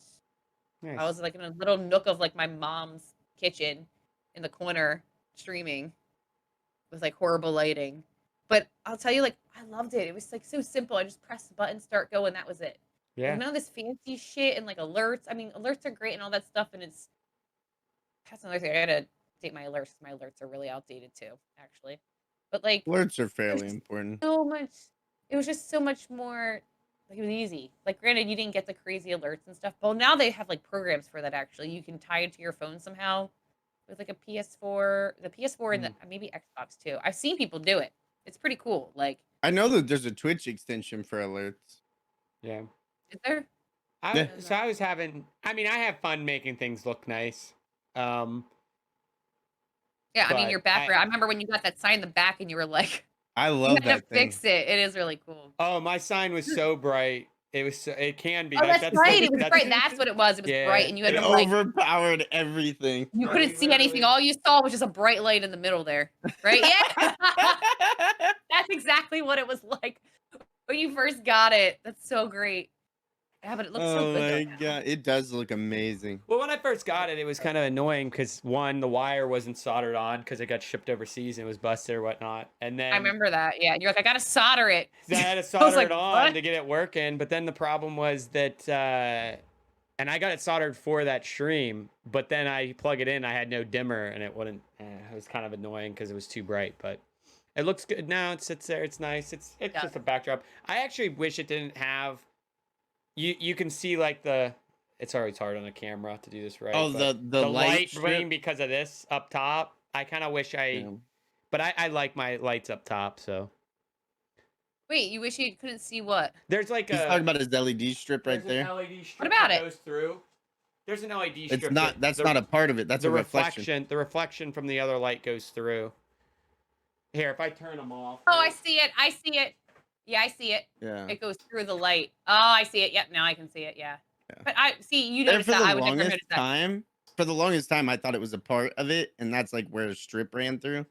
Speaker 3: Nice.
Speaker 2: I was like in a little nook of like my mom's kitchen in the corner streaming with like horrible lighting. But I'll tell you, like I loved it. It was like so simple. I just pressed the button, start going. That was it.
Speaker 3: Yeah.
Speaker 2: Like none of this fancy shit and like alerts. I mean, alerts are great and all that stuff, and that's another thing. I gotta update my alerts. My alerts are really outdated too, actually. But like
Speaker 1: Alerts are
Speaker 2: it was
Speaker 1: fairly
Speaker 2: just
Speaker 1: important.
Speaker 2: so much. It was just so much more. Like it was easy. Like granted, you didn't get the crazy alerts and stuff, but now they have like programs for that. Actually, you can tie it to your phone somehow with like a PS4, the PS4 and maybe Xbox too. I've seen people do it. It's pretty cool. Like
Speaker 1: I know that there's a Twitch extension for alerts.
Speaker 3: Yeah.
Speaker 2: is there?
Speaker 1: Yeah.
Speaker 3: So I was having. I mean, I have fun making things look nice.
Speaker 2: Yeah, I mean
Speaker 3: But
Speaker 2: your background. I remember when you got that sign in the back and you were like,
Speaker 1: I
Speaker 2: you
Speaker 1: love
Speaker 2: had to
Speaker 1: that thing.
Speaker 2: fix it. It is really cool.
Speaker 3: Oh, my sign was so bright. It was. It can be.
Speaker 2: Oh, that's right. It was
Speaker 3: that's-
Speaker 2: bright. That's what it was. It was
Speaker 3: Yeah.
Speaker 2: bright, and you had
Speaker 1: It
Speaker 2: to like
Speaker 1: overpowered everything.
Speaker 2: you
Speaker 3: Yeah,
Speaker 2: couldn't
Speaker 3: we
Speaker 2: see anything.
Speaker 3: literally-
Speaker 2: All you saw was just a bright light in the middle there, right? Yeah, that's exactly what it was like when you first got it. That's so great. Yeah, but it looks so
Speaker 1: Oh
Speaker 2: good.
Speaker 1: my
Speaker 2: Though now.
Speaker 1: god, it does look amazing.
Speaker 3: Well, when I first got it, it was kind of annoying because one, the wire wasn't soldered on because it got shipped overseas and it was busted or whatnot. And then
Speaker 2: I remember that. Yeah, and you're like, I gotta solder it.
Speaker 3: I had to
Speaker 2: I was
Speaker 3: solder
Speaker 2: like,
Speaker 3: it on
Speaker 2: what?
Speaker 3: to get it working. But then the problem was that, and I got it soldered for that stream, but then I plug it in, I had no dimmer and it wouldn't. It was kind of annoying because it was too bright. But it looks good now. It sits there. It's nice. It's
Speaker 2: Yeah.
Speaker 3: just a backdrop. I actually wish it didn't have. You can see like it's always hard on the camera to do this right.
Speaker 1: Oh,
Speaker 3: but
Speaker 1: the light
Speaker 3: bling because of this up top. I kind of wish but I like my lights up top. So
Speaker 2: Wait, you wish you couldn't see what?
Speaker 3: there's like
Speaker 1: He's talking about his LED strip right
Speaker 3: there's
Speaker 1: there.
Speaker 3: an LED strip
Speaker 2: about
Speaker 3: that
Speaker 2: it?
Speaker 3: goes through. There's an LED strip.
Speaker 1: It's not. That's not a part of it. That's
Speaker 3: the
Speaker 1: a reflection.
Speaker 3: The reflection from the other light goes through. Here, if I turn them off.
Speaker 2: Oh, I see it. I see it. Yeah, I see it.
Speaker 1: Yeah.
Speaker 2: It goes through the light. Oh, I see it. Yep, now I can see it. Yeah.
Speaker 1: Yeah.
Speaker 2: But I see you
Speaker 1: And
Speaker 2: noticed
Speaker 1: for
Speaker 2: that.
Speaker 1: the
Speaker 2: I would never
Speaker 1: longest
Speaker 2: notice that.
Speaker 1: time, for the longest time, I thought it was a part of it, and that's like where a strip ran through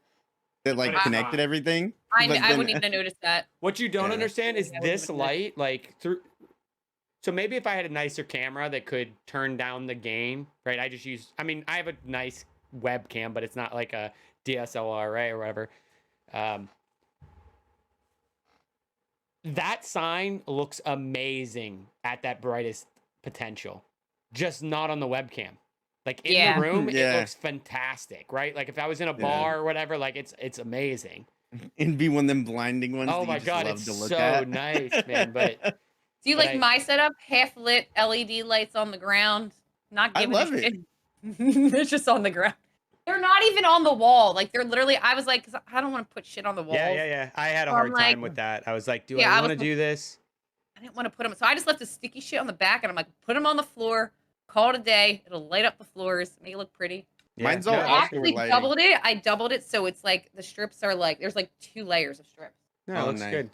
Speaker 1: that like
Speaker 3: But it's
Speaker 1: connected
Speaker 3: not.
Speaker 1: everything.
Speaker 2: I
Speaker 1: But
Speaker 2: wouldn't
Speaker 1: then-
Speaker 2: even have noticed that.
Speaker 3: What you don't
Speaker 1: Yeah.
Speaker 3: understand is
Speaker 2: Yeah, I
Speaker 3: this
Speaker 2: wouldn't have
Speaker 3: light, like through. So maybe if I had a nicer camera that could turn down the gain, right? I just use. I mean, I have a nice webcam, but it's not like a DSLR, right, or whatever. That sign looks amazing at that brightest potential, just not on the webcam. Like in
Speaker 2: Yeah.
Speaker 3: the room, it
Speaker 1: Yeah.
Speaker 3: looks fantastic, right? Like if I was in a bar or whatever, like it's amazing.
Speaker 1: It'd be one of them blinding ones.
Speaker 3: Oh
Speaker 1: that
Speaker 3: my
Speaker 1: you just
Speaker 3: god,
Speaker 1: love
Speaker 3: it's
Speaker 1: to look
Speaker 3: so
Speaker 1: at.
Speaker 3: nice, man. But
Speaker 2: Do you
Speaker 3: But
Speaker 2: like
Speaker 3: I-
Speaker 2: my setup? Half lit LED lights on the ground. Not
Speaker 1: I
Speaker 2: giving
Speaker 1: love
Speaker 2: a
Speaker 1: it.
Speaker 2: shit. It's just on the ground. They're not even on the wall. Like they're literally. I was like, 'cause I don't want to put shit on the walls.
Speaker 3: yeah. I had a
Speaker 2: So I'm
Speaker 3: hard time
Speaker 2: like-
Speaker 3: with that. I was like, do
Speaker 2: Yeah,
Speaker 3: I
Speaker 2: I
Speaker 3: want to
Speaker 2: was-
Speaker 3: do this?
Speaker 2: I didn't want to put them. So I just left the sticky shit on the back, and I'm like, put them on the floor. Call it a day. It'll light up the floors, make it look pretty.
Speaker 1: Mine's
Speaker 3: Yeah,
Speaker 1: all
Speaker 3: no,
Speaker 2: I
Speaker 1: outdoor
Speaker 2: actually
Speaker 1: lighting.
Speaker 2: doubled it. I doubled it, so it's like the strips are like there's like 2 layers of strips.
Speaker 3: No, it
Speaker 1: Oh,
Speaker 3: looks
Speaker 1: nice.
Speaker 3: good.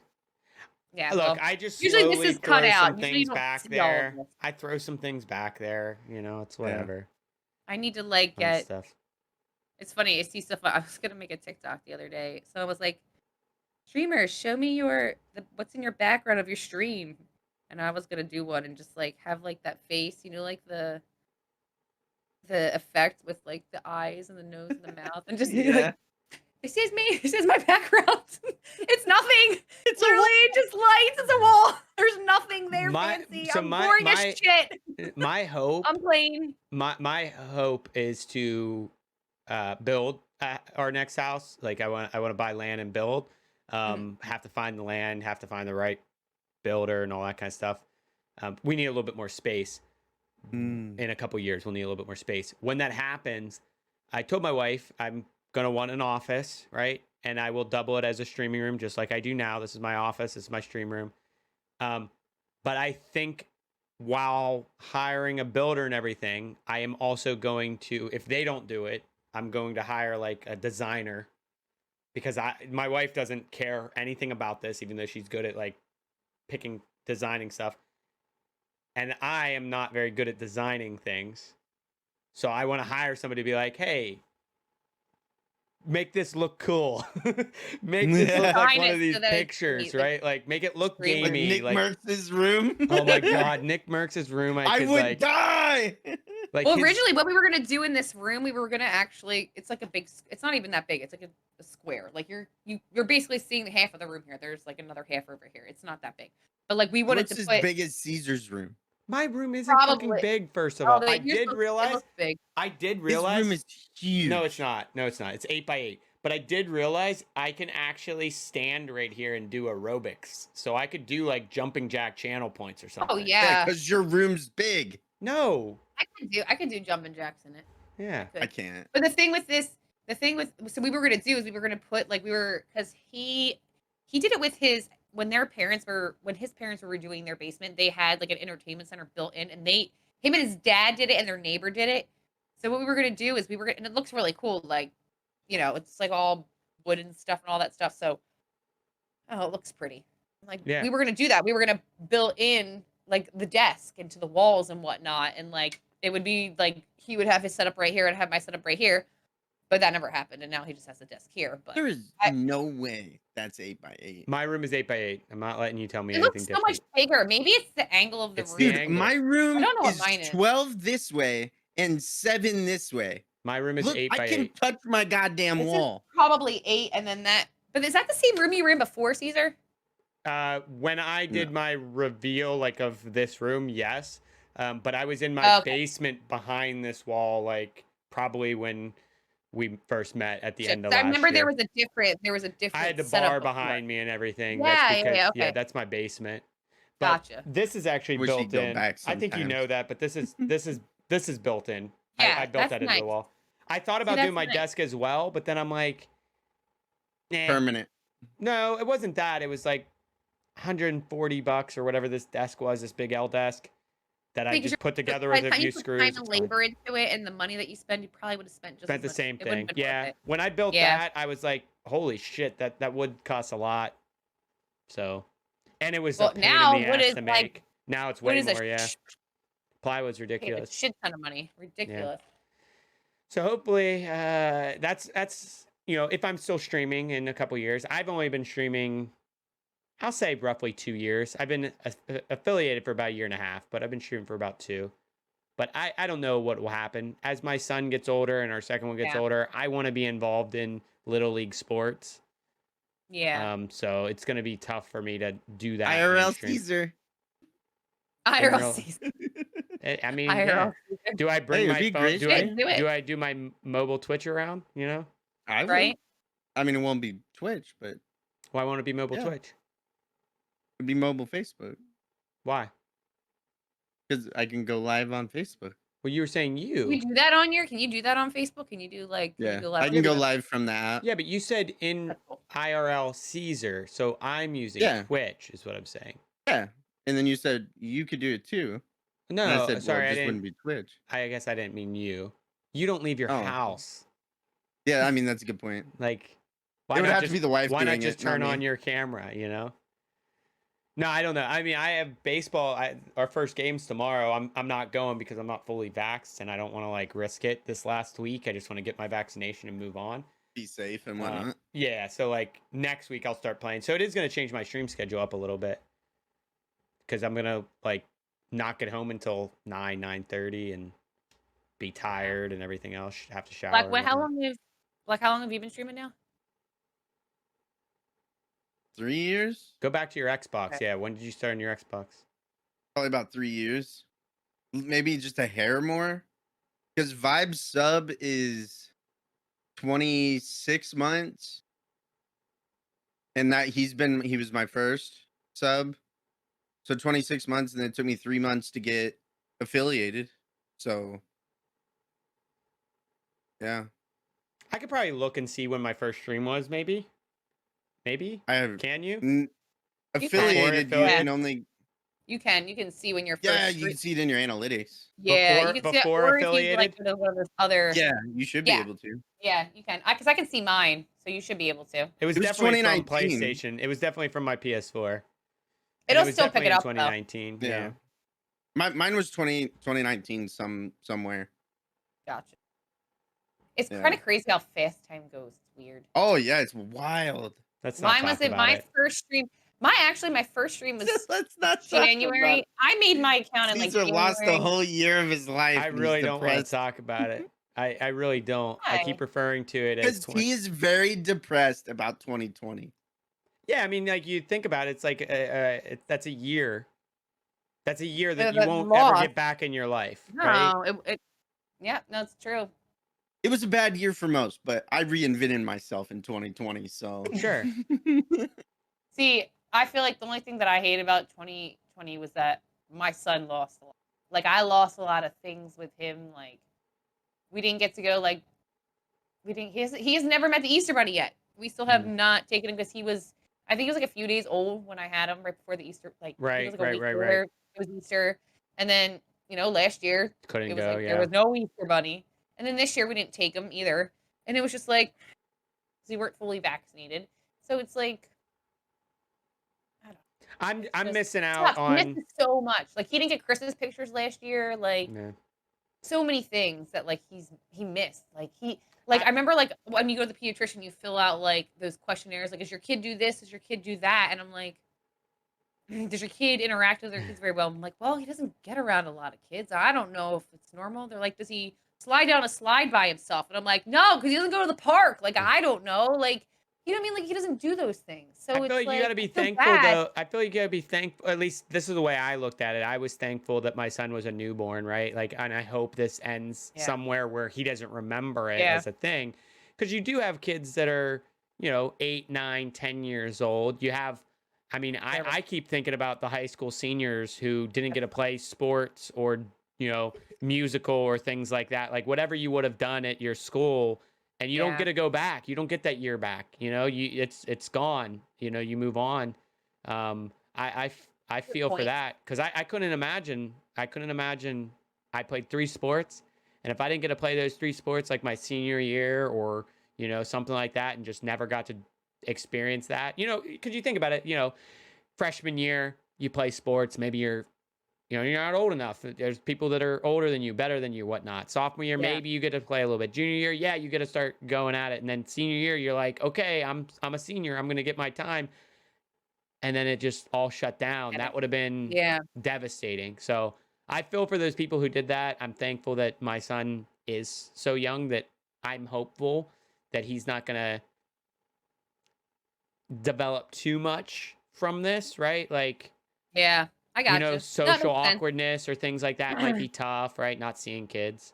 Speaker 2: Yeah.
Speaker 3: Look,
Speaker 2: well,
Speaker 3: I just
Speaker 2: usually this
Speaker 3: slowly
Speaker 2: is cut
Speaker 3: throw
Speaker 2: out.
Speaker 3: some
Speaker 2: Usually you
Speaker 3: things
Speaker 2: don't
Speaker 3: back
Speaker 2: see all of
Speaker 3: there.
Speaker 2: this.
Speaker 3: I throw some things back there. You know, it's whatever.
Speaker 2: I need to like
Speaker 3: Fun
Speaker 2: get.
Speaker 3: stuff.
Speaker 2: It's funny. I see stuff. I was gonna make a TikTok the other day, so I was like, "Streamers, show me what's in your background of your stream," and I was gonna do one and just like have like that face, like the effect with like the eyes and the nose and the mouth, and just be
Speaker 1: Yeah.
Speaker 2: like, "This is me. This is my background. It's nothing. It's literally just lights. It's a wall. There's nothing there fancy. I'm boring as shit.
Speaker 3: My hope,
Speaker 2: I'm plain."
Speaker 3: my hope is to build our next house. Like I want to buy land and build. Have to find the land, have to find the right builder and all that kind of stuff. We need a little bit more space. In a couple years, we'll need a little bit more space. When that happens, I told my wife I'm gonna want an office, right? And I will double it as a streaming room, just like I do now. This is my office. This is my stream room. But I think while hiring a builder and everything, I am also going to, if they don't do it, I'm going to hire like a designer because my wife doesn't care anything about this, even though she's good at like designing stuff. And I am not very good at designing things. So I want to hire somebody to be like, hey, make this look cool. Make this look like one of these pictures, right? Like make it look gamey.
Speaker 1: Like Nick Mertz's room.
Speaker 3: Oh my God, Nick Mertz's room.
Speaker 1: I would
Speaker 3: like,
Speaker 1: die.
Speaker 2: Like well, originally what we were gonna do in this room, we were gonna actually, it's like a big, it's not even that big. It's like a square. Like you're basically seeing half of the room here. There's like another half over here. It's not that big, but like we wanted to put
Speaker 1: as big as Caesar's room.
Speaker 3: My room isn't fucking big. First of all, I did realize.
Speaker 2: Big.
Speaker 3: I did realize.
Speaker 1: This room is huge.
Speaker 3: No, it's not. No, it's not. It's 8x8. But I did realize I can actually stand right here and do aerobics. So I could do like jumping jack channel points or something.
Speaker 2: Oh yeah.
Speaker 1: Because your room's big.
Speaker 3: No.
Speaker 2: I can do jumping jacks in it.
Speaker 3: Yeah.
Speaker 1: I can't.
Speaker 2: But the thing with so we were gonna do is we were gonna put like because he did it with his when his parents were redoing their basement, they had like an entertainment center built in, and him and his dad did it and their neighbor did it. So what we were gonna do is and it looks really cool, like, you know, it's like all wood and stuff and all that stuff. So, it looks pretty. Like we were gonna do that. We were gonna build in like the desk into the walls and whatnot, and like it would be like he would have his setup right here and have my setup right here. But that never happened, and now he just has the desk here. But
Speaker 1: there is no way that's 8x8.
Speaker 3: My room is 8x8. I'm not letting you tell me
Speaker 2: it
Speaker 3: anything
Speaker 2: looks
Speaker 3: different.
Speaker 2: so much bigger. Maybe it's the angle of the room.
Speaker 1: Dude, my room
Speaker 2: I don't know what
Speaker 1: is
Speaker 2: mine is.
Speaker 1: 12 this way and 7 this way.
Speaker 3: My room is 8x8.
Speaker 1: I can touch my goddamn wall.
Speaker 2: Probably 8, and then that. But is that the same room you were in before, Caesar?
Speaker 3: When I did my reveal, like of this room, yes. But I was in my basement behind this wall, like probably when we first met at the end of last year.
Speaker 2: I remember there was a different.
Speaker 3: I had the bar behind me and everything.
Speaker 2: Yeah,
Speaker 3: yeah, that's my basement. But
Speaker 2: gotcha.
Speaker 3: This is actually built in. I think you know that, but this is built in.
Speaker 2: Yeah,
Speaker 3: I built that into the wall. I thought about doing my desk as well, but then I'm like, nah.
Speaker 1: Permanent.
Speaker 3: No, it wasn't that. It was like $140 or whatever this desk was, this big L desk that I just put together with a few screws.
Speaker 2: Time and labor into it, and the money that you spend, you probably would have spent
Speaker 3: the same thing. Yeah. When I built that, I was like, holy shit, that would cost a lot. So, and it was a pain in the ass to make. Now it's way more, yeah. Plywood's ridiculous.
Speaker 2: A shit ton of money. Ridiculous.
Speaker 3: Yeah. So hopefully, that's you know, if I'm still streaming in a couple years. I've only been streaming, I'll say roughly 2 years. I've been affiliated for about 1.5 years, but I've been streaming for about 2. But I don't know what will happen. As my son gets older and our second one gets older, I want to be involved in Little League sports.
Speaker 2: Yeah.
Speaker 3: So it's going to be tough for me to do that.
Speaker 1: IRL Caesar.
Speaker 2: IRL Caesar.
Speaker 3: I mean, do I bring my phone? Do I do my mobile Twitch around? You know,
Speaker 2: right?
Speaker 1: I mean, it won't be Twitch, but
Speaker 3: why won't it be mobile Twitch?
Speaker 1: It'd be mobile Facebook.
Speaker 3: Why?
Speaker 1: Because I can go live on Facebook.
Speaker 3: Well, you were saying you.
Speaker 2: Can you do that on Can you do that on Facebook? Can you do like?
Speaker 1: I can go live from the app.
Speaker 3: Yeah, but you said in IRL Caesar, so I'm using Twitch, is what I'm saying.
Speaker 1: Yeah, and then you said you could do it too.
Speaker 3: No,
Speaker 1: I said,
Speaker 3: sorry,
Speaker 1: I wouldn't be Twitch.
Speaker 3: I guess I didn't mean you. You don't leave your house.
Speaker 1: Yeah, I mean that's a good point.
Speaker 3: Like,
Speaker 1: it would have to be the wife.
Speaker 3: Why not just turn on your camera? You know. No, I don't know. I mean, I have baseball. Our first game's tomorrow. I'm not going because I'm not fully vaxxed and I don't want to like risk it this last week. I just want to get my vaccination and move on.
Speaker 1: Be safe and whatnot.
Speaker 3: Yeah, so like next week I'll start playing. So it is going to change my stream schedule up a little bit because I'm gonna like not get home until 9:30 and be tired and everything else. Have to shower.
Speaker 2: Like, how long have you been streaming now?
Speaker 1: 3 years.
Speaker 3: Go back to your Xbox. Okay. Yeah, when did you start on your Xbox?
Speaker 1: Probably about 3 years. Maybe just a hair more. Because Vibe sub is 26 months. And that he was my first sub. So 26 months, and it took me 3 months to get affiliated. So yeah.
Speaker 3: I could probably look and see when my first stream was, maybe. I have. Can you?
Speaker 1: Affiliated, you can only.
Speaker 2: You can see when you're first.
Speaker 1: Yeah, you can see it in your analytics.
Speaker 2: Yeah, you can see
Speaker 3: before affiliated.
Speaker 2: Other.
Speaker 1: Yeah, you should be able to.
Speaker 2: Yeah, you can. Because I can see mine. So so you should be able to.
Speaker 3: It was
Speaker 1: It was
Speaker 3: definitely from
Speaker 1: 2019.
Speaker 3: PlayStation. It was definitely from my PS4. And it
Speaker 2: It'll
Speaker 3: was
Speaker 2: still pick
Speaker 3: definitely
Speaker 2: it
Speaker 3: in
Speaker 2: up though.
Speaker 3: 2019.
Speaker 1: Yeah.
Speaker 3: Yeah.
Speaker 1: Mine was 2019 somewhere.
Speaker 2: Gotcha. It's
Speaker 1: Yeah.
Speaker 2: kind of crazy how fast time goes. It's weird.
Speaker 1: Oh yeah, it's wild.
Speaker 3: Let's not
Speaker 2: Mine was
Speaker 3: talk
Speaker 2: in
Speaker 3: about
Speaker 2: my
Speaker 3: it.
Speaker 2: first stream. My first stream was
Speaker 1: Let's not talk about
Speaker 2: January.
Speaker 1: it.
Speaker 2: I made my account in like
Speaker 1: Caesar lost the
Speaker 2: January.
Speaker 1: whole year of his life.
Speaker 3: I
Speaker 1: and he's
Speaker 3: really don't want to
Speaker 1: depressed.
Speaker 3: talk about it. I really don't. I
Speaker 2: Why?
Speaker 3: keep referring to it as
Speaker 1: Because
Speaker 3: 20.
Speaker 1: he is very depressed about 2020.
Speaker 3: Yeah, I mean, like you think about it, it's like that's a year. That's a year that you
Speaker 2: That
Speaker 3: won't
Speaker 2: lost.
Speaker 3: ever get back in your life, right?
Speaker 2: No, yeah, no, it's true.
Speaker 1: It was a bad year for most, but I reinvented myself in 2020. So
Speaker 3: Sure.
Speaker 2: See, I feel like the only thing that I hate about 2020 was that my son lost a lot. Like I lost a lot of things with him. Like we didn't get to go. Like we didn't. He has never met the Easter Bunny yet. We still have not taken him because he was. I think he was like a few days old when I had him right before the Easter. Like he
Speaker 3: Right,
Speaker 2: was like a week
Speaker 3: right.
Speaker 2: later. It was Easter, and then last year
Speaker 3: Couldn't
Speaker 2: it was
Speaker 3: go,
Speaker 2: like
Speaker 3: yeah.
Speaker 2: there was no Easter Bunny, and then this year we didn't take him either, and it was just like we weren't fully vaccinated, so it's like.
Speaker 3: I'm missing out on
Speaker 2: Missing so much. Like he didn't get Christmas pictures last year. Like
Speaker 3: Yeah.
Speaker 2: so many things that like he missed. Like I remember like when you go to the pediatrician, you fill out like those questionnaires. Like, does your kid do this? Does your kid do that? And I'm like, does your kid interact with their kids very well? I'm like, well, he doesn't get around a lot of kids. I don't know if it's normal. They're like, does he slide down a slide by himself? And I'm like, no, because he doesn't go to the park. Like I don't know. Like. You know what I mean? Like he doesn't do those things. So
Speaker 3: I
Speaker 2: it's
Speaker 3: feel like you got to be
Speaker 2: I feel
Speaker 3: thankful
Speaker 2: bad.
Speaker 3: though. I feel like you got to be thankful. At least this is the way I looked at it. I was thankful that my son was a newborn, right? Like, and I hope this ends somewhere where he doesn't remember it as a thing. Because you do have kids that are, 8, 9, 10 years old. You have, I mean, I keep thinking about the high school seniors who didn't get to play sports or, musical or things like that. Like whatever you would have done at your school. And you don't get to go back. You don't get that year back. It's gone. You move on. I feel for that because I couldn't imagine. I played 3 sports, and if I didn't get to play those 3 sports like my senior year or something like that, and just never got to experience that. Because you think about it. Freshman year you play sports. Maybe you're not old enough. There's people that are older than you, better than you, whatnot. Sophomore year, maybe you get to play a little bit. Junior year, you get to start going at it. And then senior year, you're like, okay, I'm a senior. I'm going to get my time. And then it just all shut down. That would have been devastating. So I feel for those people who did that. I'm thankful that my son is so young that I'm hopeful that he's not going to develop too much from this, right? Like,
Speaker 2: yeah. I got you.
Speaker 3: Social awkwardness or things like that might be tough, right? Not seeing kids.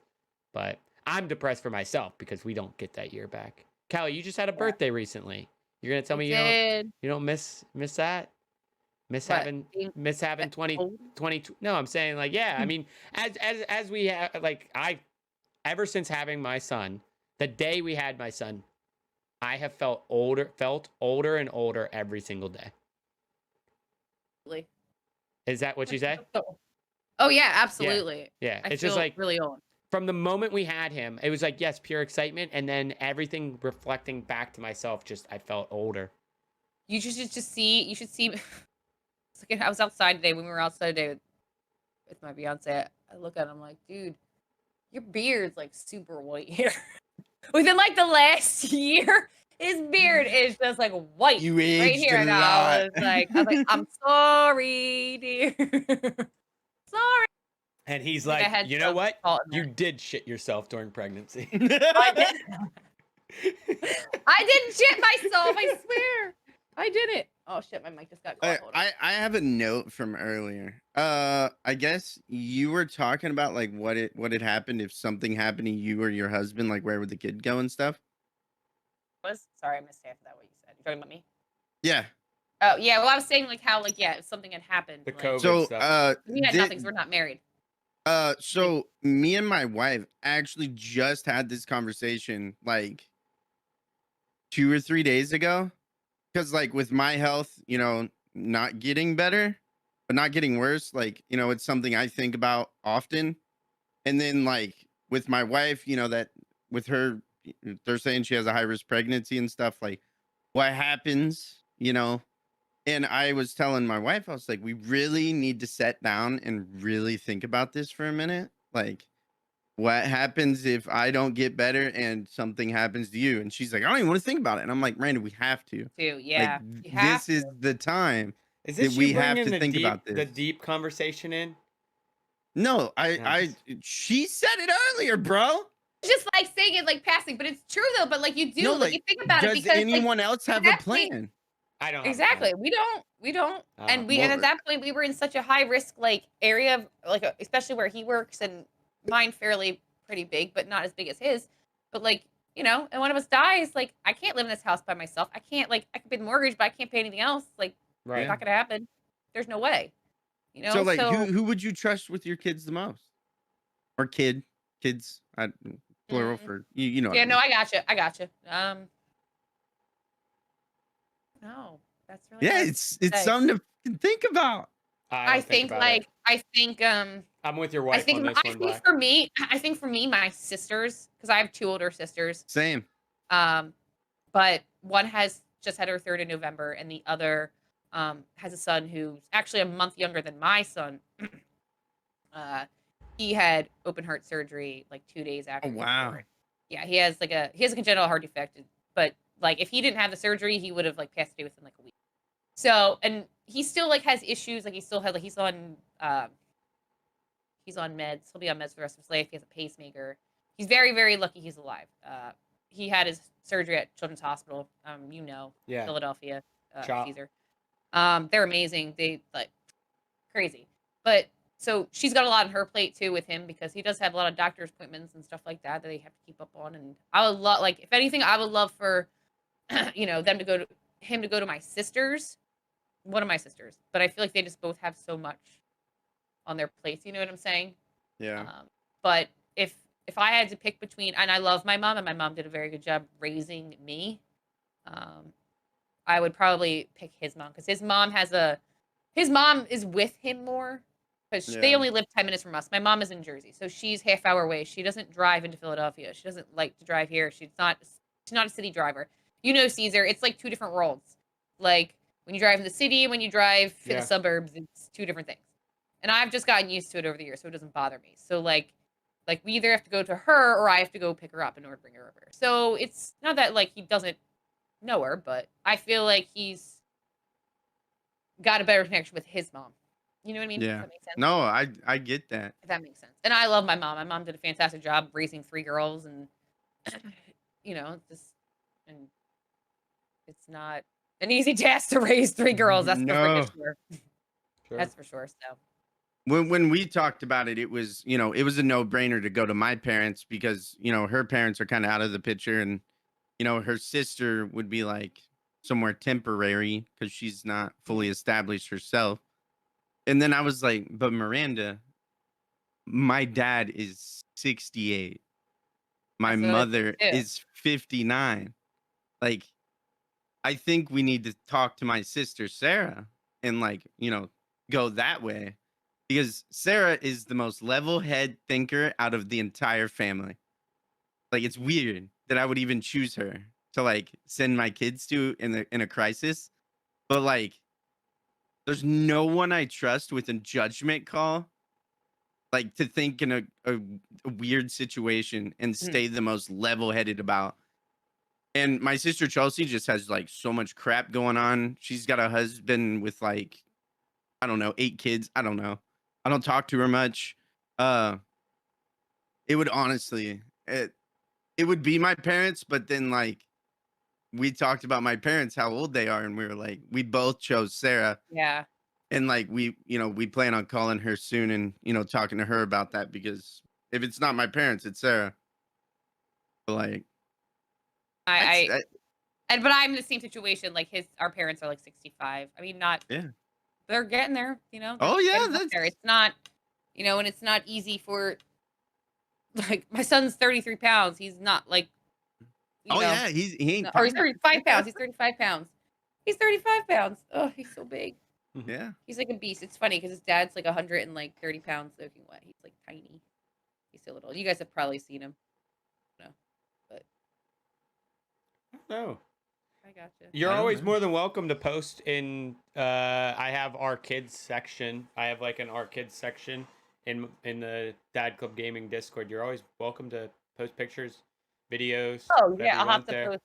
Speaker 3: But I'm depressed for myself because we don't get that year back. Callie, you just had a birthday recently. You're gonna tell me you don't miss that? Miss having 20. No, I'm saying like, yeah. I mean, as we have like ever since having my son, the day we had my son, I have felt older and older every single day. Is that what you say?
Speaker 2: Oh yeah, absolutely.
Speaker 3: Yeah.
Speaker 2: I
Speaker 3: It's
Speaker 2: feel
Speaker 3: just like
Speaker 2: really old.
Speaker 3: From the moment we had him, it was like, yes, pure excitement. And then everything reflecting back to myself, just I felt older.
Speaker 2: You should just see, it's like I was outside today when we were outside today with my fiance. I look at him like, dude, your beard's like super white here. Within like the last year, his beard is just like white
Speaker 1: You aged
Speaker 2: right here.
Speaker 1: a
Speaker 2: And
Speaker 1: lot.
Speaker 2: I was like, I'm sorry, dear. Sorry.
Speaker 3: And he's
Speaker 2: Like, I
Speaker 3: like,
Speaker 2: had
Speaker 3: you know
Speaker 2: some
Speaker 3: what?
Speaker 2: salt in
Speaker 3: You
Speaker 2: there.
Speaker 3: did shit yourself during pregnancy.
Speaker 2: I did. I didn't shit myself. I swear. I did it. Oh shit, my mic just got caught. Hold on.
Speaker 1: I have a note from earlier. I guess you were talking about like what had happened if something happened to you or your husband, like where would the kid go and stuff.
Speaker 2: Sorry, I missed half of that. What you said? You're talking about me?
Speaker 1: Yeah.
Speaker 2: Oh yeah. Well, I was saying like how like if something had happened.
Speaker 3: The
Speaker 2: like,
Speaker 3: COVID
Speaker 1: So
Speaker 3: stuff.
Speaker 2: we had nothing. 'Cause we're not married.
Speaker 1: So me and my wife actually just had this conversation like 2 or 3 days ago. Because like with my health, not getting better, but not getting worse, like, it's something I think about often. And then like with my wife, that with her, they're saying she has a high risk pregnancy and stuff. Like, what happens, And I was telling my wife, I was like, we really need to sit down and really think about this for a minute. Like, what happens if I don't get better and something happens to you? And she's like, I don't even want to think about it. And I'm like, Miranda, we have to.
Speaker 2: Too.
Speaker 1: Like,
Speaker 2: Yeah. You have
Speaker 1: this is
Speaker 2: to.
Speaker 1: the time
Speaker 3: Is
Speaker 1: that
Speaker 3: this you
Speaker 1: we have
Speaker 3: bringing
Speaker 1: to think about
Speaker 3: the
Speaker 1: this.
Speaker 3: deep conversation in?
Speaker 1: No,
Speaker 3: Nice.
Speaker 1: she said it earlier, bro.
Speaker 2: Just like saying it like passing, but it's true though. But like you do,
Speaker 1: No,
Speaker 2: like you
Speaker 1: like,
Speaker 2: think about it
Speaker 1: does
Speaker 2: because like
Speaker 1: anyone else
Speaker 2: at
Speaker 1: have a
Speaker 2: that point,
Speaker 1: plan?
Speaker 3: I don't have a
Speaker 2: exactly.
Speaker 3: plan.
Speaker 2: We don't, and
Speaker 3: Well,
Speaker 2: at that point we were in such a high risk like area of like especially where he works and mine fairly pretty big, but not as big as his. But like and one of us dies, like I can't live in this house by myself. I can't like I can pay the mortgage, but I can't pay anything else. Like it's
Speaker 3: right.
Speaker 2: not gonna happen. There's no way.
Speaker 1: So, like,
Speaker 2: So
Speaker 1: who would you trust with your kids the most? Or kids, plural
Speaker 2: mm,
Speaker 1: for you know what
Speaker 2: yeah,
Speaker 1: I
Speaker 2: no,
Speaker 1: mean.
Speaker 2: I gotcha. No, that's really
Speaker 1: Yeah,
Speaker 2: hard to
Speaker 1: it's
Speaker 2: say.
Speaker 1: something to think about.
Speaker 3: I
Speaker 2: I
Speaker 3: don't think
Speaker 2: think
Speaker 3: about it. I'm with your wife on this one, Black.
Speaker 2: I think for me, my sisters, because I have two older sisters,
Speaker 1: Same.
Speaker 2: but one has just had her third in November, and the other has a son who's actually a month younger than my son. He had open heart surgery like 2 days after
Speaker 1: Oh,
Speaker 2: he was
Speaker 1: wow.
Speaker 2: born. Yeah, he has a congenital heart defect, but like if he didn't have the surgery, he would have like passed away within like a week. So, and he still like has issues. Like he still had like he's on meds. He'll be on meds for the rest of his life. He has a pacemaker. He's very, very lucky he's alive. He had his surgery at Children's Hospital.
Speaker 3: Yeah.
Speaker 2: Philadelphia,
Speaker 3: Chop.
Speaker 2: Caesar. They're amazing. They like crazy. But so she's got a lot on her plate too with him because he does have a lot of doctor's appointments and stuff like that they have to keep up on. And I would love, like, if anything, I would love for them to go to him to go to my sisters, one of my sisters. But I feel like they just both have so much on their plates. You know what I'm saying?
Speaker 1: Yeah.
Speaker 2: But if I had to pick between, and I love my mom, and my mom did a very good job raising me, I would probably pick his mom because his mom is with him more because they
Speaker 1: Yeah.
Speaker 2: only live 10 minutes from us. My mom is in Jersey, so she's half hour away. She doesn't drive into Philadelphia. She doesn't like to drive here. She's not a city driver. Caesar, it's like two different worlds. Like when you drive in the city and when you drive in
Speaker 3: Yeah.
Speaker 2: the suburbs, it's two different things. And I've just gotten used to it over the years, so it doesn't bother me. So like we either have to go to her or I have to go pick her up in order to bring her over. So it's not that like he doesn't know her, but I feel like he's got a better connection with his mom. You know what I mean? Does
Speaker 1: Yeah.
Speaker 2: that make sense?
Speaker 1: No, I get that.
Speaker 2: If that makes sense. And I love my mom. My mom did a fantastic job raising 3 girls, and and it's not an easy task to raise 3 girls. That's for
Speaker 1: No.
Speaker 2: freaking sure.
Speaker 3: Sure.
Speaker 2: That's for sure. So
Speaker 1: When we talked about it, it was it was a no-brainer to go to my parents because her parents are kind of out of the picture, and her sister would be like somewhere temporary because she's not fully established herself. And then I was like, but Miranda, my dad is 68. My
Speaker 2: that's what I
Speaker 1: mother
Speaker 2: think too.
Speaker 1: is 59. Like, I think we need to talk to my sister Sarah and go that way because Sarah is the most level head thinker out of the entire family. Like, it's weird that I would even choose her to send my kids to in a crisis, but there's no one I trust with a judgment call, to think in a weird situation and stay the most level headed about. And my sister Chelsea just has so much crap going on. She's got a husband with I don't know, 8 kids. I don't know. I don't talk to her much. It would honestly, it would be my parents, but then we talked about my parents, how old they are, and we were we both chose Sarah.
Speaker 2: Yeah.
Speaker 1: And we plan on calling her soon and talking to her about that because if it's not my parents, it's Sarah. But
Speaker 2: but I'm in the same situation. Like our parents are 65. I mean, not
Speaker 1: yeah.
Speaker 2: they're getting there, they're
Speaker 1: Oh yeah,
Speaker 2: getting up there. It's not, and it's not easy for my son's 33 pounds. He's not
Speaker 1: yeah, he ain't
Speaker 2: or he's 35 pounds. He's 35 pounds. He's 35 pounds. Oh, he's so big.
Speaker 1: Yeah.
Speaker 2: He's like a beast. It's funny because his dad's 130 pounds soaking wet. He's tiny. He's so little. You guys have probably seen him. No. But
Speaker 3: know.
Speaker 2: I gotcha.
Speaker 3: You're
Speaker 1: I don't
Speaker 3: always
Speaker 1: know.
Speaker 3: more than welcome to post in. I have our kids section. I have like an our kids section in the Dad Club Gaming Discord. You're always welcome to post pictures, videos,
Speaker 2: Oh
Speaker 3: whatever
Speaker 2: yeah,
Speaker 3: you
Speaker 2: I'll
Speaker 3: want
Speaker 2: have to
Speaker 3: there.
Speaker 2: post.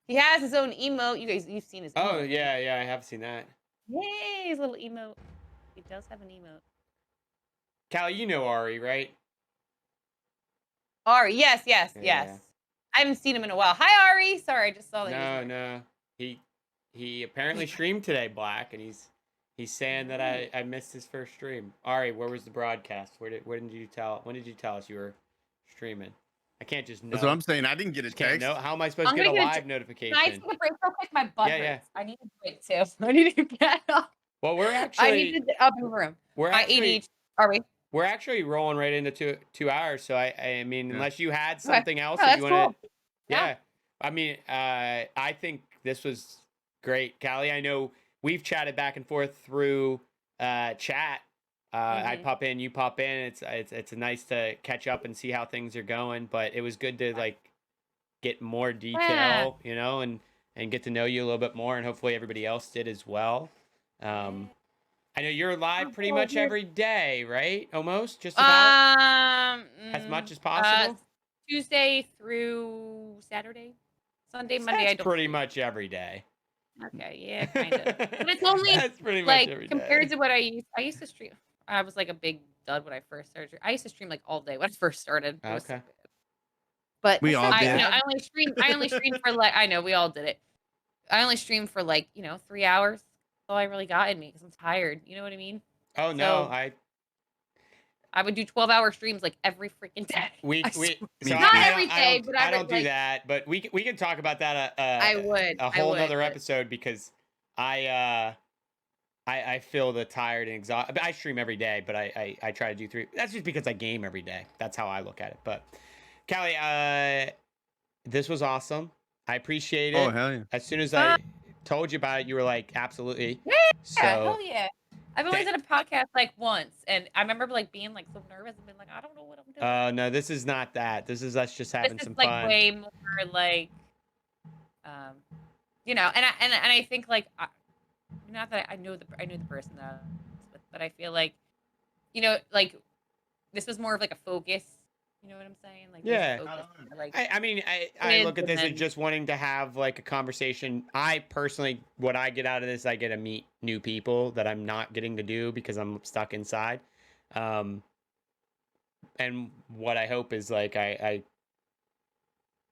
Speaker 2: He has his own emote. You've seen his emote.
Speaker 3: Oh
Speaker 2: right?
Speaker 3: yeah, I have seen that.
Speaker 2: Yay, his little emote. He does have an emote.
Speaker 3: Callie, you know Ari, right?
Speaker 2: Ari, yes.
Speaker 3: Yeah.
Speaker 2: I haven't seen him in a while. Hi, Ari. Sorry, I just saw that.
Speaker 3: No. He apparently streamed today, Black, and he's saying that I missed his first stream. Ari, where was the broadcast? When did you tell us you were streaming? I can't just know.
Speaker 1: That's what I'm saying. I didn't get a
Speaker 3: Just can't
Speaker 1: text.
Speaker 3: know. How am I supposed to get a live notification?
Speaker 2: Can I take a break real quick? My butt
Speaker 3: Yeah.
Speaker 2: hurts. I need a break too. I need to get up.
Speaker 3: Well, we're
Speaker 2: I need
Speaker 3: actually
Speaker 2: to get up in the room.
Speaker 3: we're
Speaker 2: My
Speaker 3: actually
Speaker 2: ADHD. Are we?
Speaker 3: we're actually rolling right into 2 hours. So I mean,
Speaker 1: Yeah.
Speaker 3: unless you had
Speaker 2: Okay.
Speaker 3: something else
Speaker 2: Oh,
Speaker 3: that you
Speaker 2: that's
Speaker 3: want to,
Speaker 2: cool.
Speaker 3: yeah. I mean, I think this was great, Callie. I know we've chatted back and forth through chat. I pop in, you pop in. It's nice to catch up and see how things are going. But it was good to like get more detail, you know, and get to know you a little bit more, and hopefully everybody else did as well. I know you're live pretty much every day, right? Almost, just about as much as possible.
Speaker 2: Tuesday through Saturday, Sunday, Monday.
Speaker 3: That's
Speaker 2: I don't.
Speaker 3: pretty much every day.
Speaker 2: Okay, yeah, kind of. But it's only
Speaker 3: That's pretty much
Speaker 2: like
Speaker 3: every
Speaker 2: compared
Speaker 3: day.
Speaker 2: to what I used to stream. I was like a big dud when I first started. I used to stream like all day when I first started. It was so
Speaker 3: Okay.
Speaker 2: bad. But
Speaker 1: We all did.
Speaker 2: I only streamed for like, I know we all did it. I only streamed for like 3 hours. That's all I really got in me because I'm tired. You know what I mean?
Speaker 3: Oh no,
Speaker 2: So, I would do 12-hour streams like every freaking day. Not every day, but
Speaker 3: I don't do that. But we can talk about that a whole nother episode, because I feel the tired and exhausted. I stream every day, but I try to do 3. That's just because I game every day. That's how I look at it. But Callie, this was awesome. I appreciate it.
Speaker 1: Oh hell yeah!
Speaker 3: As soon as I told you about it, you were like, absolutely.
Speaker 2: Yeah, hell yeah. I've only done a podcast like once, and I remember like being like so nervous and being like, I don't know what I'm doing.
Speaker 3: No, this is not that. This is us just having some
Speaker 2: like
Speaker 3: fun.
Speaker 2: Way more like, and I think like, not that I know the person that I was with, but I feel like, like this was more of like a focus. You know what I'm saying? Like,
Speaker 3: yeah.
Speaker 2: Like,
Speaker 3: I mean, I look at this as just wanting to have like a conversation. I personally, what I get out of this, I get to meet new people that I'm not getting to do because I'm stuck inside. And what I hope is like,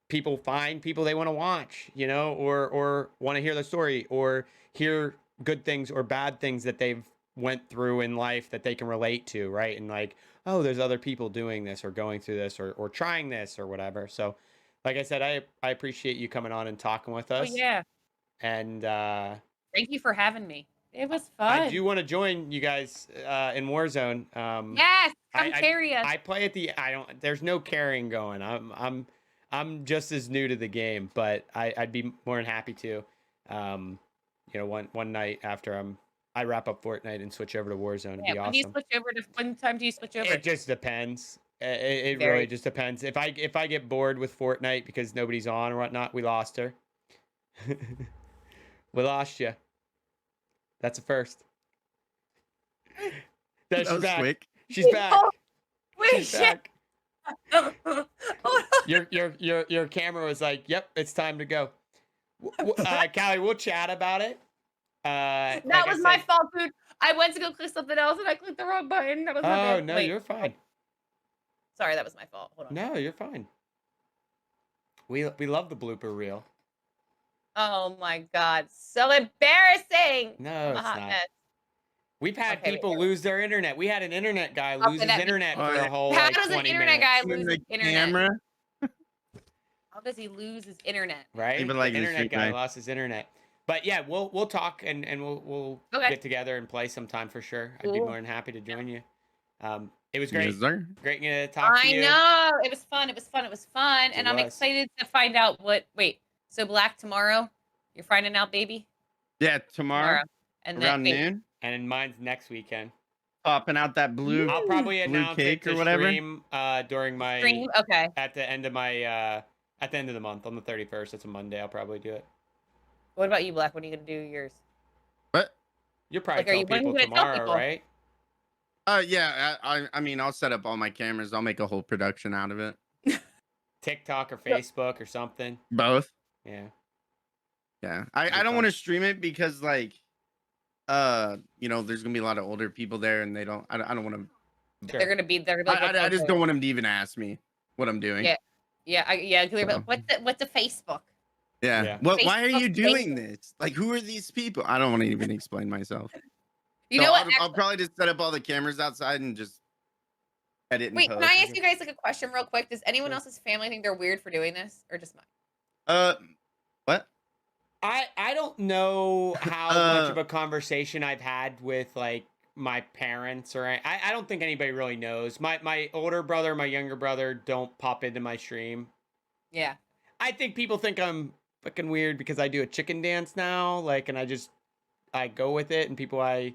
Speaker 3: people find people they want to watch, or want to hear the story, or hear good things or bad things that they've went through in life that they can relate to, right? And like, oh, there's other people doing this or going through this or trying this or whatever. So like I said, I appreciate you coming on and talking with us.
Speaker 2: Oh yeah.
Speaker 3: And
Speaker 2: thank you for having me. It was fun.
Speaker 3: I do want to join you guys in Warzone.
Speaker 2: Yes, come carry us.
Speaker 3: I play at there's no carrying going. I'm just as new to the game, but I'd be more than happy to. One night after I wrap up Fortnite and switch over to Warzone. It'd be awesome.
Speaker 2: When time do you switch over?
Speaker 3: It just depends. It really just depends. If I get bored with Fortnite because nobody's on or whatnot, we lost her. We lost you. That's a first. She's back. Quick. She's back.
Speaker 2: She's back.
Speaker 3: Your camera was like, yep, it's time to go. Callie, we'll chat about it.
Speaker 2: That was my fault, dude. I went to go click something else and I clicked the wrong button. That was my bad.
Speaker 3: No, you're fine.
Speaker 2: Sorry, that was my fault. Hold on.
Speaker 3: No, you're fine. We love the blooper reel.
Speaker 2: Oh my god, so embarrassing.
Speaker 3: No, it's not. We've had people lose their internet. We had an internet guy lose his internet for a whole 20 minutes.
Speaker 2: How does an internet guy lose his internet?
Speaker 1: Camera?
Speaker 2: How does he lose his internet?
Speaker 3: Right? Even like the internet guy lost his internet. But yeah, we'll talk and we'll get together and play sometime for sure. I'd be more than happy to join you. It was great.
Speaker 1: Yes,
Speaker 3: great to talk to you.
Speaker 2: I know. It was fun. And I'm excited to find out so Black tomorrow. You're finding out, baby?
Speaker 1: Yeah, tomorrow.
Speaker 2: And
Speaker 1: around noon.
Speaker 3: And then mine's next weekend.
Speaker 1: Popping out that blue.
Speaker 3: I'll probably announce
Speaker 1: cake
Speaker 3: it
Speaker 1: or whatever.
Speaker 3: Stream during my
Speaker 2: stream. Okay.
Speaker 3: At the end of my At the end of the month, on the 31st, it's a Monday. I'll probably do it.
Speaker 2: What about you, Black? When are you gonna do yours?
Speaker 1: What?
Speaker 3: You'll probably
Speaker 2: Like, are
Speaker 3: tell
Speaker 2: you when are you
Speaker 3: people
Speaker 2: gonna tell
Speaker 3: tomorrow,
Speaker 2: people?
Speaker 3: right?
Speaker 1: Yeah. I mean, I'll set up all my cameras. I'll make a whole production out of it.
Speaker 3: TikTok or
Speaker 2: Yeah.
Speaker 3: Facebook or something.
Speaker 1: Both.
Speaker 3: Yeah.
Speaker 1: Yeah.
Speaker 3: It'll be
Speaker 1: I don't
Speaker 3: fun.
Speaker 1: want to stream it because like, you know, there's gonna be a lot of older people there, and they don't. I don't want to.
Speaker 3: Sure.
Speaker 2: They're gonna be like, what
Speaker 1: I
Speaker 2: the
Speaker 1: just don't want them to even ask me what I'm doing.
Speaker 2: Yeah, yeah.
Speaker 1: So,
Speaker 2: What's a Facebook?
Speaker 1: yeah.
Speaker 3: Yeah.
Speaker 1: What? Why are
Speaker 2: Facebook
Speaker 1: you doing
Speaker 2: famous.
Speaker 1: this? Like, who are these people? I don't want to even explain myself.
Speaker 2: You
Speaker 1: So
Speaker 2: know what?
Speaker 1: I'll probably just set up all the cameras outside and just edit and
Speaker 2: Wait, can
Speaker 1: post.
Speaker 2: I ask you guys like a question real quick? Does anyone
Speaker 3: Sure.
Speaker 2: else's family think they're weird for doing this, or just mine?
Speaker 1: What?
Speaker 3: I don't know how much of a conversation I've had with like my parents or I don't think anybody really knows. My older brother, my younger brother don't pop into my stream.
Speaker 2: Yeah.
Speaker 3: I think people think I'm fucking weird because I do a chicken dance now, like, and I go with it, and people I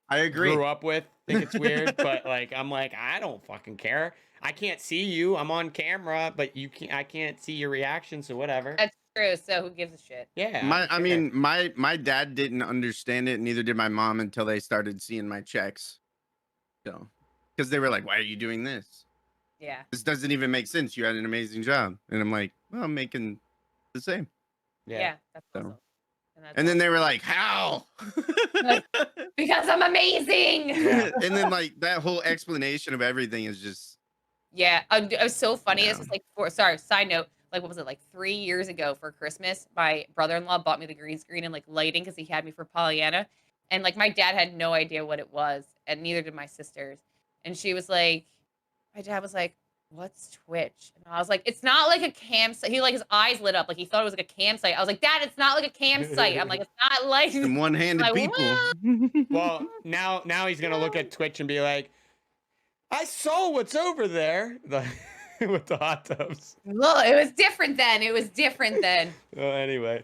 Speaker 1: agree.
Speaker 3: grew up with think it's weird, but like I'm like I don't fucking care. I can't see you. I'm on camera, but I can't see your reaction, so whatever.
Speaker 2: That's true. So who gives a shit?
Speaker 3: Yeah.
Speaker 1: I mean, my dad didn't understand it, neither did my mom until they started seeing my checks. So, because they were like, "Why are you doing this?
Speaker 2: Yeah.
Speaker 1: This doesn't even make sense. You had an amazing job." And I'm like, "Well, I'm making the same."
Speaker 2: Yeah. That's
Speaker 1: So,
Speaker 2: awesome.
Speaker 1: and then they were like, "How?"
Speaker 2: Because I'm amazing.
Speaker 3: Yeah.
Speaker 1: And then like that whole explanation of everything is just
Speaker 2: Yeah, it was so funny. This
Speaker 1: Yeah.
Speaker 2: was like, sorry, side note. Like, what was it, like 3 years ago for Christmas? My brother-in-law bought me the green screen and like lighting because he had me for Pollyanna. And like my dad had no idea what it was, and neither did my sisters. And she was like, my dad was like, "What's Twitch?" And I was like, "It's not like a campsite." He like his eyes lit up, like he thought it was like a campsite. I was like, "Dad, it's not like a campsite." I'm like, "It's not like
Speaker 1: some one-handed
Speaker 2: like,
Speaker 1: people.
Speaker 3: Well, now he's gonna look at Twitch and be like, I saw what's over there, with the hot tubs.
Speaker 2: Well, it was different then. It was different then.
Speaker 3: Well, anyway.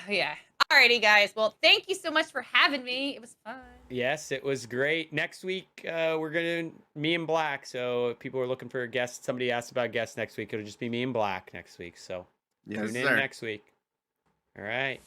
Speaker 2: Yeah. Alrighty, guys. Well, thank you so much for having me. It was fun.
Speaker 3: Yes, it was great. Next week, we're gonna me and Black. So if people are looking for a guest, somebody asked about guests next week, it'll just be me and Black next week. So
Speaker 1: Yes,
Speaker 3: tune in
Speaker 1: sir.
Speaker 3: next week. All right.